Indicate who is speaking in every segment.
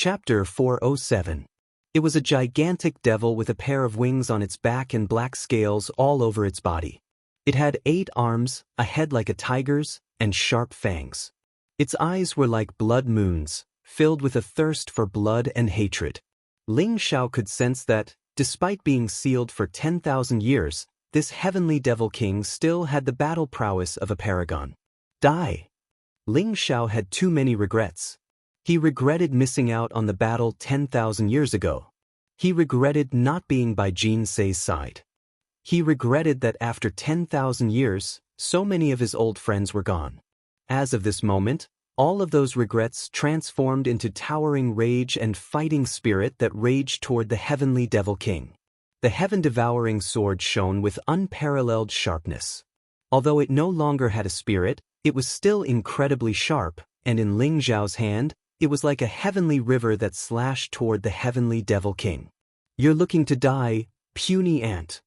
Speaker 1: Chapter 407. It was a gigantic devil with a pair of wings on its back and black scales all over its body. It had 8 arms, a head like a tiger's, and sharp fangs. Its eyes were like blood moons, filled with a thirst for blood and hatred. Ling Xiao could sense that, despite being sealed for 10,000 years, this heavenly devil king still had the battle prowess of a paragon. Die! Ling Xiao had too many regrets. He regretted missing out on the battle 10,000 years ago. He regretted not being by Jin Sei's side. He regretted that after 10,000 years, so many of his old friends were gone. As of this moment, all of those regrets transformed into towering rage and fighting spirit that raged toward the heavenly devil king. The heaven-devouring sword shone with unparalleled sharpness. Although it no longer had a spirit, it was still incredibly sharp, and in Ling Xiao's hand, it was like a heavenly river that slashed toward the heavenly devil king. "You're looking to die, puny ant."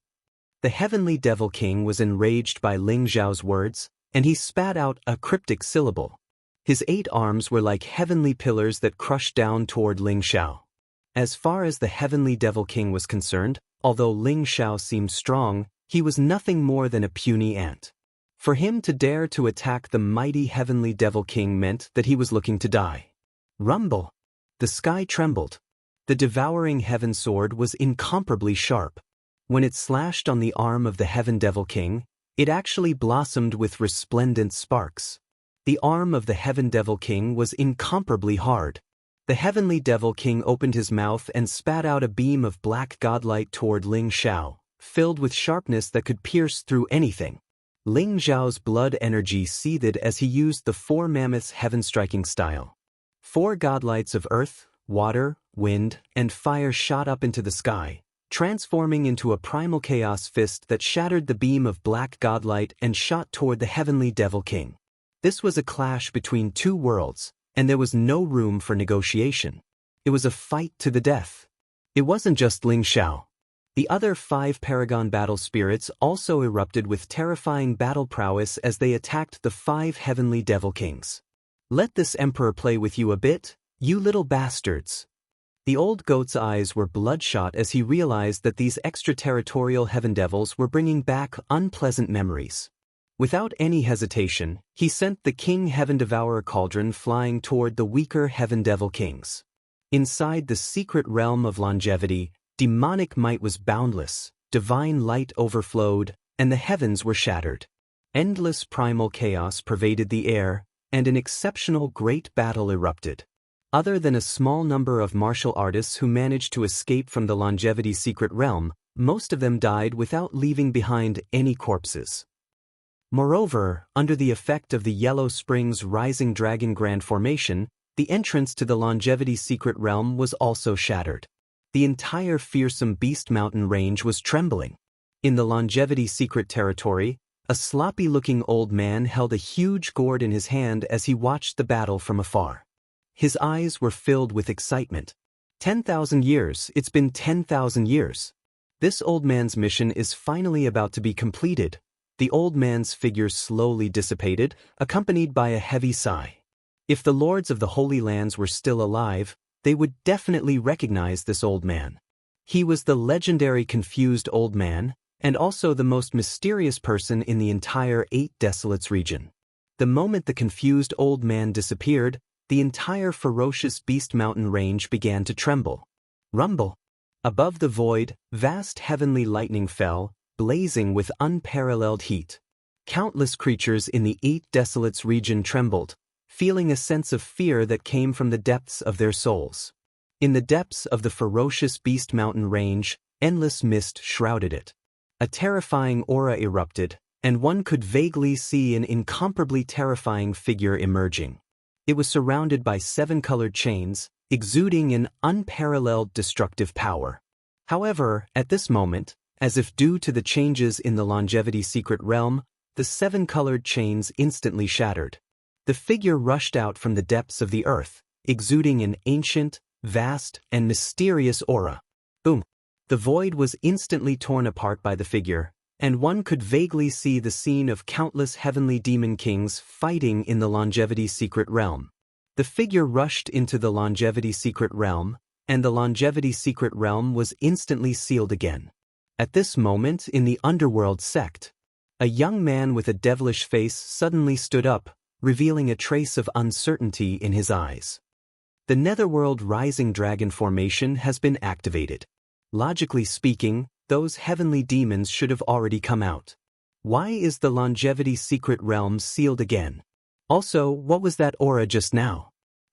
Speaker 1: The heavenly devil king was enraged by Ling Xiao's words, and he spat out a cryptic syllable. His 8 arms were like heavenly pillars that crushed down toward Ling Xiao. As far as the heavenly devil king was concerned, although Ling Xiao seemed strong, he was nothing more than a puny ant. For him to dare to attack the mighty heavenly devil king meant that he was looking to die. Rumble! The sky trembled. The devouring heaven sword was incomparably sharp. When it slashed on the arm of the heaven devil king, it actually blossomed with resplendent sparks. The arm of the heaven devil king was incomparably hard. The heavenly devil king opened his mouth and spat out a beam of black godlight toward Ling Xiao, filled with sharpness that could pierce through anything. Ling Xiao's blood energy seethed as he used the 4 mammoths heaven-striking style. 4 godlights of earth, water, wind, and fire shot up into the sky, transforming into a primal chaos fist that shattered the beam of black godlight and shot toward the heavenly devil king. This was a clash between 2 worlds, and there was no room for negotiation. It was a fight to the death. It wasn't just Ling Xiao. The other 5 Paragon battle spirits also erupted with terrifying battle prowess as they attacked the 5 heavenly devil kings. "Let this emperor play with you a bit, you little bastards." The old goat's eyes were bloodshot as he realized that these extraterritorial heaven devils were bringing back unpleasant memories. Without any hesitation, he sent the King Heaven Devourer cauldron flying toward the weaker heaven devil kings. Inside the secret realm of longevity, demonic might was boundless, divine light overflowed, and the heavens were shattered. Endless primal chaos pervaded the air, and an exceptional great battle erupted. Other than a small number of martial artists who managed to escape from the longevity secret realm, most of them died without leaving behind any corpses. Moreover, under the effect of the Yellow Springs Rising Dragon Grand Formation, the entrance to the longevity secret realm was also shattered. The entire fearsome Beast Mountain range was trembling. In the longevity secret territory, a sloppy-looking old man held a huge gourd in his hand as he watched the battle from afar. His eyes were filled with excitement. 10,000 years, it's been 10,000 years. This old man's mission is finally about to be completed. The old man's figure slowly dissipated, accompanied by a heavy sigh. If the lords of the Holy Lands were still alive, they would definitely recognize this old man. He was the legendary confused old man, and also the most mysterious person in the entire 8 Desolates region. The moment the confused old man disappeared, the entire ferocious Beast Mountain range began to tremble. Rumble! Above the void, vast heavenly lightning fell, blazing with unparalleled heat. Countless creatures in the 8 Desolates region trembled, feeling a sense of fear that came from the depths of their souls. In the depths of the ferocious Beast Mountain range, endless mist shrouded it. A terrifying aura erupted, and one could vaguely see an incomparably terrifying figure emerging. It was surrounded by 7 colored chains, exuding an unparalleled destructive power. However, at this moment, as if due to the changes in the longevity secret realm, the 7 colored chains instantly shattered. The figure rushed out from the depths of the earth, exuding an ancient, vast, and mysterious aura. Boom! The void was instantly torn apart by the figure, and one could vaguely see the scene of countless heavenly demon kings fighting in the longevity secret realm. The figure rushed into the longevity secret realm, and the longevity secret realm was instantly sealed again. At this moment in the underworld sect, a young man with a devilish face suddenly stood up, revealing a trace of uncertainty in his eyes. The netherworld rising dragon formation has been activated. Logically speaking, those heavenly demons should have already come out. Why is the longevity secret realm sealed again? Also, what was that aura just now?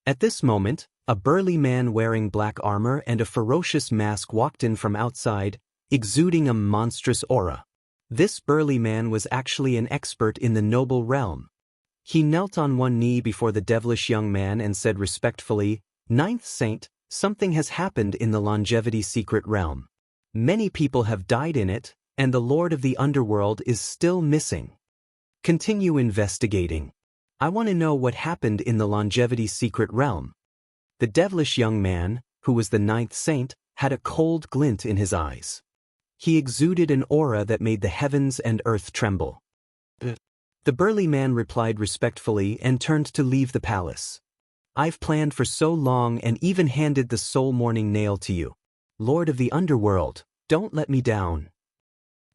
Speaker 1: At this moment, a burly man wearing black armor and a ferocious mask walked in from outside, exuding a monstrous aura. This burly man was actually an expert in the noble realm. He knelt on one knee before the devilish young man and said respectfully, "Ninth Saint, something has happened in the longevity secret realm. Many people have died in it, and the Lord of the Underworld is still missing. Continue investigating. I want to know what happened in the longevity secret realm." The devilish young man, who was the Ninth Saint, had a cold glint in his eyes. He exuded an aura that made the heavens and earth tremble. The burly man replied respectfully and turned to leave the palace. "I've planned for so long and even handed the soul morning nail to you. Lord of the Underworld, don't let me down.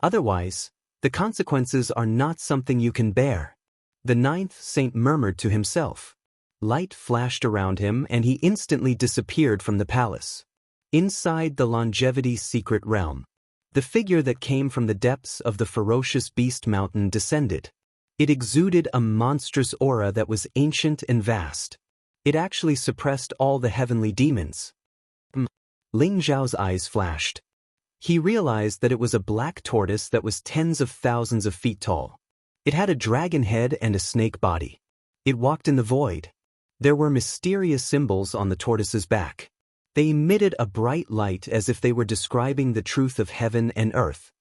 Speaker 1: Otherwise, the consequences are not something you can bear." The Ninth Saint murmured to himself. Light flashed around him and he instantly disappeared from the palace. Inside the longevity secret realm, the figure that came from the depths of the ferocious beast mountain descended. It exuded a monstrous aura that was ancient and vast. It actually suppressed all the heavenly demons. Ling Zhao's eyes flashed. He realized that it was a black tortoise that was tens of thousands of feet tall. It had a dragon head and a snake body. It walked in the void. There were mysterious symbols on the tortoise's back. They emitted a bright light as if they were describing the truth of heaven and earth.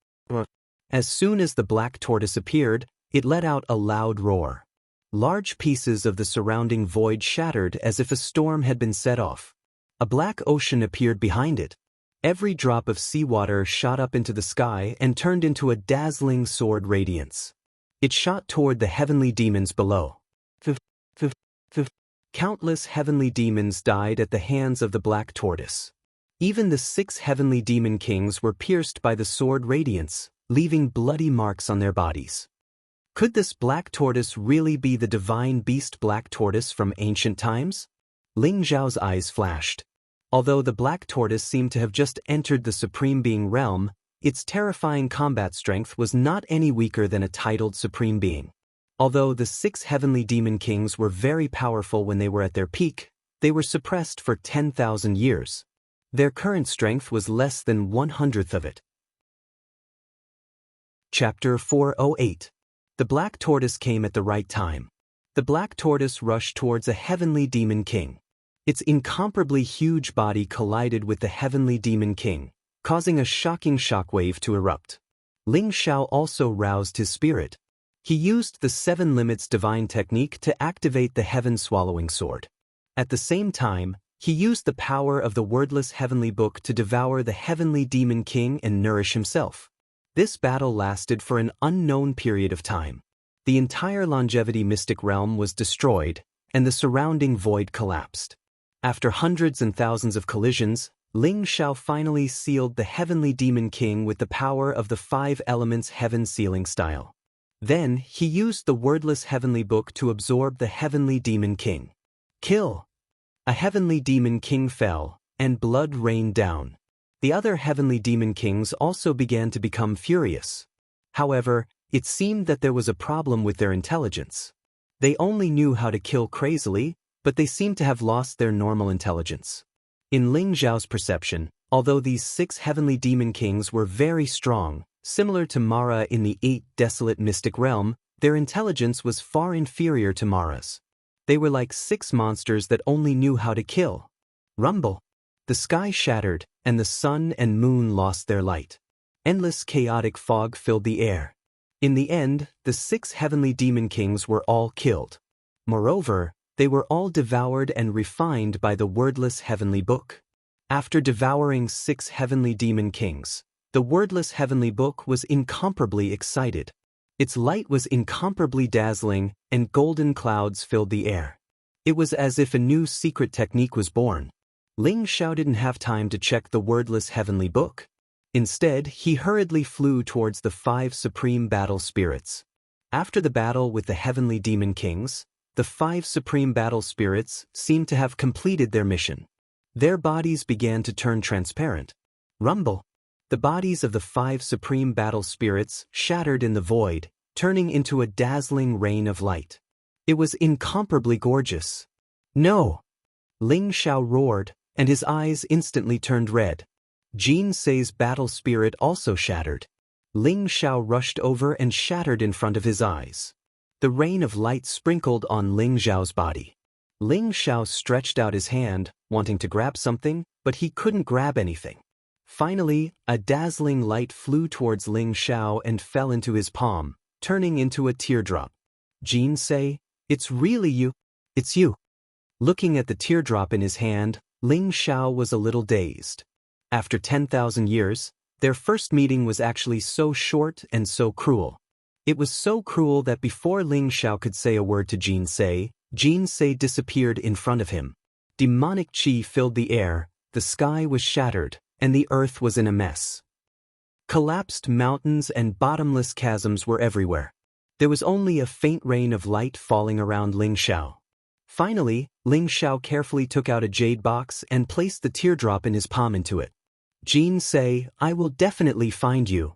Speaker 1: As soon as the black tortoise appeared, it let out a loud roar. Large pieces of the surrounding void shattered as if a storm had been set off. A black ocean appeared behind it. Every drop of seawater shot up into the sky and turned into a dazzling sword radiance. It shot toward the heavenly demons below. Countless heavenly demons died at the hands of the black tortoise. Even the 6 heavenly demon kings were pierced by the sword radiance, leaving bloody marks on their bodies. Could this black tortoise really be the divine beast black tortoise from ancient times? Ling Zhao's eyes flashed. Although the black tortoise seemed to have just entered the supreme being realm, its terrifying combat strength was not any weaker than a titled supreme being. Although the 6 heavenly demon kings were very powerful when they were at their peak, they were suppressed for 10,000 years. Their current strength was less than 1/100th of it. Chapter 408. The black tortoise came at the right time. The black tortoise rushed towards a heavenly demon king. Its incomparably huge body collided with the heavenly demon king, causing a shocking shockwave to erupt. Ling Zhao also roused his spirit. He used the 7 limits divine technique to activate the heaven-swallowing sword. At the same time, he used the power of the wordless heavenly book to devour the heavenly demon king and nourish himself. This battle lasted for an unknown period of time. The entire longevity mystic realm was destroyed, and the surrounding void collapsed. After hundreds and thousands of collisions, Ling Zhao finally sealed the heavenly demon king with the power of the 5 elements heaven sealing style. Then, he used the wordless heavenly book to absorb the heavenly demon king. Kill! A heavenly demon king fell, and blood rained down. The other heavenly demon kings also began to become furious. However, it seemed that there was a problem with their intelligence. They only knew how to kill crazily, but they seemed to have lost their normal intelligence. In Ling Zhao's perception, although these 6 heavenly demon kings were very strong, similar to Mara in the 8 desolate mystic realm, their intelligence was far inferior to Mara's. They were like 6 monsters that only knew how to kill. Rumble! The sky shattered, and the sun and moon lost their light. Endless chaotic fog filled the air. In the end, the 6 heavenly demon kings were all killed. Moreover, they were all devoured and refined by the wordless heavenly book. After devouring 6 heavenly demon kings, the wordless heavenly book was incomparably excited. Its light was incomparably dazzling, and golden clouds filled the air. It was as if a new secret technique was born. Ling Xiao didn't have time to check the wordless heavenly book. Instead, he hurriedly flew towards the 5 supreme battle spirits. After the battle with the heavenly demon kings, the 5 supreme battle spirits seemed to have completed their mission. Their bodies began to turn transparent. Rumble! The bodies of the 5 supreme battle spirits shattered in the void, turning into a dazzling rain of light. It was incomparably gorgeous. No! Ling Xiao roared, and his eyes instantly turned red. Jin Sei's battle spirit also shattered. Ling Xiao rushed over and shattered in front of his eyes. The rain of light sprinkled on Ling Xiao's body. Ling Xiao stretched out his hand, wanting to grab something, but he couldn't grab anything. Finally, a dazzling light flew towards Ling Xiao and fell into his palm, turning into a teardrop. Jin Sei, it's really you. It's you. Looking at the teardrop in his hand, Ling Xiao was a little dazed. After 10,000 years, their first meeting was actually so short and so cruel. It was so cruel that before Ling Xiao could say a word to Jin Sei disappeared in front of him. Demonic chi filled the air, the sky was shattered, and the earth was in a mess. Collapsed mountains and bottomless chasms were everywhere. There was only a faint rain of light falling around Ling Xiao. Finally, Ling Xiao carefully took out a jade box and placed the teardrop in his palm into it. Jin Sei, I will definitely find you.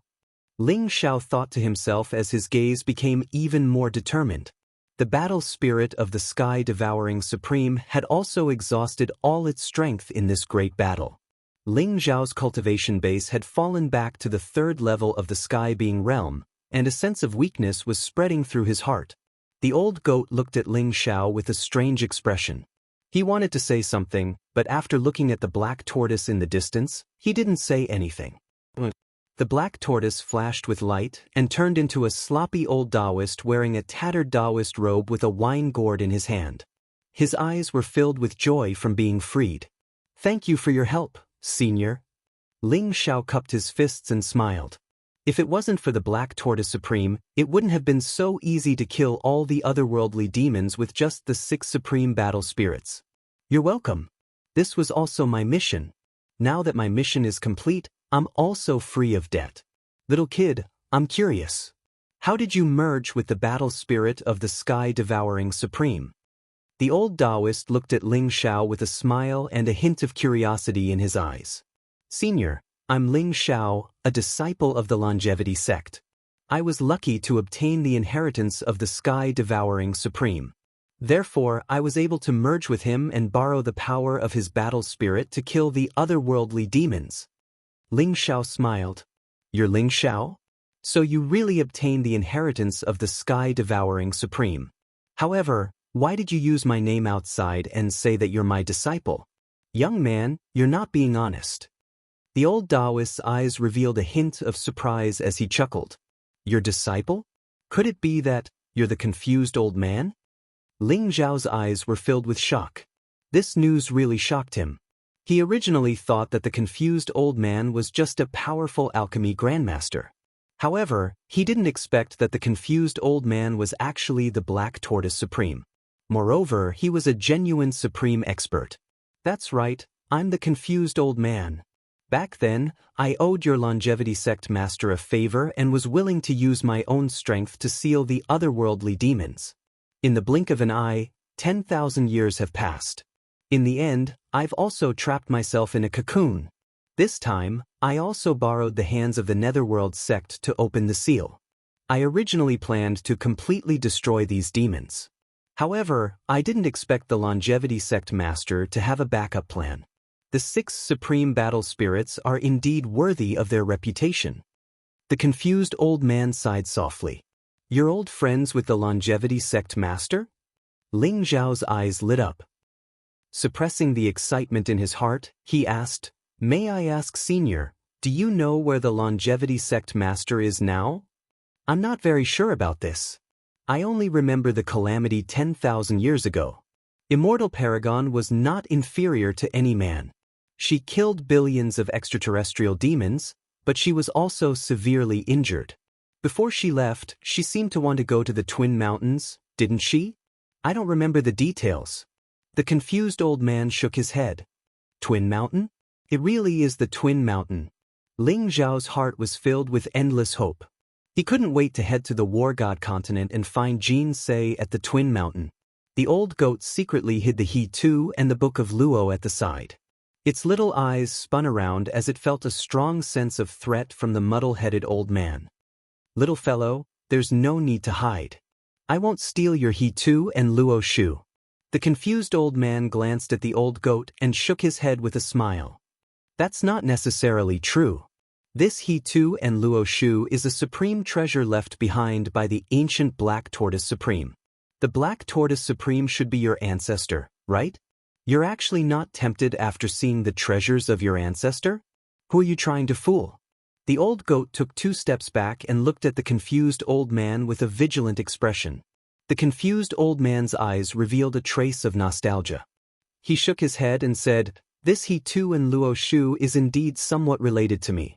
Speaker 1: Ling Xiao thought to himself as his gaze became even more determined. The battle spirit of the sky-devouring supreme had also exhausted all its strength in this great battle. Ling Xiao's cultivation base had fallen back to the 3rd level of the sky-being realm, and a sense of weakness was spreading through his heart. The old goat looked at Ling Xiao with a strange expression. He wanted to say something, but after looking at the black tortoise in the distance, he didn't say anything. The black tortoise flashed with light and turned into a sloppy old Taoist wearing a tattered Taoist robe with a wine gourd in his hand. His eyes were filled with joy from being freed. Thank you for your help, Senior. Ling Xiao cupped his fists and smiled. If it wasn't for the Black Tortoise Supreme, it wouldn't have been so easy to kill all the otherworldly demons with just the 6 supreme battle spirits. You're welcome. This was also my mission. Now that my mission is complete, I'm also free of debt. Little kid, I'm curious. How did you merge with the battle spirit of the sky-devouring supreme? The old Taoist looked at Ling Xiao with a smile and a hint of curiosity in his eyes. Senior, I'm Ling Xiao, a disciple of the longevity sect. I was lucky to obtain the inheritance of the sky-devouring supreme. Therefore, I was able to merge with him and borrow the power of his battle spirit to kill the otherworldly demons. Ling Xiao smiled. You're Ling Xiao? So you really obtained the inheritance of the sky-devouring supreme. However, why did you use my name outside and say that you're my disciple? Young man, you're not being honest. The old Taoist's eyes revealed a hint of surprise as he chuckled. Your disciple? Could it be that you're the confused old man? Ling Xiao's eyes were filled with shock. This news really shocked him. He originally thought that the confused old man was just a powerful alchemy grandmaster. However, he didn't expect that the confused old man was actually the Black Tortoise Supreme. Moreover, he was a genuine supreme expert. That's right, I'm the confused old man. Back then, I owed your longevity sect master a favor and was willing to use my own strength to seal the otherworldly demons. In the blink of an eye, 10,000 years have passed. In the end, I've also trapped myself in a cocoon. This time, I also borrowed the hands of the Netherworld sect to open the seal. I originally planned to completely destroy these demons. However, I didn't expect the longevity sect master to have a backup plan. The 6 supreme battle spirits are indeed worthy of their reputation. The confused old man sighed softly. You're old friends with the longevity sect master? Ling Xiao's eyes lit up. Suppressing the excitement in his heart, he asked, May I ask, Senior, do you know where the longevity sect master is now? I'm not very sure about this. I only remember the calamity 10,000 years ago. Immortal Paragon was not inferior to any man. She killed billions of extraterrestrial demons, but she was also severely injured. Before she left, she seemed to want to go to the Twin Mountains, didn't she? I don't remember the details, The confused old man shook his head. Twin Mountain? It really is the Twin Mountain. Ling Zhao's heart was filled with endless hope. He couldn't wait to head to the War God continent and find Jin Se at the Twin Mountain. The old goat secretly hid the He-Tu and the Book of Luo at the side. Its little eyes spun around as it felt a strong sense of threat from the muddle-headed old man. Little fellow, there's no need to hide. I won't steal your He-Tu and Luo shoe. The confused old man glanced at the old goat and shook his head with a smile. That's not necessarily true. This He-Tu and Luo shoe is a supreme treasure left behind by the ancient Black Tortoise Supreme. The Black Tortoise Supreme should be your ancestor, right? You're actually not tempted after seeing the treasures of your ancestor? Who are you trying to fool? The old goat took 2 steps back and looked at the confused old man with a vigilant expression. The confused old man's eyes revealed a trace of nostalgia. He shook his head and said, "This He-Tu and Luo shoe is indeed somewhat related to me.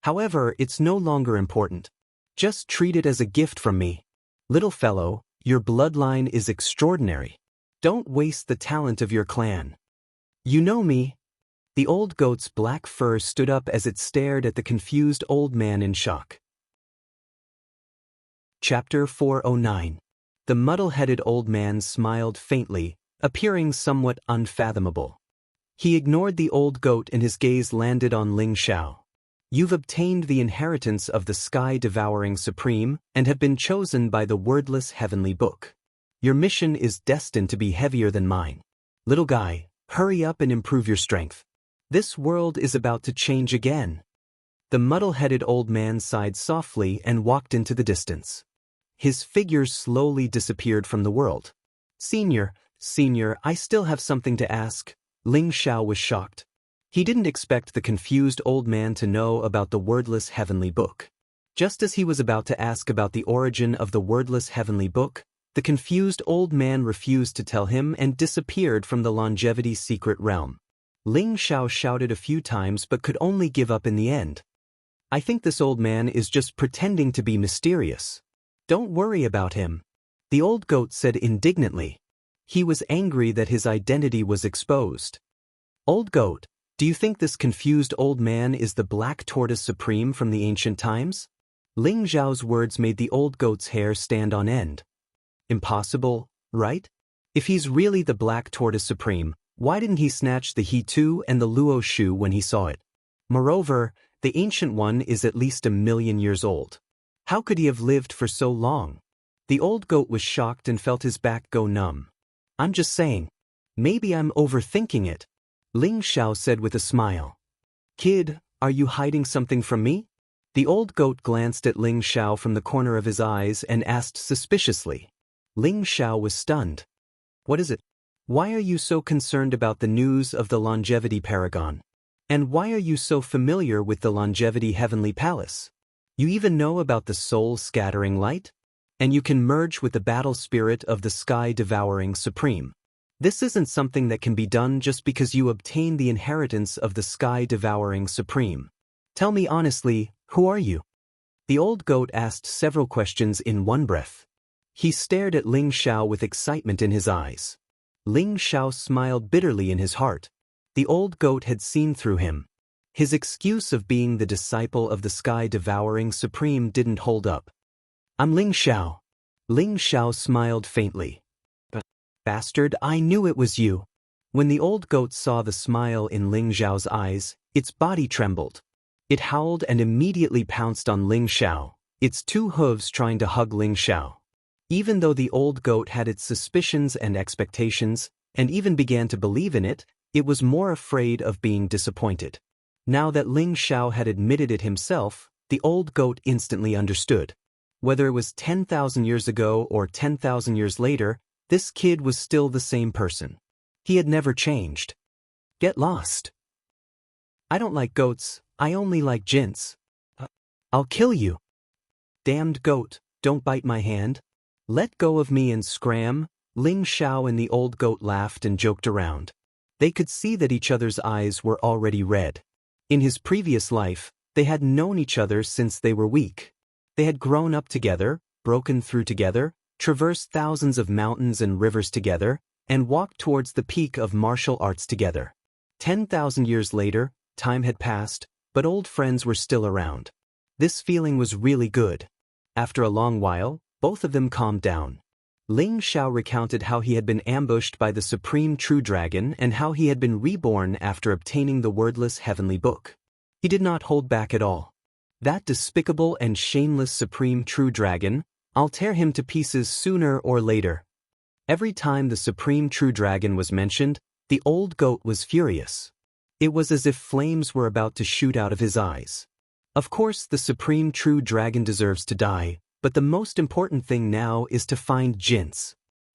Speaker 1: However, it's no longer important. Just treat it as a gift from me. Little fellow, your bloodline is extraordinary. Don't waste the talent of your clan. You know me." The old goat's black fur stood up as it stared at the confused old man in shock. Chapter 409. The muddle-headed old man smiled faintly, appearing somewhat unfathomable. He ignored the old goat and his gaze landed on Ling Xiao. You've obtained the inheritance of the sky-devouring supreme and have been chosen by the wordless heavenly book. Your mission is destined to be heavier than mine. Little guy, hurry up and improve your strength. This world is about to change again. The muddle-headed old man sighed softly and walked into the distance. His figure slowly disappeared from the world. Senior, I still have something to ask." Ling Xiao was shocked. He didn't expect the confused old man to know about the wordless heavenly book. Just as he was about to ask about the origin of the wordless heavenly book, the confused old man refused to tell him and disappeared from the longevity secret realm. Ling Xiao shouted a few times but could only give up in the end. I think this old man is just pretending to be mysterious. Don't worry about him, the old goat said indignantly. He was angry that his identity was exposed. Old goat, do you think this confused old man is the Black Tortoise Supreme from the ancient times? Ling Zhao's words made the old goat's hair stand on end. Impossible, right? If he's really the Black Tortoise Supreme, why didn't he snatch the He-Tu and the Luo shoe when he saw it? Moreover, the Ancient One is at least 1,000,000 years old. How could he have lived for so long? The old goat was shocked and felt his back go numb. I'm just saying. Maybe I'm overthinking it, Ling Xiao said with a smile. Kid, are you hiding something from me? The old goat glanced at Ling Xiao from the corner of his eyes and asked suspiciously. Ling Xiao was stunned. What is it? Why are you so concerned about the news of the longevity paragon? And why are you so familiar with the longevity heavenly palace? You even know about the soul-scattering light? And you can merge with the battle spirit of the sky-devouring supreme. This isn't something that can be done just because you obtain the inheritance of the sky-devouring supreme. Tell me honestly, who are you? The old goat asked several questions in one breath. He stared at Ling Xiao with excitement in his eyes. Ling Xiao smiled bitterly in his heart. The old goat had seen through him. His excuse of being the disciple of the sky-devouring supreme didn't hold up. I'm Ling Xiao. Ling Xiao smiled faintly. Bastard, I knew it was you. When the old goat saw the smile in Ling Xiao's eyes, its body trembled. It howled and immediately pounced on Ling Xiao, its 2 hooves trying to hug Ling Xiao. Even though the old goat had its suspicions and expectations, and even began to believe in it, it was more afraid of being disappointed. Now that Ling Xiao had admitted it himself, the old goat instantly understood. Whether it was 10,000 years ago or 10,000 years later, this kid was still the same person. He had never changed. Get lost. I don't like goats, I only like jints. I'll kill you. Damned goat, don't bite my hand. Let go of me and scram. Ling Xiao and the old goat laughed and joked around. They could see that each other's eyes were already red. In his previous life, they had known each other since they were weak. They had grown up together, broken through together, traversed thousands of mountains and rivers together, and walked towards the peak of martial arts together. 10,000 years later, time had passed, but old friends were still around. This feeling was really good. After a long while, both of them calmed down. Ling Xiao recounted how he had been ambushed by the supreme true dragon and how he had been reborn after obtaining the wordless heavenly book. He did not hold back at all. That despicable and shameless supreme true dragon, I'll tear him to pieces sooner or later. Every time the supreme true dragon was mentioned, the old goat was furious. It was as if flames were about to shoot out of his eyes. Of course, the supreme true dragon deserves to die, but the most important thing now is to find Jin's.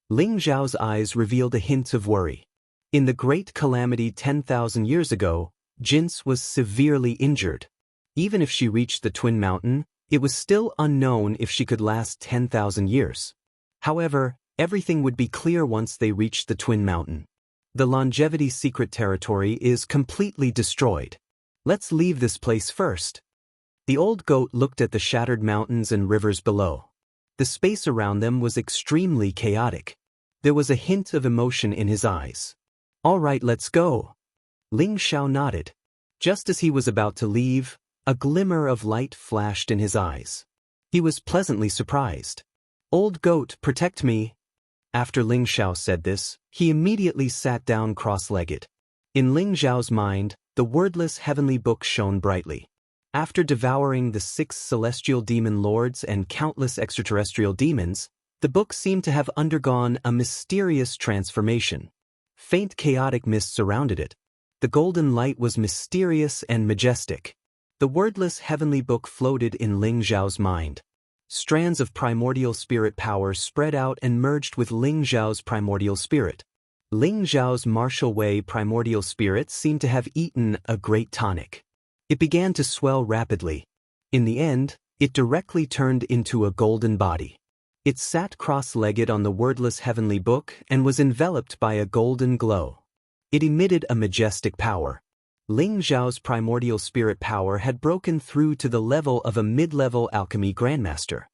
Speaker 1: Ling Zhao's eyes revealed a hint of worry. In the great calamity 10,000 years ago, Jin's was severely injured. Even if she reached the Twin Mountain, it was still unknown if she could last 10,000 years. However, everything would be clear once they reached the Twin Mountain. The longevity secret territory is completely destroyed. Let's leave this place first. The old goat looked at the shattered mountains and rivers below. The space around them was extremely chaotic. There was a hint of emotion in his eyes. All right, let's go. Ling Xiao nodded. Just as he was about to leave, a glimmer of light flashed in his eyes. He was pleasantly surprised. Old goat, protect me. After Ling Xiao said this, he immediately sat down cross-legged. In Ling Xiao's mind, the wordless heavenly book shone brightly. After devouring the 6 celestial demon lords and countless extraterrestrial demons, the book seemed to have undergone a mysterious transformation. Faint chaotic mist surrounded it. The golden light was mysterious and majestic. The wordless heavenly book floated in Ling Zhao's mind. Strands of primordial spirit power spread out and merged with Ling Zhao's primordial spirit. Ling Zhao's martial way primordial spirit seemed to have eaten a great tonic. It began to swell rapidly. In the end, it directly turned into a golden body. It sat cross-legged on the wordless heavenly book and was enveloped by a golden glow. It emitted a majestic power. Ling Zhao's primordial spirit power had broken through to the level of a mid-level alchemy grandmaster.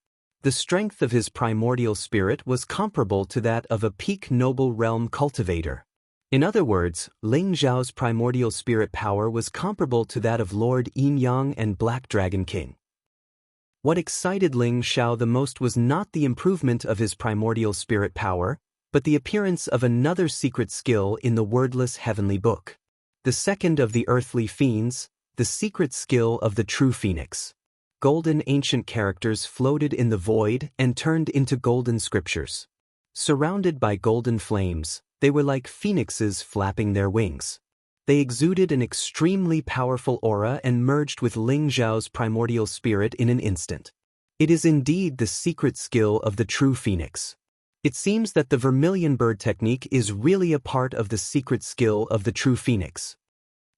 Speaker 1: The strength of his primordial spirit was comparable to that of a peak noble realm cultivator. In other words, Ling Zhao's primordial spirit power was comparable to that of Lord Yin Yang and Black Dragon King. What excited Ling Xiao the most was not the improvement of his primordial spirit power, but the appearance of another secret skill in the wordless heavenly book. The second of the earthly fiends, the secret skill of the true phoenix. Golden ancient characters floated in the void and turned into golden scriptures. Surrounded by golden flames, they were like phoenixes flapping their wings. They exuded an extremely powerful aura and merged with Ling Zhao's primordial spirit in an instant. It is indeed the secret skill of the true phoenix. It seems that the vermilion bird technique is really a part of the secret skill of the true phoenix.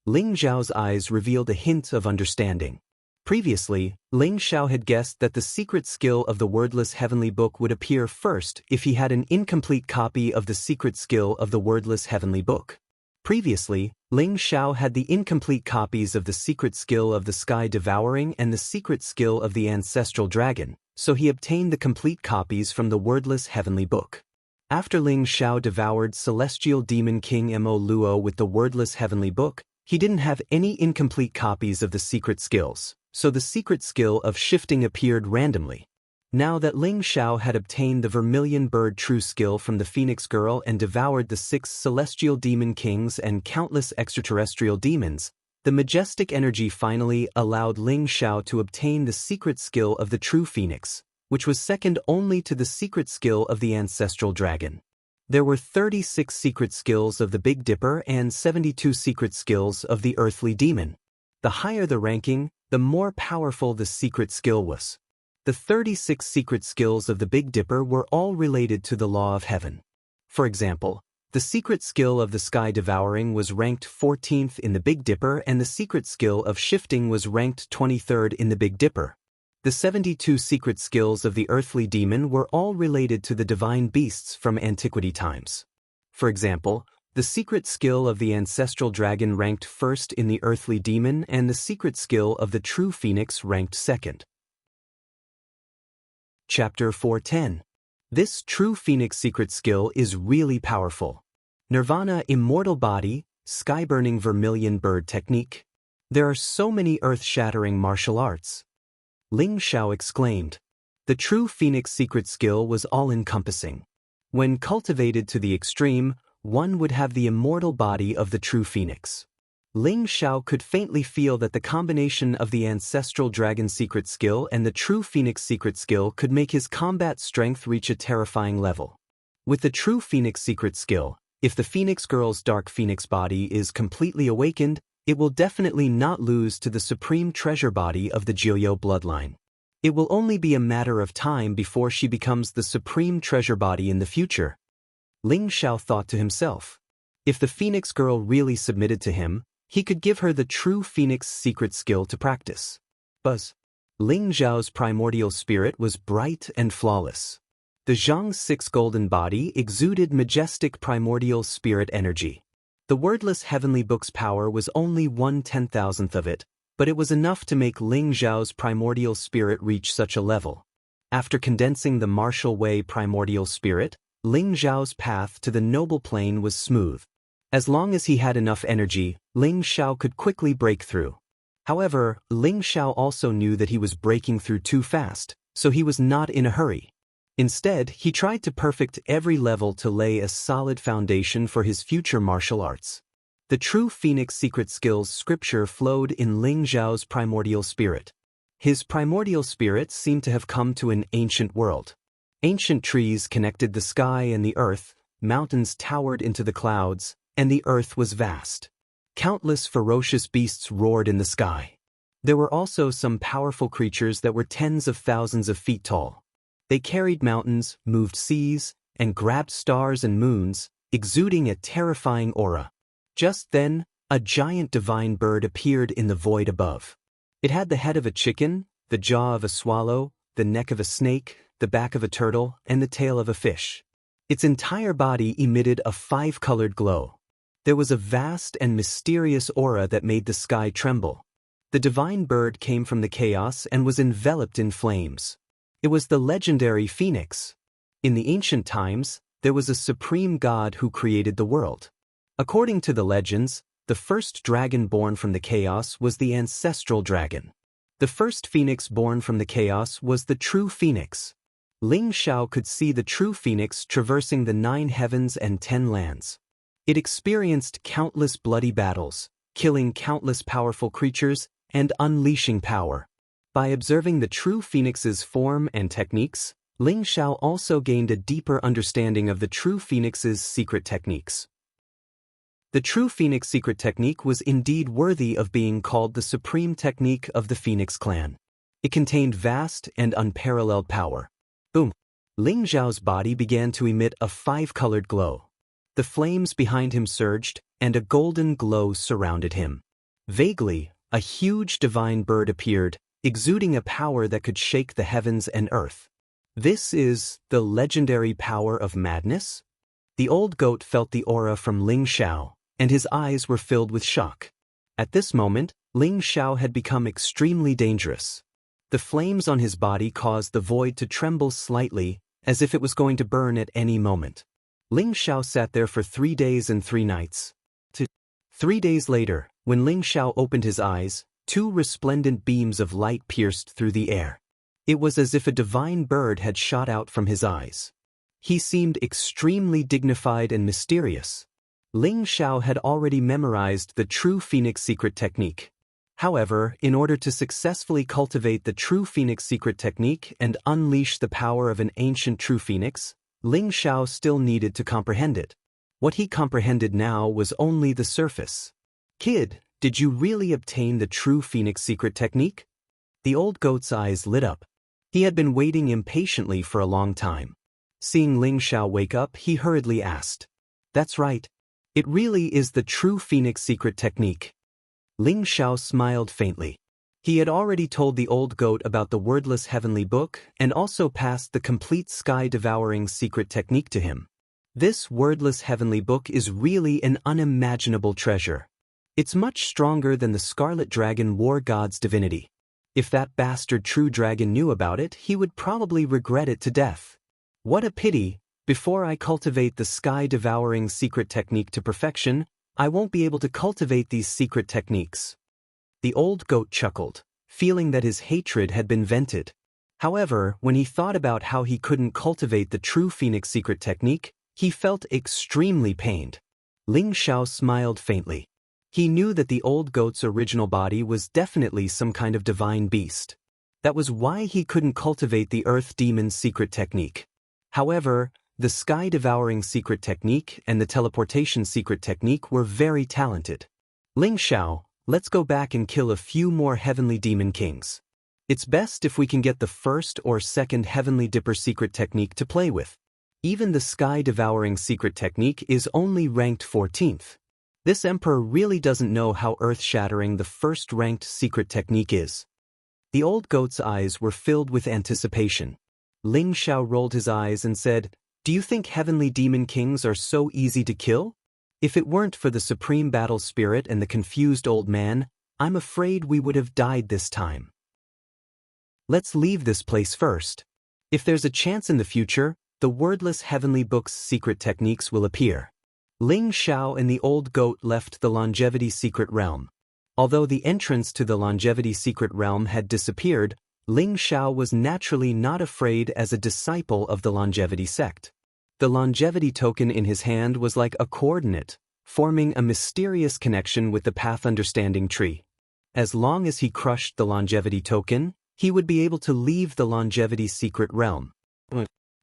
Speaker 1: Ling Zhao's eyes revealed a hint of understanding. Previously, Ling Xiao had guessed that the secret skill of the wordless heavenly book would appear first if he had an incomplete copy of the secret skill of the wordless heavenly book. Previously, Ling Xiao had the incomplete copies of the secret skill of the sky devouring and the secret skill of the ancestral dragon, so he obtained the complete copies from the wordless heavenly book. After Ling Xiao devoured celestial demon king Mo Luo with the wordless heavenly book, he didn't have any incomplete copies of the secret skills. So the secret skill of shifting appeared randomly. Now that Ling Xiao had obtained the vermilion bird true skill from the Phoenix Girl and devoured the 6 celestial demon kings and countless extraterrestrial demons, the majestic energy finally allowed Ling Xiao to obtain the secret skill of the true phoenix, which was second only to the secret skill of the ancestral dragon. There were 36 secret skills of the Big Dipper and 72 secret skills of the earthly demon. The higher the ranking, the more powerful the secret skill was. The 36 secret skills of the Big Dipper were all related to the law of heaven. For example, the secret skill of the sky devouring was ranked 14th in the Big Dipper and the secret skill of shifting was ranked 23rd in the Big Dipper. The 72 secret skills of the earthly demon were all related to the divine beasts from antiquity times. For example, the secret skill of the ancestral dragon ranked first in the earthly demon and the secret skill of the true phoenix ranked second. Chapter 410. This true phoenix secret skill is really powerful. Nirvana immortal body, sky-burning vermilion bird technique. There are so many earth-shattering martial arts. Ling Xiao exclaimed. The true Phoenix secret skill was all-encompassing. When cultivated to the extreme, one would have the immortal body of the true Phoenix. Ling Xiao could faintly feel that the combination of the ancestral dragon secret skill and the true Phoenix secret skill could make his combat strength reach a terrifying level. With the true Phoenix secret skill, if the Phoenix girl's dark Phoenix body is completely awakened, it will definitely not lose to the supreme treasure body of the Jiuyou bloodline. It will only be a matter of time before she becomes the supreme treasure body in the future. Ling Xiao thought to himself. If the Phoenix girl really submitted to him, he could give her the true Phoenix secret skill to practice. Buzz. Ling Xiao's primordial spirit was bright and flawless. The Zhang's 6 golden body exuded majestic primordial spirit energy. The wordless heavenly book's power was only 1/10,000th of it, but it was enough to make Ling Xiao's primordial spirit reach such a level. After condensing the martial way primordial spirit, Ling Xiao's path to the noble plane was smooth. As long as he had enough energy, Ling Xiao could quickly break through. However, Ling Xiao also knew that he was breaking through too fast, so he was not in a hurry. Instead, he tried to perfect every level to lay a solid foundation for his future martial arts. The true Phoenix secret skills scripture flowed in Ling Xiao's primordial spirit. His primordial spirit seemed to have come to an ancient world. Ancient trees connected the sky and the earth, mountains towered into the clouds, and the earth was vast. Countless ferocious beasts roared in the sky. There were also some powerful creatures that were tens of thousands of feet tall. They carried mountains, moved seas, and grabbed stars and moons, exuding a terrifying aura. Just then, a giant divine bird appeared in the void above. It had the head of a chicken, the jaw of a swallow, the neck of a snake, the back of a turtle, and the tail of a fish. Its entire body emitted a 5-colored glow. There was a vast and mysterious aura that made the sky tremble. The divine bird came from the chaos and was enveloped in flames. It was the legendary Phoenix. In the ancient times, there was a supreme god who created the world. According to the legends, the first dragon born from the chaos was the ancestral dragon. The first Phoenix born from the chaos was the true Phoenix. Ling Xiao could see the true Phoenix traversing the 9 heavens and 10 lands. It experienced countless bloody battles, killing countless powerful creatures, and unleashing power. By observing the true Phoenix's form and techniques, Ling Xiao also gained a deeper understanding of the true Phoenix's secret techniques. The true Phoenix secret technique was indeed worthy of being called the supreme technique of the Phoenix clan. It contained vast and unparalleled power. Boom! Ling Xiao's body began to emit a 5-colored glow. The flames behind him surged, and a golden glow surrounded him. Vaguely, a huge divine bird appeared, exuding a power that could shake the heavens and earth. This is the legendary power of madness? The old goat felt the aura from Ling Xiao, and his eyes were filled with shock. At this moment, Ling Xiao had become extremely dangerous. The flames on his body caused the void to tremble slightly, as if it was going to burn at any moment. Ling Xiao sat there for 3 days and 3 nights. 3 days later, when Ling Xiao opened his eyes, 2 resplendent beams of light pierced through the air. It was as if a divine bird had shot out from his eyes. He seemed extremely dignified and mysterious. Ling Xiao had already memorized the true Phoenix secret technique. However, in order to successfully cultivate the true Phoenix secret technique and unleash the power of an ancient true Phoenix, Ling Xiao still needed to comprehend it. What he comprehended now was only the surface. Kid, did you really obtain the true Phoenix secret technique? The old goat's eyes lit up. He had been waiting impatiently for a long time. Seeing Ling Xiao wake up, he hurriedly asked. That's right. It really is the true Phoenix secret technique. Ling Xiao smiled faintly. He had already told the old goat about the wordless heavenly book and also passed the complete sky-devouring secret technique to him. This wordless heavenly book is really an unimaginable treasure. It's much stronger than the Scarlet Dragon War God's divinity. If that bastard true dragon knew about it, he would probably regret it to death. What a pity, Before I cultivate the sky-devouring secret technique to perfection, I won't be able to cultivate these secret techniques." The old goat chuckled, feeling that his hatred had been vented. However, when he thought about how he couldn't cultivate the true phoenix secret technique, he felt extremely pained. Ling Xiao smiled faintly. He knew that the old goat's original body was definitely some kind of divine beast. That was why he couldn't cultivate the earth demon's secret technique. However, the sky-devouring secret technique and the teleportation secret technique were very talented. "Ling Xiao, let's go back and kill a few more heavenly demon kings. It's best if we can get the first or second heavenly dipper secret technique to play with. Even the sky-devouring secret technique is only ranked 14th. This emperor really doesn't know how earth-shattering the first-ranked secret technique is." The old goat's eyes were filled with anticipation. Ling Xiao rolled his eyes and said, "Do you think heavenly demon kings are so easy to kill? If it weren't for the supreme battle spirit and the confused old man, I'm afraid we would have died this time. Let's leave this place first. If there's a chance in the future, the wordless heavenly book's secret techniques will appear." Ling Xiao and the old goat left the longevity secret realm. Although the entrance to the longevity secret realm had disappeared, Ling Xiao was naturally not afraid as a disciple of the longevity sect. The longevity token in his hand was like a coordinate, forming a mysterious connection with the path understanding tree. As long as he crushed the longevity token, he would be able to leave the longevity secret realm.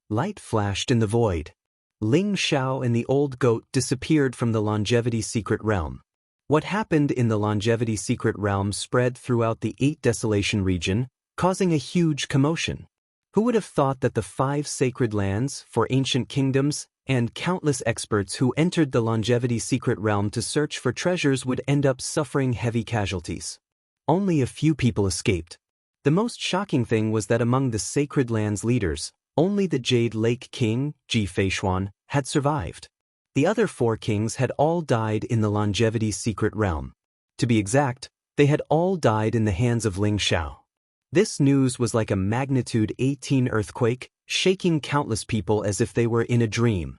Speaker 1: Light flashed in the void. Ling Xiao and the old goat disappeared from the longevity secret realm. What happened in the longevity secret realm spread throughout the 8 Desolation region, causing a huge commotion. Who would have thought that the 5 sacred lands, 4 ancient kingdoms, and countless experts who entered the longevity secret realm to search for treasures would end up suffering heavy casualties? Only a few people escaped. The most shocking thing was that among the sacred lands leaders, only the Jade Lake King, Ji Feishuan, had survived. The other 4 kings had all died in the longevity secret realm. To be exact, they had all died in the hands of Ling Xiao. This news was like a magnitude 18 earthquake, shaking countless people as if they were in a dream.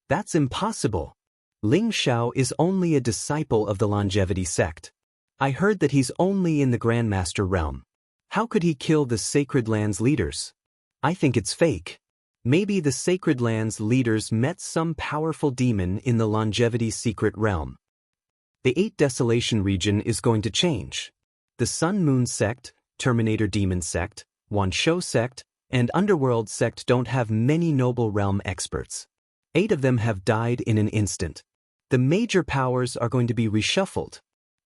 Speaker 1: That's impossible. Ling Xiao is only a disciple of the longevity sect. I heard that he's only in the Grandmaster realm. How could he kill the Sacred Lands leaders? I think it's fake. Maybe the Sacred Lands leaders met some powerful demon in the longevity secret realm. The 8 Desolation region is going to change. The Sun Moon sect, Terminator Demon sect, Wan Shou sect, and Underworld sect don't have many noble realm experts. 8 of them have died in an instant. The major powers are going to be reshuffled.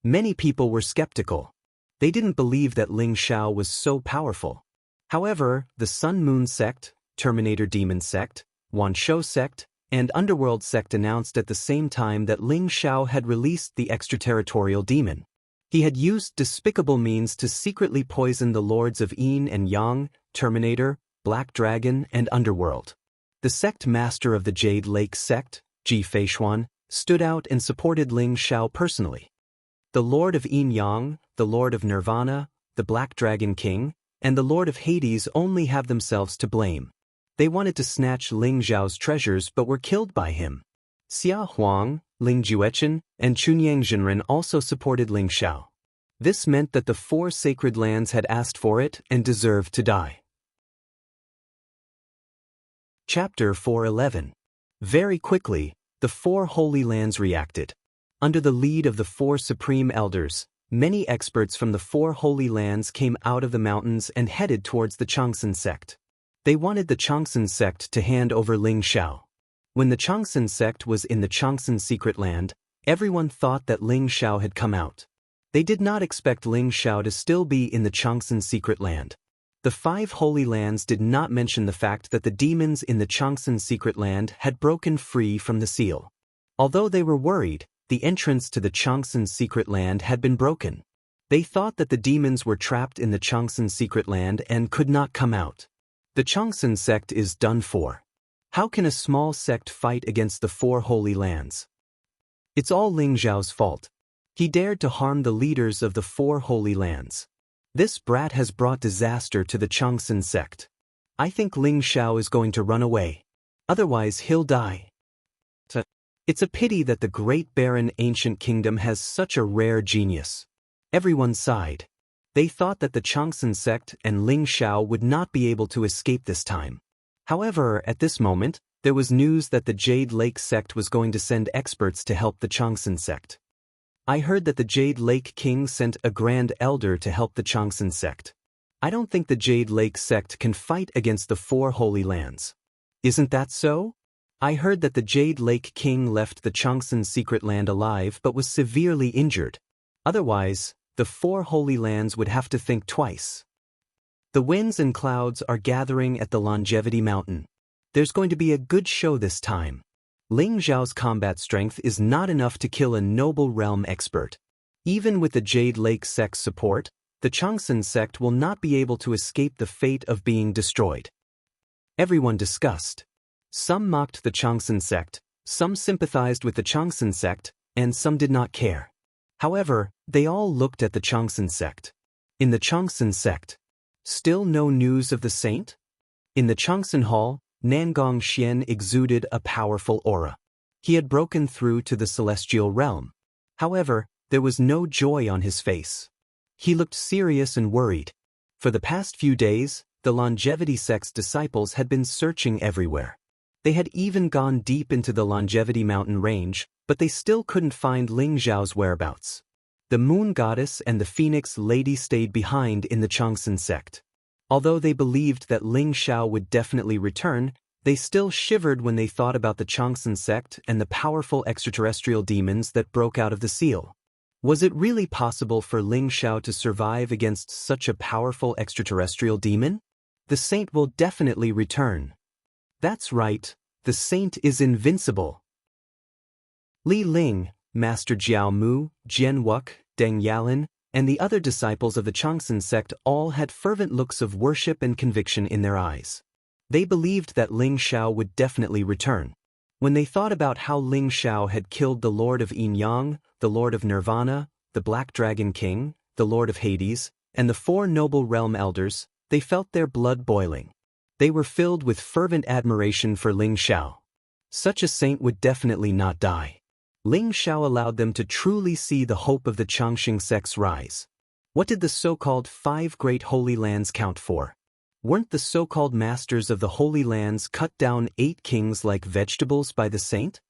Speaker 1: Many people were skeptical. They didn't believe that Ling Xiao was so powerful. However, the Sun Moon sect, Terminator Demon sect, Wan Shou sect, and Underworld sect announced at the same time that Ling Xiao had released the extraterritorial demon. He had used despicable means to secretly poison the lords of Yin and Yang, Terminator, Black Dragon, and Underworld. The sect master of the Jade Lake sect, Ji Feishuan, stood out and supported Ling Xiao personally. The Lord of Yin Yang, the Lord of Nirvana, the Black Dragon King, and the Lord of Hades only have themselves to blame. They wanted to snatch Ling Xiao's treasures but were killed by him. Xia Huang, Ling Juechen, and Chunyang Zhenren also supported Ling Xiao. This meant that the 4 sacred lands had asked for it and deserved to die. Chapter 411. Very quickly, the 4 holy lands reacted. Under the lead of the 4 supreme elders, many experts from the 4 holy lands came out of the mountains and headed towards the Changsun sect. They wanted the Changsun sect to hand over Ling Xiao. When the Changsun sect was in the Changsun secret land, everyone thought that Ling Xiao had come out. They did not expect Ling Xiao to still be in the Changsun secret land. The 5 holy lands did not mention the fact that the demons in the Changsun secret land had broken free from the seal. Although they were worried, the entrance to the Changsun secret land had been broken. They thought that the demons were trapped in the Changsun secret land and could not come out. The Changsun sect is done for. How can a small sect fight against the 4 holy lands? It's all Ling Xiao's fault. He dared to harm the leaders of the 4 holy lands. This brat has brought disaster to the Changsun sect. I think Ling Xiao is going to run away. Otherwise he'll die. It's a pity that the great barren ancient kingdom has such a rare genius. Everyone sighed. They thought that the Changsun sect and Ling Xiao would not be able to escape this time. However, at this moment, there was news that the Jade Lake sect was going to send experts to help the Changsun sect. I heard that the Jade Lake King sent a Grand Elder to help the Changsun sect. I don't think the Jade Lake sect can fight against the 4 Holy Lands. Isn't that so? I heard that the Jade Lake King left the Changsun secret land alive but was severely injured. Otherwise, the 4 Holy Lands would have to think twice. The winds and clouds are gathering at the Longevity Mountain. There's going to be a good show this time. Ling Xiao's combat strength is not enough to kill a Noble Realm expert. Even with the Jade Lake sect's support, the Changsun sect will not be able to escape the fate of being destroyed. Everyone discussed. Some mocked the Changsun sect, some sympathized with the Changsun sect, and some did not care. However, they all looked at the Changsun sect. In the Changsun sect, still no news of the saint? In the Changsun hall, Nangong Xian exuded a powerful aura. He had broken through to the celestial realm. However, there was no joy on his face. He looked serious and worried. For the past few days, the Longevity sect's disciples had been searching everywhere. They had even gone deep into the Longevity Mountain range, but they still couldn't find Ling Xiao's whereabouts. The Moon Goddess and the Phoenix Lady stayed behind in the Changsun sect. Although they believed that Ling Xiao would definitely return, they still shivered when they thought about the Changsun sect and the powerful extraterrestrial demons that broke out of the seal. Was it really possible for Ling Xiao to survive against such a powerful extraterrestrial demon? The saint will definitely return. That's right, the saint is invincible. Li Ling, Master Jiao Mu, Jian Wuk, Deng Yalin, and the other disciples of the Changsun sect all had fervent looks of worship and conviction in their eyes. They believed that Ling Xiao would definitely return. When they thought about how Ling Xiao had killed the Lord of Yin Yang, the Lord of Nirvana, the Black Dragon King, the Lord of Hades, and the 4 Noble Realm Elders, they felt their blood boiling. They were filled with fervent admiration for Ling Xiao. Such a saint would definitely not die. Ling Xiao allowed them to truly see the hope of the Changxing sect's rise. What did the so-called 5 Great Holy Lands count for? Weren't the so-called masters of the Holy Lands cut down 8 kings like vegetables by the saint?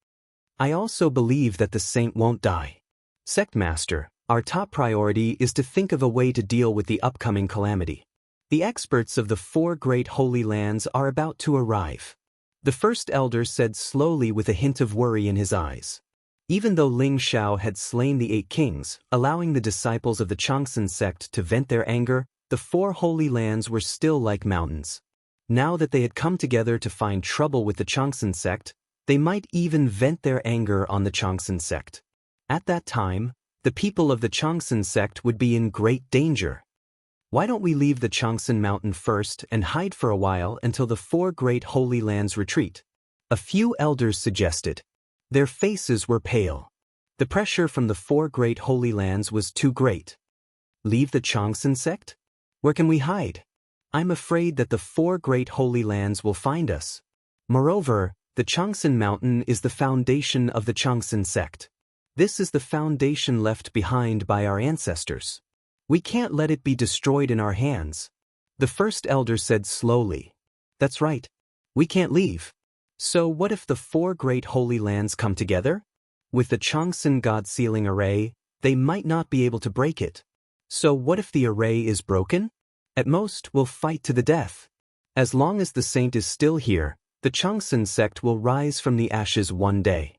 Speaker 1: I also believe that the saint won't die. Sect Master, our top priority is to think of a way to deal with the upcoming calamity. The experts of the 4 Great Holy Lands are about to arrive. The first elder said slowly with a hint of worry in his eyes. Even though Ling Xiao had slain the 8 kings, allowing the disciples of the Changsun sect to vent their anger, the 4 Holy Lands were still like mountains. Now that they had come together to find trouble with the Changsun sect, they might even vent their anger on the Changsun sect. At that time, the people of the Changsun sect would be in great danger. Why don't we leave the Changsun mountain first and hide for a while until the 4 Great Holy Lands retreat? A few elders suggested. Their faces were pale. The pressure from the 4 Great Holy Lands was too great. Leave the Changsun sect? Where can we hide? I'm afraid that the 4 Great Holy Lands will find us. Moreover, the Changsun mountain is the foundation of the Changsun sect. This is the foundation left behind by our ancestors. We can't let it be destroyed in our hands. The first elder said slowly. That's right. We can't leave. So what if the 4 Great Holy Lands come together? With the Changsun God Sealing Array, they might not be able to break it. So what if the array is broken? At most, we'll fight to the death. As long as the saint is still here, the Changsun sect will rise from the ashes one day.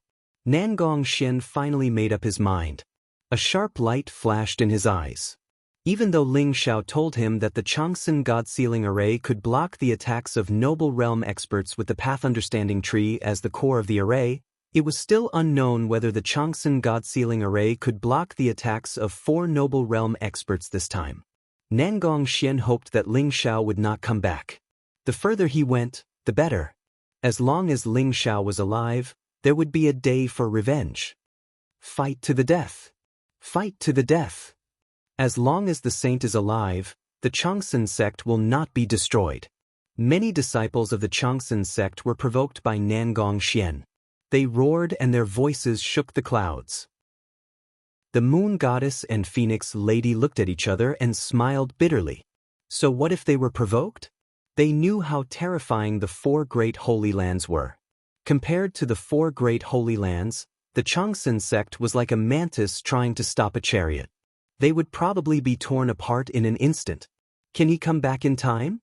Speaker 1: Nangong Xian finally made up his mind. A sharp light flashed in his eyes. Even though Ling Xiao told him that the Changsun God Sealing Array could block the attacks of Noble Realm experts with the Path Understanding Tree as the core of the array, it was still unknown whether the Changsun God Sealing Array could block the attacks of 4 Noble Realm experts this time. Nangong Xian hoped that Ling Xiao would not come back. The further he went, the better. As long as Ling Xiao was alive, there would be a day for revenge. Fight to the death. Fight to the death. As long as the saint is alive, the Changsun sect will not be destroyed. Many disciples of the Changsun sect were provoked by Nangong Xian. They roared and their voices shook the clouds. The moon goddess and phoenix lady looked at each other and smiled bitterly. So what if they were provoked? They knew how terrifying the four great holy lands were. Compared to the four great holy lands, the Changsun sect was like a mantis trying to stop a chariot. They would probably be torn apart in an instant. Can he come back in time?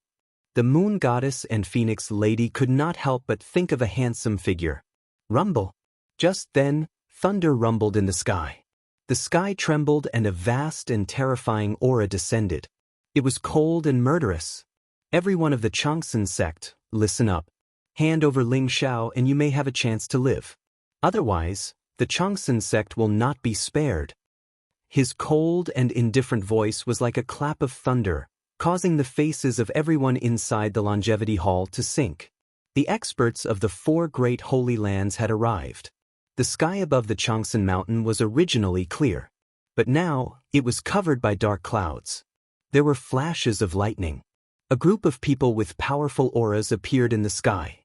Speaker 1: The moon goddess and phoenix lady could not help but think of a handsome figure. Rumble. Just then, thunder rumbled in the sky. The sky trembled and a vast and terrifying aura descended. It was cold and murderous. Everyone of the Changsun sect, listen up. Hand over Ling Xiao and you may have a chance to live. Otherwise, the Changsun sect will not be spared. His cold and indifferent voice was like a clap of thunder, causing the faces of everyone inside the longevity hall to sink. The experts of the four great holy lands had arrived. The sky above the Changsun mountain was originally clear, but now it was covered by dark clouds. There were flashes of lightning. A group of people with powerful auras appeared in the sky.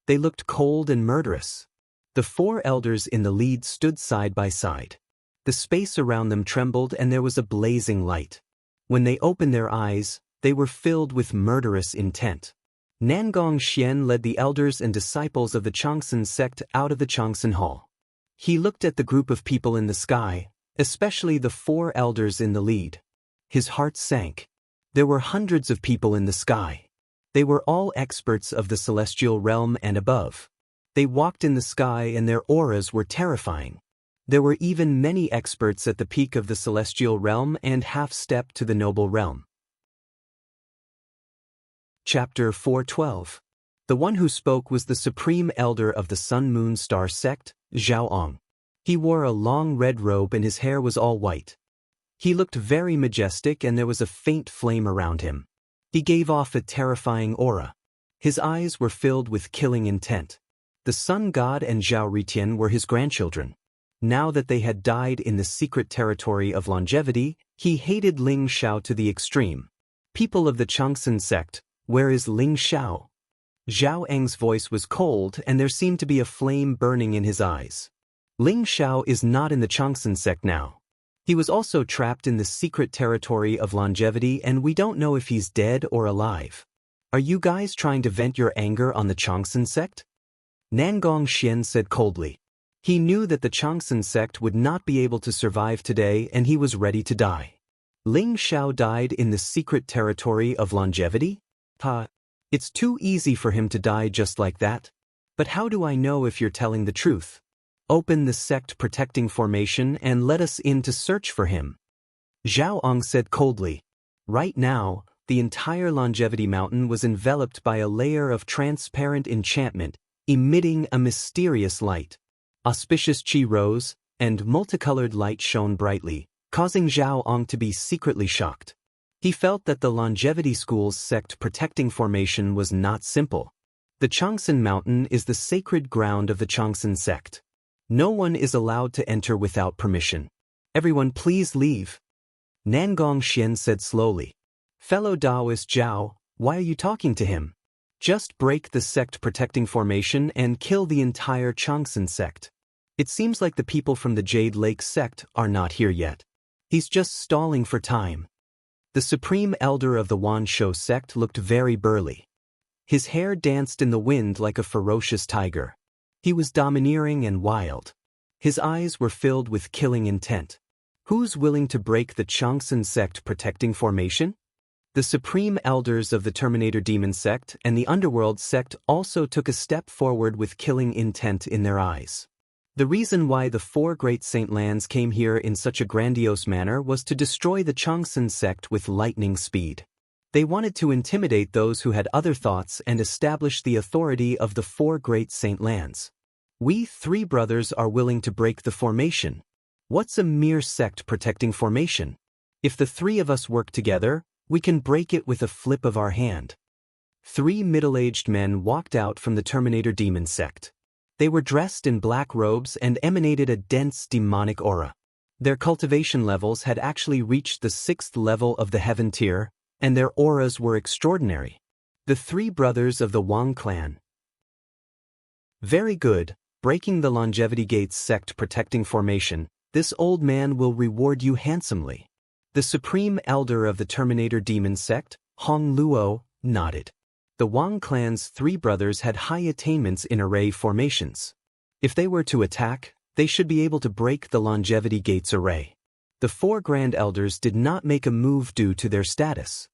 Speaker 1: They looked cold and murderous. The four elders in the lead stood side by side. The space around them trembled and there was a blazing light. When they opened their eyes, they were filled with murderous intent. Nangong Xian led the elders and disciples of the Changsun sect out of the Changsun hall. He looked at the group of people in the sky, especially the four elders in the lead. His heart sank. There were hundreds of people in the sky. They were all experts of the celestial realm and above. They walked in the sky and their auras were terrifying. There were even many experts at the peak of the celestial realm and half-step to the noble realm. Chapter 4:12. The one who spoke was the supreme elder of the Sun-Moon Star sect, Zhao Ong. He wore a long red robe and his hair was all white. He looked very majestic and there was a faint flame around him. He gave off a terrifying aura. His eyes were filled with killing intent. The sun god and Zhao Ritian were his grandchildren. Now that they had died in the secret territory of longevity, he hated Ling Xiao to the extreme. People of the Changsun sect, where is Ling Xiao? Zhao Eng's voice was cold and there seemed to be a flame burning in his eyes. Ling Xiao is not in the Changsun sect now. He was also trapped in the secret territory of longevity and we don't know if he's dead or alive. Are you guys trying to vent your anger on the Changsun sect? Nangong Xian said coldly. He knew that the Changsun sect would not be able to survive today and he was ready to die. Ling Xiao died in the secret territory of longevity? It's too easy for him to die just like that. But how do I know if you're telling the truth? Open the sect protecting formation and let us in to search for him. Zhao Ong said coldly. Right now, the entire longevity mountain was enveloped by a layer of transparent enchantment, emitting a mysterious light. Auspicious qi rose, and multicolored light shone brightly, causing Zhao Ong to be secretly shocked. He felt that the longevity school's sect protecting formation was not simple. The Changsun mountain is the sacred ground of the Changsun sect. No one is allowed to enter without permission. Everyone please leave. Nangong Xian said slowly. Fellow Taoist Zhao, why are you talking to him? Just break the sect protecting formation and kill the entire Changsun sect. It seems like the people from the Jade Lake sect are not here yet. He's just stalling for time. The supreme elder of the Wan Shou sect looked very burly. His hair danced in the wind like a ferocious tiger. He was domineering and wild. His eyes were filled with killing intent. Who's willing to break the Changsun sect protecting formation? The supreme elders of the Terminator Demon sect and the Underworld sect also took a step forward with killing intent in their eyes. The reason why the four great saint lands came here in such a grandiose manner was to destroy the Changsun sect with lightning speed. They wanted to intimidate those who had other thoughts and establish the authority of the four great saint lands. We three brothers are willing to break the formation. What's a mere sect protecting formation? If the three of us work together, we can break it with a flip of our hand. Three middle-aged men walked out from the Terminator Demon sect. They were dressed in black robes and emanated a dense demonic aura. Their cultivation levels had actually reached the 6th level of the heaven tier, and their auras were extraordinary. The three brothers of the Wang clan. Very good, breaking the Longevity Gates sect protecting formation, this old man will reward you handsomely. The supreme elder of the Terminator Demon sect, Hong Luo, nodded. The Wang clan's three brothers had high attainments in array formations. If they were to attack, they should be able to break the Longevity Gates array. The four grand elders did not make a move due to their status.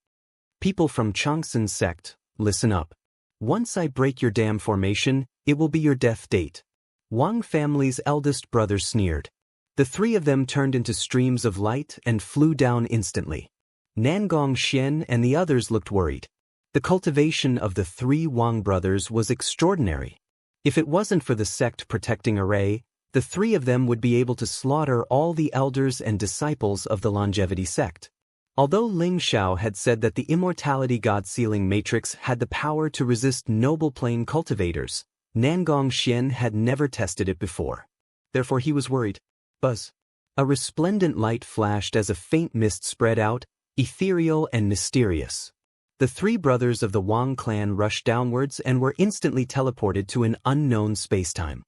Speaker 1: People from Changsun sect, listen up. Once I break your damn formation, it will be your death date. Wang family's eldest brother sneered. The three of them turned into streams of light and flew down instantly. Nangong Xian and the others looked worried. The cultivation of the three Wang brothers was extraordinary. If it wasn't for the sect protecting array, the three of them would be able to slaughter all the elders and disciples of the Longevity sect. Although Ling Xiao had said that the Immortality God-sealing matrix had the power to resist noble plane cultivators, Nangong Xian had never tested it before. Therefore he was worried. Buzz. A resplendent light flashed as a faint mist spread out, ethereal and mysterious. The three brothers of the Wang clan rushed downwards and were instantly teleported to an unknown spacetime.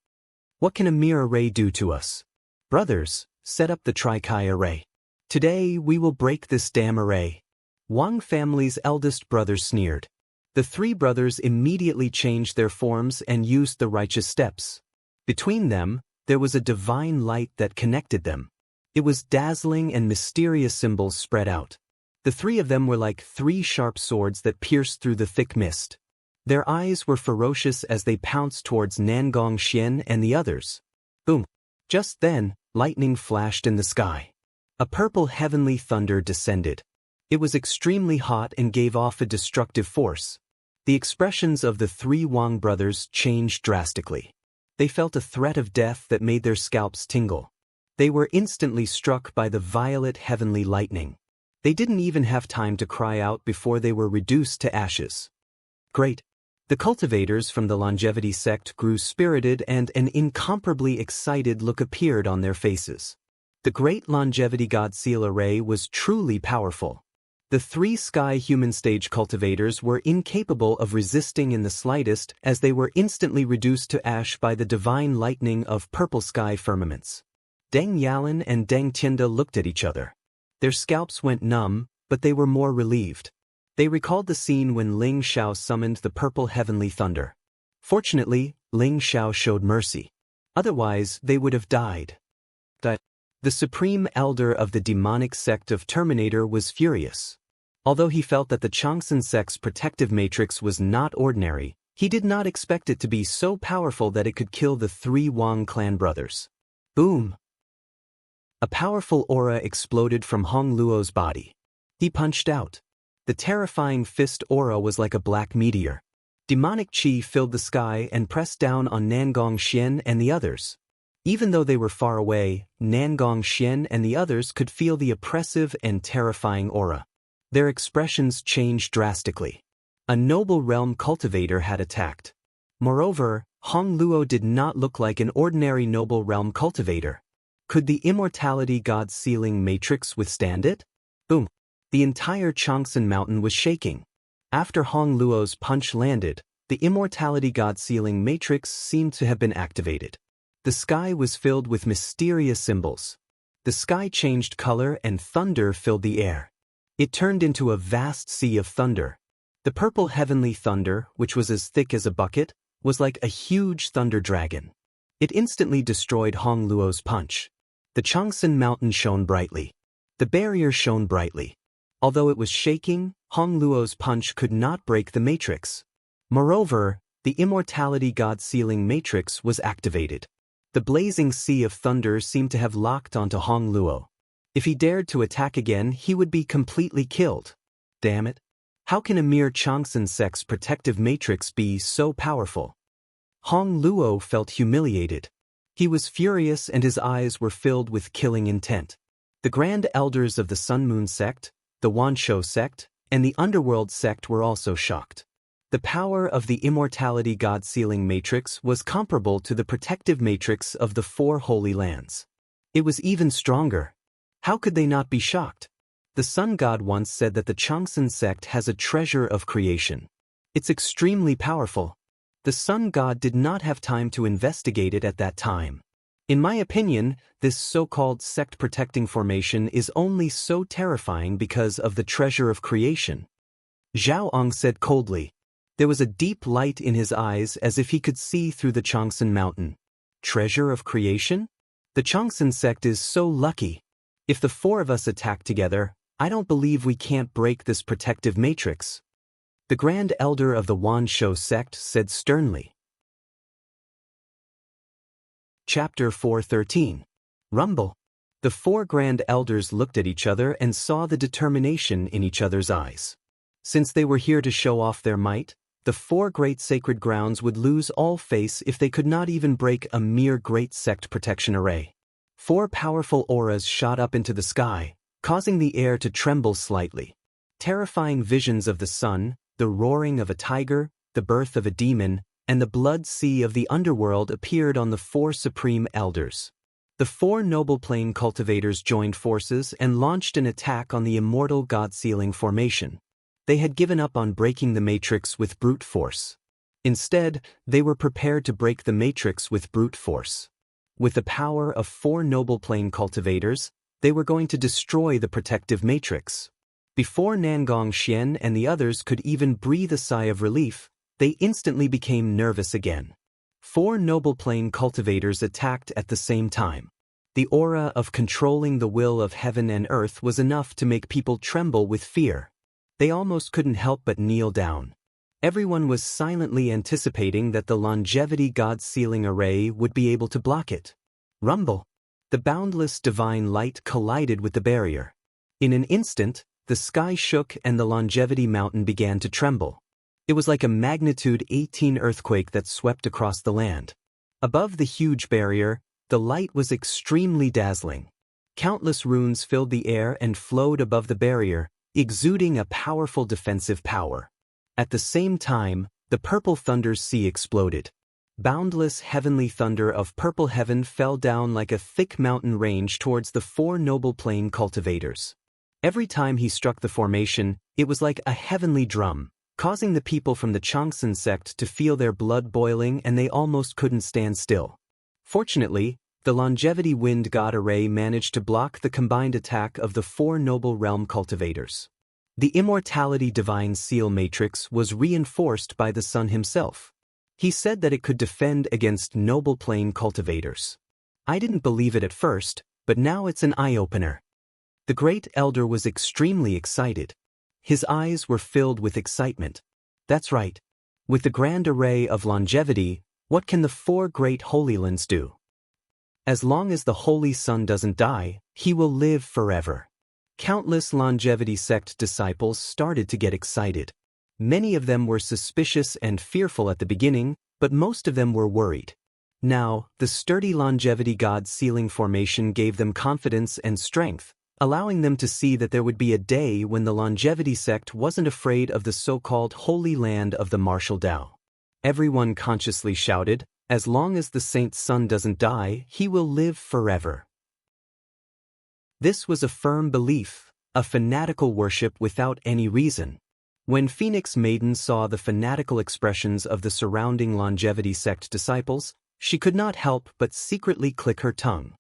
Speaker 1: What can a mere array do to us? Brothers, set up the Tri-Kai array. Today we will break this damn array. Wang family's eldest brother sneered. The three brothers immediately changed their forms and used the righteous steps. Between them, there was a divine light that connected them. It was dazzling and mysterious symbols spread out. The three of them were like three sharp swords that pierced through the thick mist. Their eyes were ferocious as they pounced towards Nangong Xian and the others. Boom! Just then, lightning flashed in the sky. A purple heavenly thunder descended. It was extremely hot and gave off a destructive force. The expressions of the three Wang brothers changed drastically. They felt a threat of death that made their scalps tingle. They were instantly struck by the violet heavenly lightning. They didn't even have time to cry out before they were reduced to ashes. Great! The cultivators from the Longevity sect grew spirited and an incomparably excited look appeared on their faces. The great Longevity God Seal array was truly powerful. The three Sky Human Stage cultivators were incapable of resisting in the slightest as they were instantly reduced to ash by the divine lightning of purple sky firmaments. Deng Yalan and Deng Tianda looked at each other. Their scalps went numb, but they were more relieved. They recalled the scene when Ling Xiao summoned the purple heavenly thunder. Fortunately, Ling Xiao showed mercy. Otherwise, they would have died. The supreme elder of the demonic sect of Terminator was furious. Although he felt that the Changsun sect's protective matrix was not ordinary, he did not expect it to be so powerful that it could kill the three Wang clan brothers. Boom! A powerful aura exploded from Hong Luo's body. He punched out. The terrifying fist aura was like a black meteor. Demonic chi filled the sky and pressed down on Nangong Xian and the others. Even though they were far away, Nangong Xian and the others could feel the oppressive and terrifying aura. Their expressions changed drastically. A noble realm cultivator had attacked. Moreover, Hong Luo did not look like an ordinary noble realm cultivator. Could the Immortality God Sealing Matrix withstand it? Boom! The entire Changsun Mountain was shaking. After Hong Luo's punch landed, the Immortality God Sealing Matrix seemed to have been activated. The sky was filled with mysterious symbols. The sky changed color and thunder filled the air. It turned into a vast sea of thunder. The purple heavenly thunder, which was as thick as a bucket, was like a huge thunder dragon. It instantly destroyed Hong Luo's punch. The Changsun Mountain shone brightly. The barrier shone brightly. Although it was shaking, Hong Luo's punch could not break the matrix. Moreover, the Immortality God Sealing Matrix was activated. The blazing sea of thunder seemed to have locked onto Hong Luo. If he dared to attack again, he would be completely killed. Damn it! How can a mere Changsun sect's protective matrix be so powerful? Hong Luo felt humiliated. He was furious and his eyes were filled with killing intent. The grand elders of the Sun Moon sect, the Wanshou sect, and the Underworld sect were also shocked. The power of the Immortality God Sealing Matrix was comparable to the protective matrix of the four Holy Lands. It was even stronger. How could they not be shocked? The Sun God once said that the Changsun sect has a treasure of creation. It's extremely powerful. The sun god did not have time to investigate it at that time. In my opinion, this so-called sect-protecting formation is only so terrifying because of the treasure of creation. Zhao Ong said coldly. There was a deep light in his eyes as if he could see through the Changsan mountain. Treasure of creation? The Changsan sect is so lucky. If the four of us attack together, I don't believe we can't break this protective matrix. The Grand Elder of the Wan Shou sect said sternly. Chapter 4:13. Rumble. The four Grand Elders looked at each other and saw the determination in each other's eyes. Since they were here to show off their might, the four great sacred grounds would lose all face if they could not even break a mere great sect protection array. Four powerful auras shot up into the sky, causing the air to tremble slightly. Terrifying visions of the sun, the roaring of a tiger, the birth of a demon, and the blood sea of the underworld appeared on the four supreme elders. The four noble plane cultivators joined forces and launched an attack on the immortal god-sealing formation. They had given up on breaking the matrix with brute force. Instead, they were prepared to break the matrix with brute force. With the power of four noble plane cultivators, they were going to destroy the protective matrix. Before Nangong Xian and the others could even breathe a sigh of relief, they instantly became nervous again. Four noble plane cultivators attacked at the same time. The aura of controlling the will of heaven and earth was enough to make people tremble with fear. They almost couldn't help but kneel down. Everyone was silently anticipating that the longevity god-sealing array would be able to block it. Rumble. The boundless divine light collided with the barrier. In an instant, the sky shook and the longevity mountain began to tremble. It was like a magnitude 18 earthquake that swept across the land. Above the huge barrier, the light was extremely dazzling. Countless runes filled the air and flowed above the barrier, exuding a powerful defensive power. At the same time, the purple thunder's sea exploded. Boundless heavenly thunder of purple heaven fell down like a thick mountain range towards the four noble plane cultivators. Every time he struck the formation, it was like a heavenly drum, causing the people from the Changsan sect to feel their blood boiling and they almost couldn't stand still. Fortunately, the longevity wind god array managed to block the combined attack of the four noble realm cultivators. The immortality divine seal matrix was reinforced by the sun himself. He said that it could defend against noble plane cultivators. I didn't believe it at first, but now it's an eye-opener. The great elder was extremely excited. His eyes were filled with excitement. That's right. With the grand array of longevity, what can the four great holy lands do? As long as the Holy Sun doesn't die, he will live forever. Countless longevity sect disciples started to get excited. Many of them were suspicious and fearful at the beginning, but most of them were worried. Now, the sturdy longevity god sealing formation gave them confidence and strength, allowing them to see that there would be a day when the longevity sect wasn't afraid of the so-called holy land of the martial Tao. Everyone consciously shouted, "As long as the saint's son doesn't die, he will live forever." This was a firm belief, a fanatical worship without any reason. When Phoenix Maiden saw the fanatical expressions of the surrounding longevity sect disciples, she could not help but secretly click her tongue.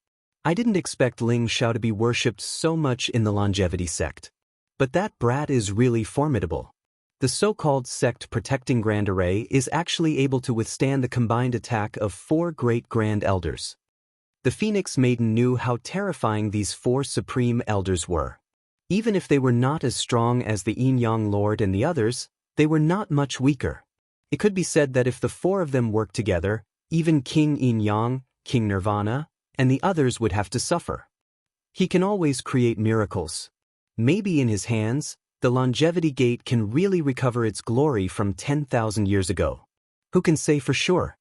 Speaker 1: I didn't expect Ling Xiao to be worshipped so much in the longevity sect. But that brat is really formidable. The so-called sect protecting Grand Array is actually able to withstand the combined attack of four great Grand Elders. The Phoenix Maiden knew how terrifying these four supreme elders were. Even if they were not as strong as the Yin Yang Lord and the others, they were not much weaker. It could be said that if the four of them worked together, even King Yin Yang, King Nirvana, and the others would have to suffer. He can always create miracles. Maybe in his hands, the longevity gate can really recover its glory from 10,000 years ago. Who can say for sure?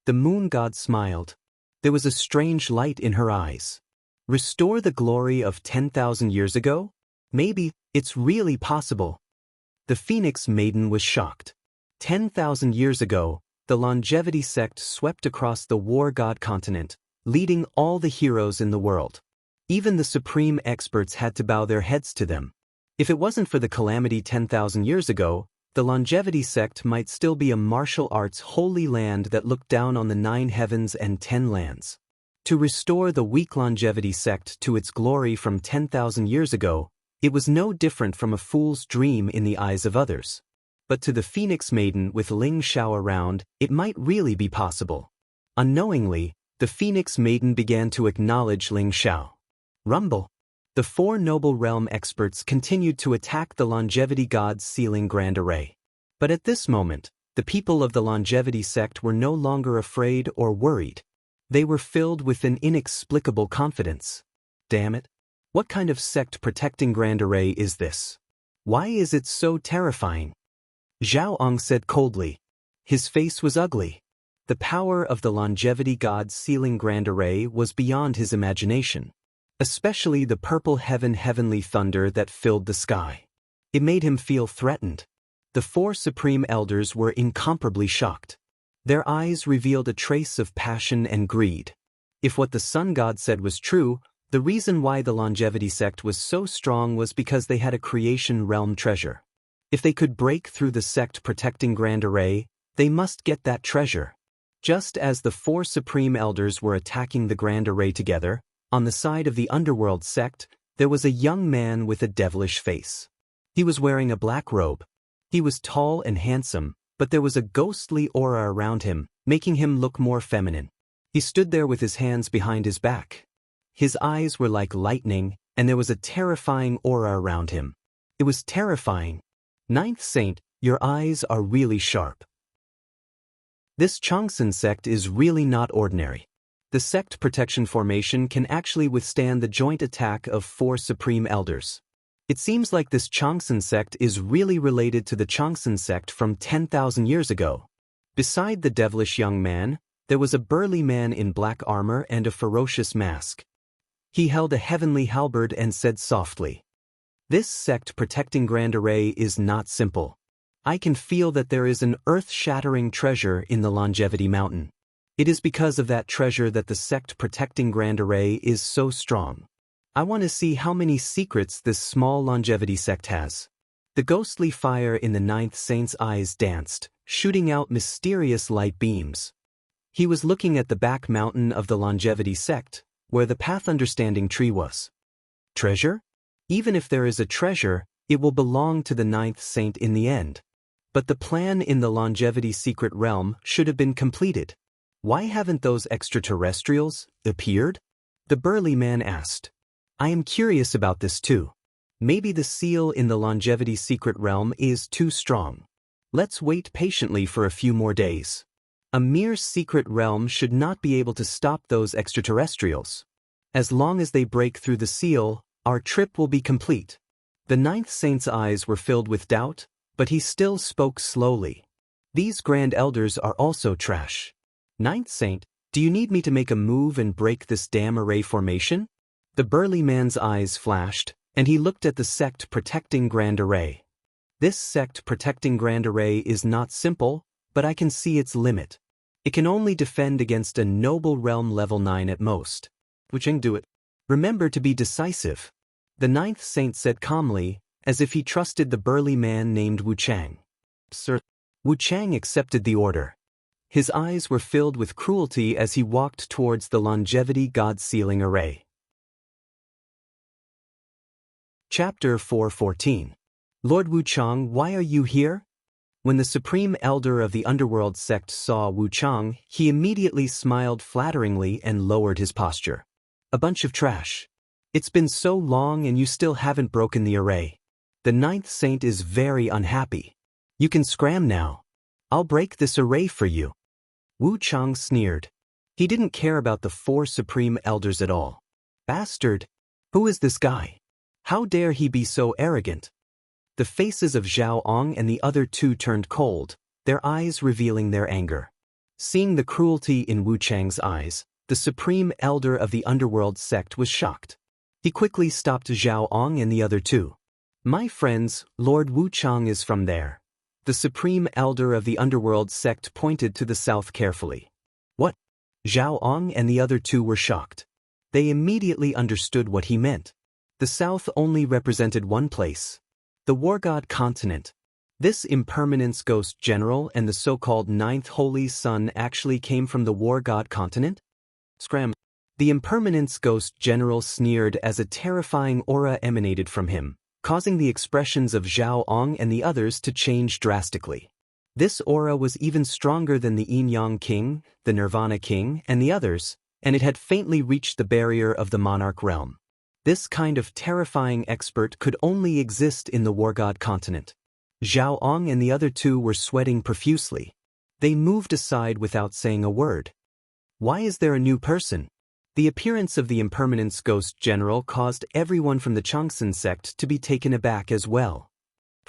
Speaker 1: The moon god smiled. There was a strange light in her eyes. Restore the glory of 10,000 years ago? Maybe it's really possible. The Phoenix Maiden was shocked. 10,000 years ago, the longevity sect swept across the war god continent, leading all the heroes in the world. Even the supreme experts had to bow their heads to them. If it wasn't for the calamity 10,000 years ago, The longevity sect might still be a martial arts holy land that looked down on the 9 heavens and 10 lands. To restore the weak longevity sect to its glory from 10,000 years ago, it was no different from a fool's dream in the eyes of others. But to the Phoenix Maiden with Ling Xiao around, it might really be possible. Unknowingly, the Phoenix Maiden began to acknowledge Ling Xiao. Rumble. The 4 noble realm experts continued to attack the longevity god's sealing grand array. But at this moment, the people of the longevity sect were no longer afraid or worried. They were filled with an inexplicable confidence. Damn it! What kind of sect protecting grand array is this? Why is it so terrifying? Zhao Ong said coldly. His face was ugly. The power of the longevity god's sealing grand array was beyond his imagination. Especially the purple heavenly thunder that filled the sky. It made him feel threatened. The 4 supreme elders were incomparably shocked. Their eyes revealed a trace of passion and greed. If what the sun god said was true, the reason why the longevity sect was so strong was because they had a creation realm treasure. If they could break through the sect protecting grand array, they must get that treasure. Just as the 4 supreme elders were attacking the grand array together, on the side of the underworld sect, there was a young man with a devilish face. He was wearing a black robe. He was tall and handsome, but there was a ghostly aura around him, making him look more feminine. He stood there with his hands behind his back. His eyes were like lightning, and there was a terrifying aura around him. It was terrifying. 9th Saint, your eyes are really sharp. This Changsun sect is really not ordinary. The sect protection formation can actually withstand the joint attack of 4 supreme elders. It seems like this Changsun sect is really related to the Changsun sect from 10,000 years ago. Beside the devilish young man, there was a burly man in black armor and a ferocious mask. He held a heavenly halberd and said softly, "This sect protecting grand array is not simple. I can feel that there is an earth-shattering treasure in the longevity mountain. It is because of that treasure that the sect protecting grand array is so strong. I want to see how many secrets this small longevity sect has." The ghostly fire in the 9th Saint's eyes danced, shooting out mysterious light beams. He was looking at the back mountain of the longevity sect, where the path understanding tree was. Treasure? Even if there is a treasure, it will belong to the 9th Saint in the end. But the plan in the longevity secret realm should have been completed. Why haven't those extraterrestrials appeared? The burly man asked. I am curious about this too. Maybe the seal in the longevity secret realm is too strong. Let's wait patiently for a few more days. A mere secret realm should not be able to stop those extraterrestrials. As long as they break through the seal, our trip will be complete. The 9th Saint's eyes were filled with doubt, but he still spoke slowly. These grand elders are also trash. 9th Saint, do you need me to make a move and break this damn array formation? The burly man's eyes flashed, and he looked at the sect protecting grand array. This sect protecting grand array is not simple, but I can see its limit. It can only defend against a noble realm level 9 at most. Wu Chang, do it. Remember to be decisive. The 9th Saint said calmly, as if he trusted the burly man named Wu Chang. Sir. Wu Chang accepted the order. His eyes were filled with cruelty as he walked towards the longevity god sealing array. Chapter 4:14. Lord Wu Chang, why are you here? When the supreme elder of the underworld sect saw Wu Chang, he immediately smiled flatteringly and lowered his posture. A bunch of trash. It's been so long and you still haven't broken the array. The 9th Saint is very unhappy. You can scram now. I'll break this array for you. Wu Chang sneered. He didn't care about the 4 supreme elders at all. Bastard! Who is this guy? How dare he be so arrogant? The faces of Zhao Ong and the other 2 turned cold, their eyes revealing their anger. Seeing the cruelty in Wu Chang's eyes, the supreme elder of the underworld sect was shocked. He quickly stopped Zhao Ong and the other 2. My friends, Lord Wu Chang is from there. The supreme elder of the underworld sect pointed to the south carefully. What? Zhao Ong and the other 2 were shocked. They immediately understood what he meant. The south only represented one place. The war god continent. This impermanence ghost general and the so-called ninth holy sun actually came from the war god continent? Scram. The impermanence ghost general sneered as a terrifying aura emanated from him, causing the expressions of Zhao Ong and the others to change drastically. This aura was even stronger than the Yin-Yang King, the Nirvana King, and the others, and it had faintly reached the barrier of the monarch realm. This kind of terrifying expert could only exist in the war god continent. Zhao Ong and the other two were sweating profusely. They moved aside without saying a word. Why is there a new person? The appearance of the impermanence ghost general caused everyone from the Changsun sect to be taken aback as well.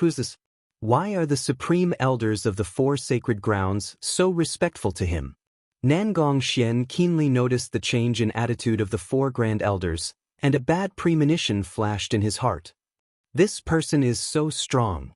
Speaker 1: Who's this? Why are the supreme elders of the four sacred grounds so respectful to him? Nangong Xian keenly noticed the change in attitude of the four grand elders, and a bad premonition flashed in his heart. This person is so strong.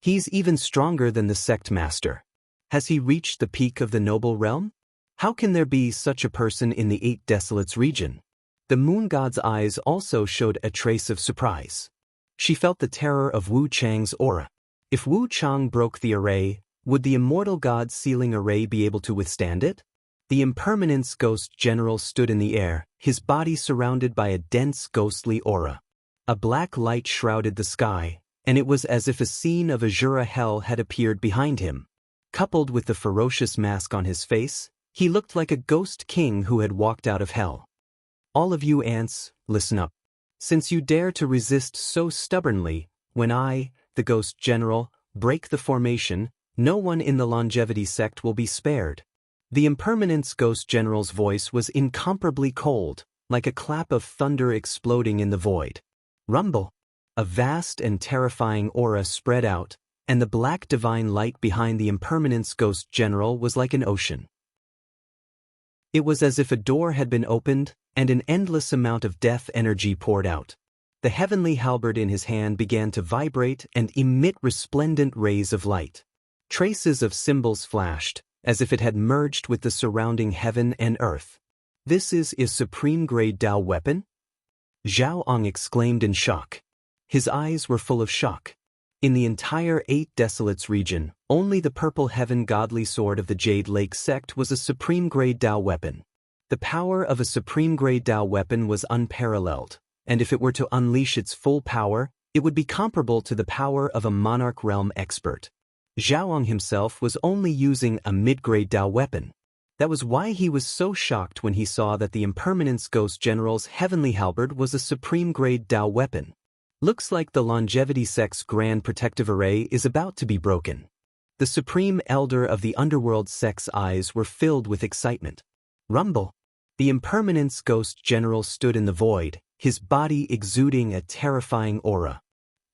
Speaker 1: He's even stronger than the sect master. Has he reached the peak of the noble realm? How can there be such a person in the Eight Desolates region? The moon god's eyes also showed a trace of surprise. She felt the terror of Wu Chang's aura. If Wu Chang broke the array, would the immortal god's sealing array be able to withstand it? The impermanence ghost general stood in the air, his body surrounded by a dense ghostly aura. A black light shrouded the sky, and it was as if a scene of Azura hell had appeared behind him. Coupled with the ferocious mask on his face, he looked like a ghost king who had walked out of hell. All of you ants, listen up. Since you dare to resist so stubbornly, when I, the ghost general, break the formation, no one in the longevity sect will be spared. The impermanence ghost general's voice was incomparably cold, like a clap of thunder exploding in the void. Rumble. A vast and terrifying aura spread out, and the black divine light behind the impermanence ghost general was like an ocean. It was as if a door had been opened, and an endless amount of death energy poured out. The heavenly halberd in his hand began to vibrate and emit resplendent rays of light. Traces of symbols flashed, as if it had merged with the surrounding heaven and earth. This is a supreme-grade Dao weapon? Zhao Ong exclaimed in shock. His eyes were full of shock. In the entire Eight Desolates region, only the Purple Heaven Godly Sword of the Jade Lake sect was a supreme-grade Dao weapon. The power of a supreme-grade Dao weapon was unparalleled, and if it were to unleash its full power, it would be comparable to the power of a monarch realm expert. Zhaoong himself was only using a mid-grade Dao weapon. That was why he was so shocked when he saw that the impermanence ghost general's heavenly halberd was a supreme-grade Dao weapon. Looks like the longevity sect's grand protective array is about to be broken. The supreme elder of the underworld sect's eyes were filled with excitement. Rumble. The impermanence ghost general stood in the void, his body exuding a terrifying aura.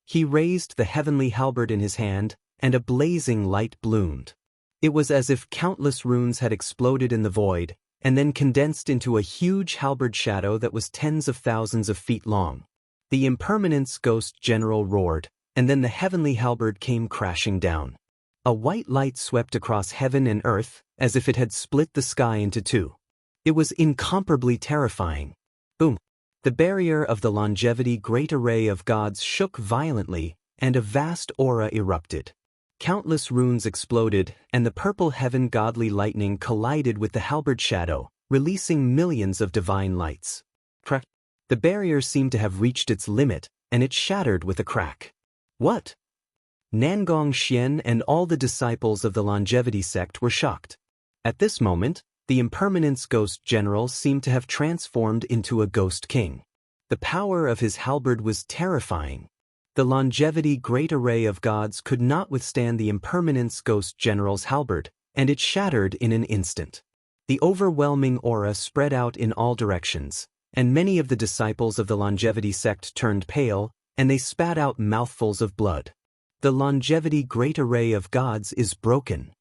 Speaker 1: He raised the heavenly halberd in his hand, and a blazing light bloomed. It was as if countless runes had exploded in the void, and then condensed into a huge halberd shadow that was tens of thousands of feet long. The impermanence ghost general roared, and then the heavenly halberd came crashing down. A white light swept across heaven and earth, as if it had split the sky into two. It was incomparably terrifying. Boom! The barrier of the longevity great array of gods shook violently, and a vast aura erupted. Countless runes exploded, and the purple heaven godly lightning collided with the halberd shadow, releasing millions of divine lights. Crack! The barrier seemed to have reached its limit, and it shattered with a crack. What? Nangong Xian and all the disciples of the longevity sect were shocked. At this moment, the impermanence ghost general seemed to have transformed into a ghost king. The power of his halberd was terrifying. The longevity great array of gods could not withstand the impermanence ghost general's halberd, and it shattered in an instant. The overwhelming aura spread out in all directions, and many of the disciples of the longevity sect turned pale, and they spat out mouthfuls of blood. The longevity great array of gods is broken.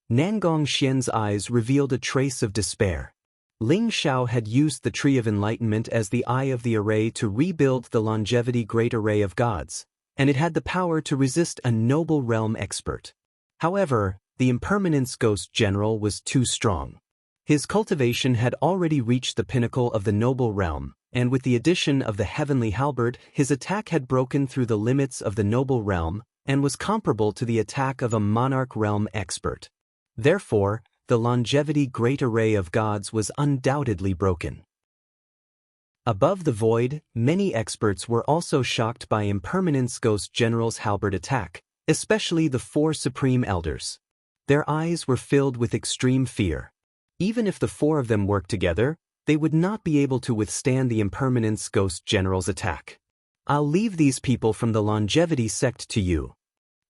Speaker 1: Nangong Xian's eyes revealed a trace of despair. Ling Xiao had used the Tree of Enlightenment as the eye of the array to rebuild the longevity great array of gods, and it had the power to resist a noble realm expert. However, the impermanence ghost general was too strong. His cultivation had already reached the pinnacle of the noble realm, and with the addition of the heavenly halberd, his attack had broken through the limits of the noble realm, and was comparable to the attack of a monarch realm expert. Therefore, the longevity great array of gods was undoubtedly broken. Above the void, many experts were also shocked by Impermanence Ghost General's halberd attack, especially the four Supreme Elders. Their eyes were filled with extreme fear. Even if the four of them worked together, they would not be able to withstand the Impermanence Ghost General's attack. I'll leave these people from the Longevity Sect to you.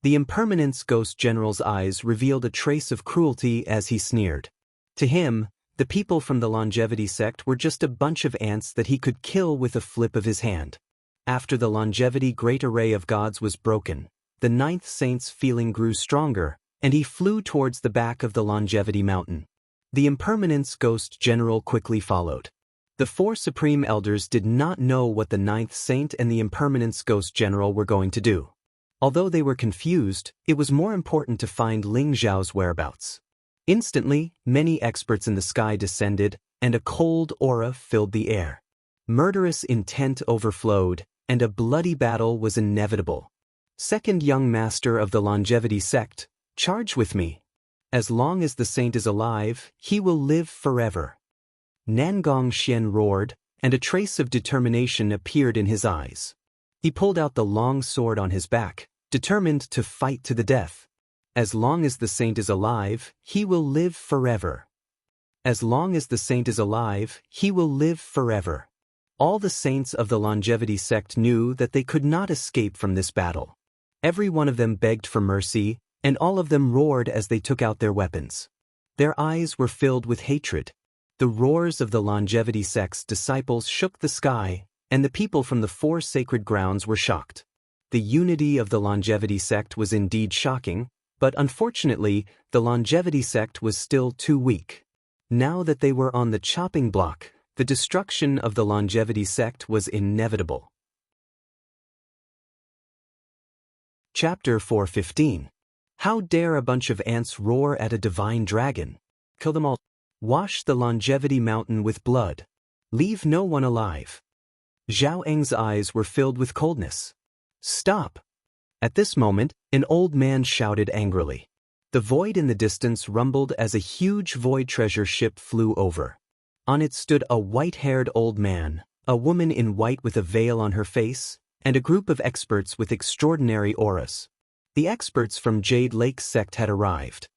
Speaker 1: The Impermanence Ghost General's eyes revealed a trace of cruelty as he sneered. To him, the people from the Longevity Sect were just a bunch of ants that he could kill with a flip of his hand. After the Longevity Great Array of Gods was broken, the Ninth Saint's feeling grew stronger, and he flew towards the back of the Longevity Mountain. The Impermanence Ghost General quickly followed. The four Supreme Elders did not know what the Ninth Saint and the Impermanence Ghost General were going to do. Although they were confused, it was more important to find Ling Zhao's whereabouts. Instantly, many experts in the sky descended, and a cold aura filled the air. Murderous intent overflowed, and a bloody battle was inevitable. Second young master of the Longevity Sect, charge with me. As long as the saint is alive, he will live forever. Nangong Xian roared, and a trace of determination appeared in his eyes. He pulled out the long sword on his back, determined to fight to the death. As long as the saint is alive, he will live forever. As long as the saint is alive, he will live forever. All the saints of the Longevity Sect knew that they could not escape from this battle. Every one of them begged for mercy, and all of them roared as they took out their weapons. Their eyes were filled with hatred. The roars of the Longevity Sect's disciples shook the sky, and the people from the four sacred grounds were shocked. The unity of the Longevity Sect was indeed shocking, but unfortunately, the Longevity Sect was still too weak. Now that they were on the chopping block, the destruction of the Longevity Sect was inevitable. Chapter 415. How dare a bunch of ants roar at a divine dragon? Kill them all. Wash the Longevity Mountain with blood. Leave no one alive. Zhao Eng's eyes were filled with coldness. Stop! At this moment, an old man shouted angrily. The void in the distance rumbled as a huge void treasure ship flew over. On it stood a white-haired old man, a woman in white with a veil on her face, and a group of experts with extraordinary auras. The experts from Jade Lake's sect had arrived.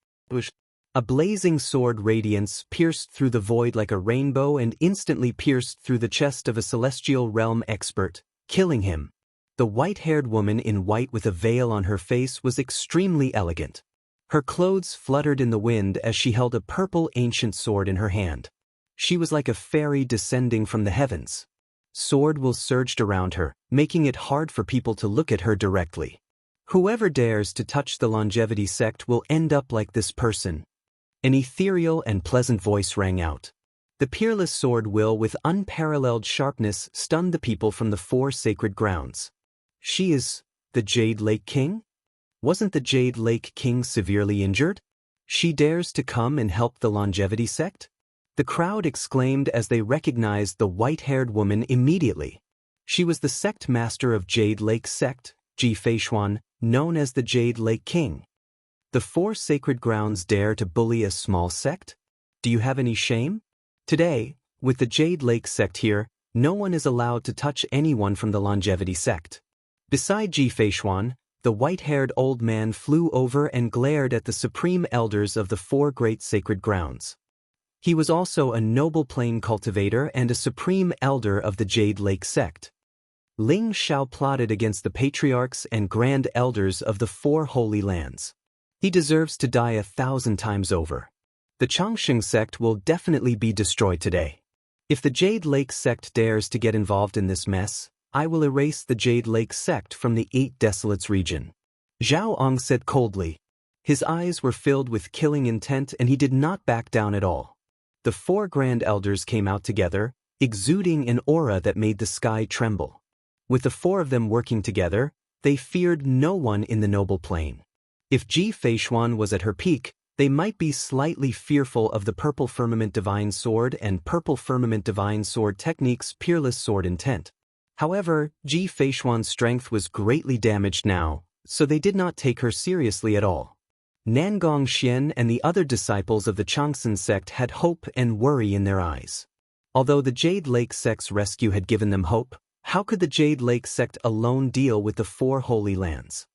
Speaker 1: A blazing sword radiance pierced through the void like a rainbow and instantly pierced through the chest of a celestial realm expert, killing him. The white-haired woman in white with a veil on her face was extremely elegant. Her clothes fluttered in the wind as she held a purple ancient sword in her hand. She was like a fairy descending from the heavens. Sword will surged around her, making it hard for people to look at her directly. Whoever dares to touch the Longevity Sect will end up like this person. An ethereal and pleasant voice rang out. The peerless sword will with unparalleled sharpness stunned the people from the four sacred grounds. She is the Jade Lake King? Wasn't the Jade Lake King severely injured? She dares to come and help the Longevity Sect? The crowd exclaimed as they recognized the white-haired woman immediately. She was the sect master of Jade Lake Sect, Ji Feishuan, known as the Jade Lake King. The four sacred grounds dare to bully a small sect? Do you have any shame? Today, with the Jade Lake Sect here, no one is allowed to touch anyone from the Longevity Sect. Beside Ji Feishuan, the white-haired old man flew over and glared at the supreme elders of the four great sacred grounds. He was also a noble plane cultivator and a supreme elder of the Jade Lake Sect. Ling Xiao plotted against the patriarchs and grand elders of the four holy lands. He deserves to die 1,000 times over. The Changsheng sect will definitely be destroyed today. If the Jade Lake Sect dares to get involved in this mess, I will erase the Jade Lake Sect from the 8 Desolates region. Zhao Ong said coldly. His eyes were filled with killing intent and he did not back down at all. The 4 grand elders came out together, exuding an aura that made the sky tremble. With the 4 of them working together, they feared no one in the noble plane. If Ji Feishuan was at her peak, they might be slightly fearful of the Purple Firmament Divine Sword and Purple Firmament Divine Sword Technique's peerless sword intent. However, Ji Feishuan's strength was greatly damaged now, so they did not take her seriously at all. Nangong Xian and the other disciples of the Changsan sect had hope and worry in their eyes. Although the Jade Lake sect's rescue had given them hope, how could the Jade Lake sect alone deal with the 4 holy lands?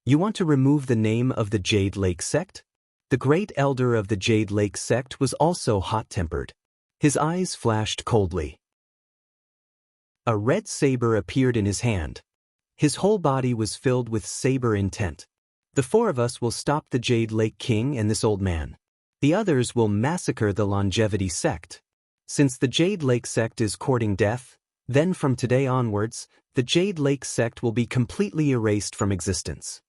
Speaker 1: You want to remove the name of the Jade Lake sect? The great elder of the Jade Lake sect was also hot-tempered. His eyes flashed coldly. A red saber appeared in his hand. His whole body was filled with saber intent. The 4 of us will stop the Jade Lake King and this old man. The others will massacre the Longevity sect. Since the Jade Lake sect is courting death, then from today onwards, the Jade Lake sect will be completely erased from existence.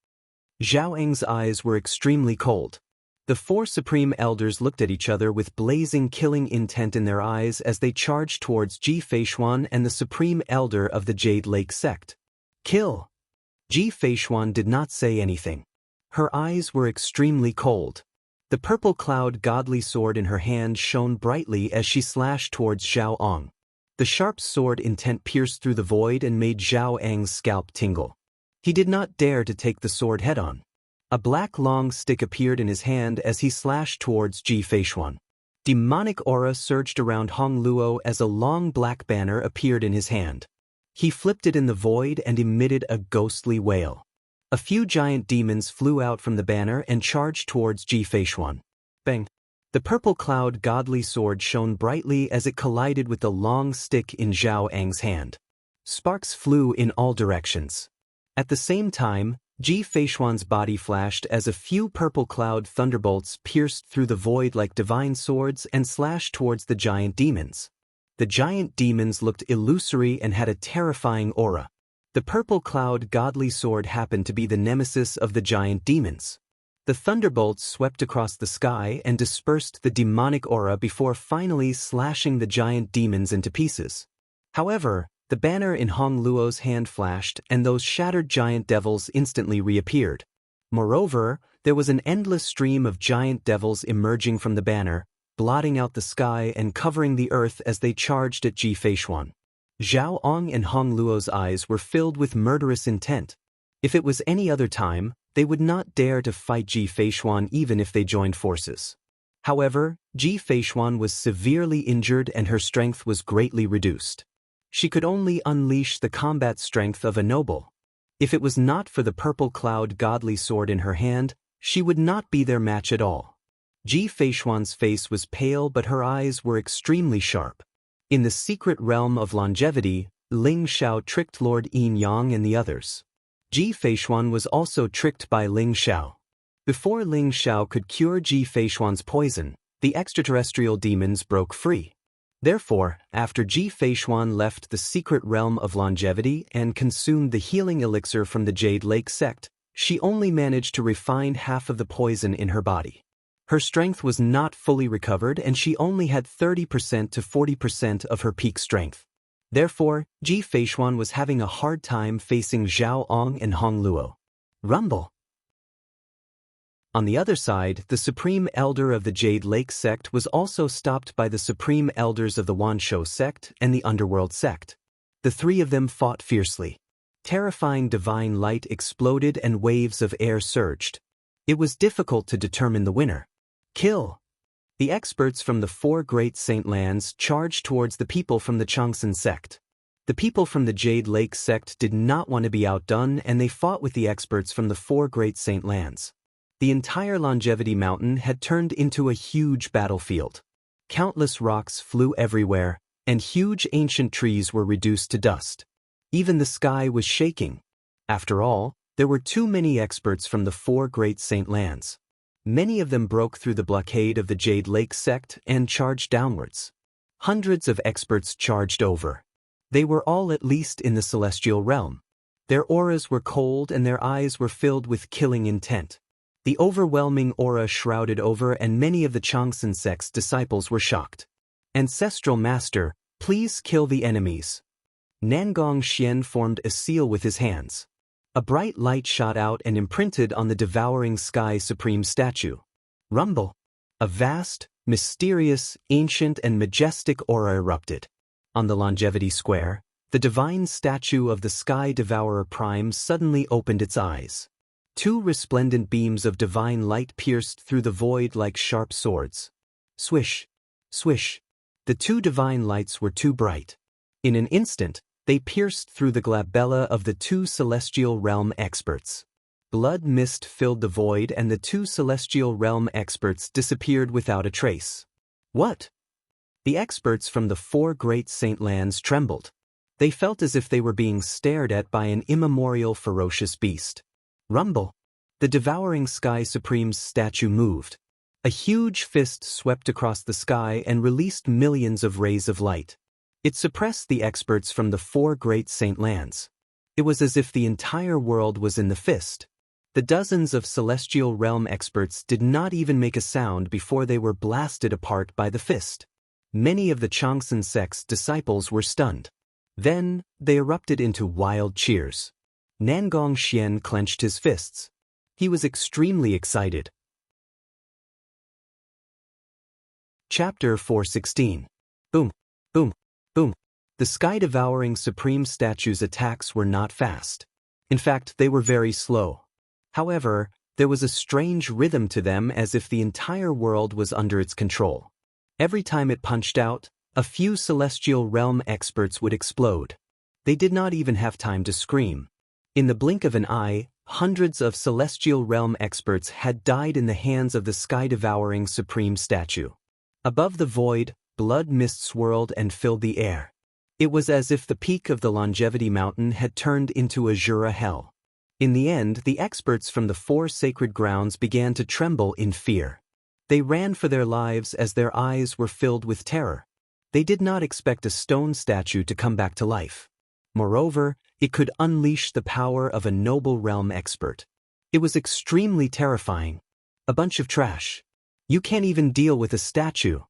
Speaker 1: Zhao Eng's eyes were extremely cold. The 4 supreme elders looked at each other with blazing killing intent in their eyes as they charged towards Ji Feishuan and the supreme elder of the Jade Lake sect. Kill! Ji Feishuan did not say anything. Her eyes were extremely cold. The purple cloud godly sword in her hand shone brightly as she slashed towards Zhao Ong. The sharp sword intent pierced through the void and made Zhao Eng's scalp tingle. He did not dare to take the sword head-on. A black long stick appeared in his hand as he slashed towards Ji Feishuan. Demonic aura surged around Hong Luo as a long black banner appeared in his hand. He flipped it in the void and emitted a ghostly wail. A few giant demons flew out from the banner and charged towards Ji Feishuan. Bang! The purple cloud godly sword shone brightly as it collided with the long stick in Zhao Eng's hand. Sparks flew in all directions. At the same time, Ji Feishuan's body flashed as a few purple cloud thunderbolts pierced through the void like divine swords and slashed towards the giant demons. The giant demons looked illusory and had a terrifying aura. The purple cloud godly sword happened to be the nemesis of the giant demons. The thunderbolts swept across the sky and dispersed the demonic aura before finally slashing the giant demons into pieces. However, the banner in Hong Luo's hand flashed and those shattered giant devils instantly reappeared. Moreover, there was an endless stream of giant devils emerging from the banner, blotting out the sky and covering the earth as they charged at Ji Feishuan. Zhao Ong and Hong Luo's eyes were filled with murderous intent. If it was any other time, they would not dare to fight Ji Feishuan even if they joined forces. However, Ji Feishuan was severely injured and her strength was greatly reduced. She could only unleash the combat strength of a noble. If it was not for the purple cloud godly sword in her hand, she would not be their match at all. Ji Feishuan's face was pale but her eyes were extremely sharp. In the secret realm of longevity, Ling Xiao tricked Lord Yin Yang and the others. Ji Feishuan was also tricked by Ling Xiao. Before Ling Xiao could cure Ji Feishuan's poison, the extraterrestrial demons broke free. Therefore, after Ji Feishuan left the secret realm of longevity and consumed the healing elixir from the Jade Lake sect, she only managed to refine half of the poison in her body. Her strength was not fully recovered and she only had 30% to 40% of her peak strength. Therefore, Ji Feishuan was having a hard time facing Zhao Ong and Hong Luo. Rumble! On the other side, the Supreme Elder of the Jade Lake sect was also stopped by the Supreme Elders of the Wanshou sect and the Underworld sect. The 3 of them fought fiercely. Terrifying divine light exploded and waves of air surged. It was difficult to determine the winner. Kill! The experts from the 4 great saint lands charged towards the people from the Changsan sect. The people from the Jade Lake sect did not want to be outdone and they fought with the experts from the 4 great saint lands. The entire Longevity Mountain had turned into a huge battlefield. Countless rocks flew everywhere, and huge ancient trees were reduced to dust. Even the sky was shaking. After all, there were too many experts from the 4 great saint lands. Many of them broke through the blockade of the Jade Lake sect and charged downwards. Hundreds of experts charged over. They were all at least in the celestial realm. Their auras were cold and their eyes were filled with killing intent. The overwhelming aura shrouded over and many of the Changsan sect's disciples were shocked. Ancestral Master, please kill the enemies. Nangong Xian formed a seal with his hands. A bright light shot out and imprinted on the devouring sky supreme statue. Rumble! A vast, mysterious, ancient and majestic aura erupted. On the Longevity Square, the divine statue of the Sky Devourer Prime suddenly opened its eyes. Two resplendent beams of divine light pierced through the void like sharp swords. Swish, swish. The two divine lights were too bright. In an instant, they pierced through the glabella of the two celestial realm experts. Blood mist filled the void and the two celestial realm experts disappeared without a trace. What? The experts from the four great saint lands trembled. They felt as if they were being stared at by an immemorial ferocious beast. Rumble. The devouring Sky Supreme's statue moved. A huge fist swept across the sky and released millions of rays of light. It suppressed the experts from the four great saint lands. It was as if the entire world was in the fist. The dozens of celestial realm experts did not even make a sound before they were blasted apart by the fist. Many of the Changsun sect's disciples were stunned. Then, they erupted into wild cheers. Nangong Xian clenched his fists. He was extremely excited. Chapter 416. Boom, boom, boom. The sky-devouring Supreme Statue's attacks were not fast. In fact, they were very slow. However, there was a strange rhythm to them as if the entire world was under its control. Every time it punched out, a few celestial realm experts would explode. They did not even have time to scream. In the blink of an eye, hundreds of celestial realm experts had died in the hands of the sky-devouring Supreme Statue. Above the void, blood mist swirled and filled the air. It was as if the peak of the Longevity Mountain had turned into a Jura hell. In the end, the experts from the four sacred grounds began to tremble in fear. They ran for their lives as their eyes were filled with terror. They did not expect a stone statue to come back to life. Moreover, it could unleash the power of a noble realm expert. It was extremely terrifying. A bunch of trash. You can't even deal with a statue.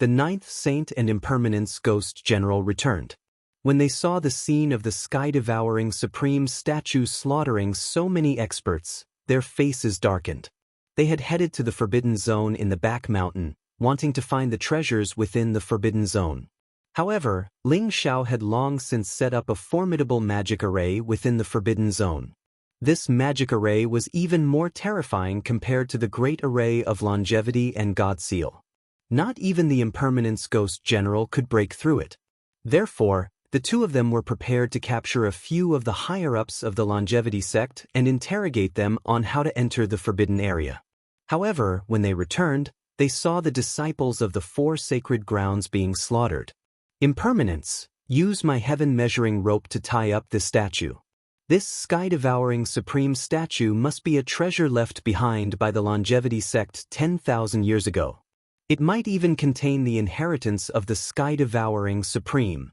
Speaker 1: The ninth saint and impermanence ghost general returned. When they saw the scene of the sky-devouring Supreme Statue slaughtering so many experts, their faces darkened. They had headed to the Forbidden Zone in the back mountain, wanting to find the treasures within the Forbidden Zone. However, Ling Xiao had long since set up a formidable magic array within the Forbidden Zone. This magic array was even more terrifying compared to the great array of Longevity and God Seal. Not even the Impermanence Ghost General could break through it. Therefore, the two of them were prepared to capture a few of the higher-ups of the Longevity sect and interrogate them on how to enter the forbidden area. However, when they returned, they saw the disciples of the four sacred grounds being slaughtered. Impermanence, use my heaven-measuring rope to tie up this statue. This sky-devouring Supreme Statue must be a treasure left behind by the Longevity sect 10,000 years ago. It might even contain the inheritance of the sky-devouring Supreme.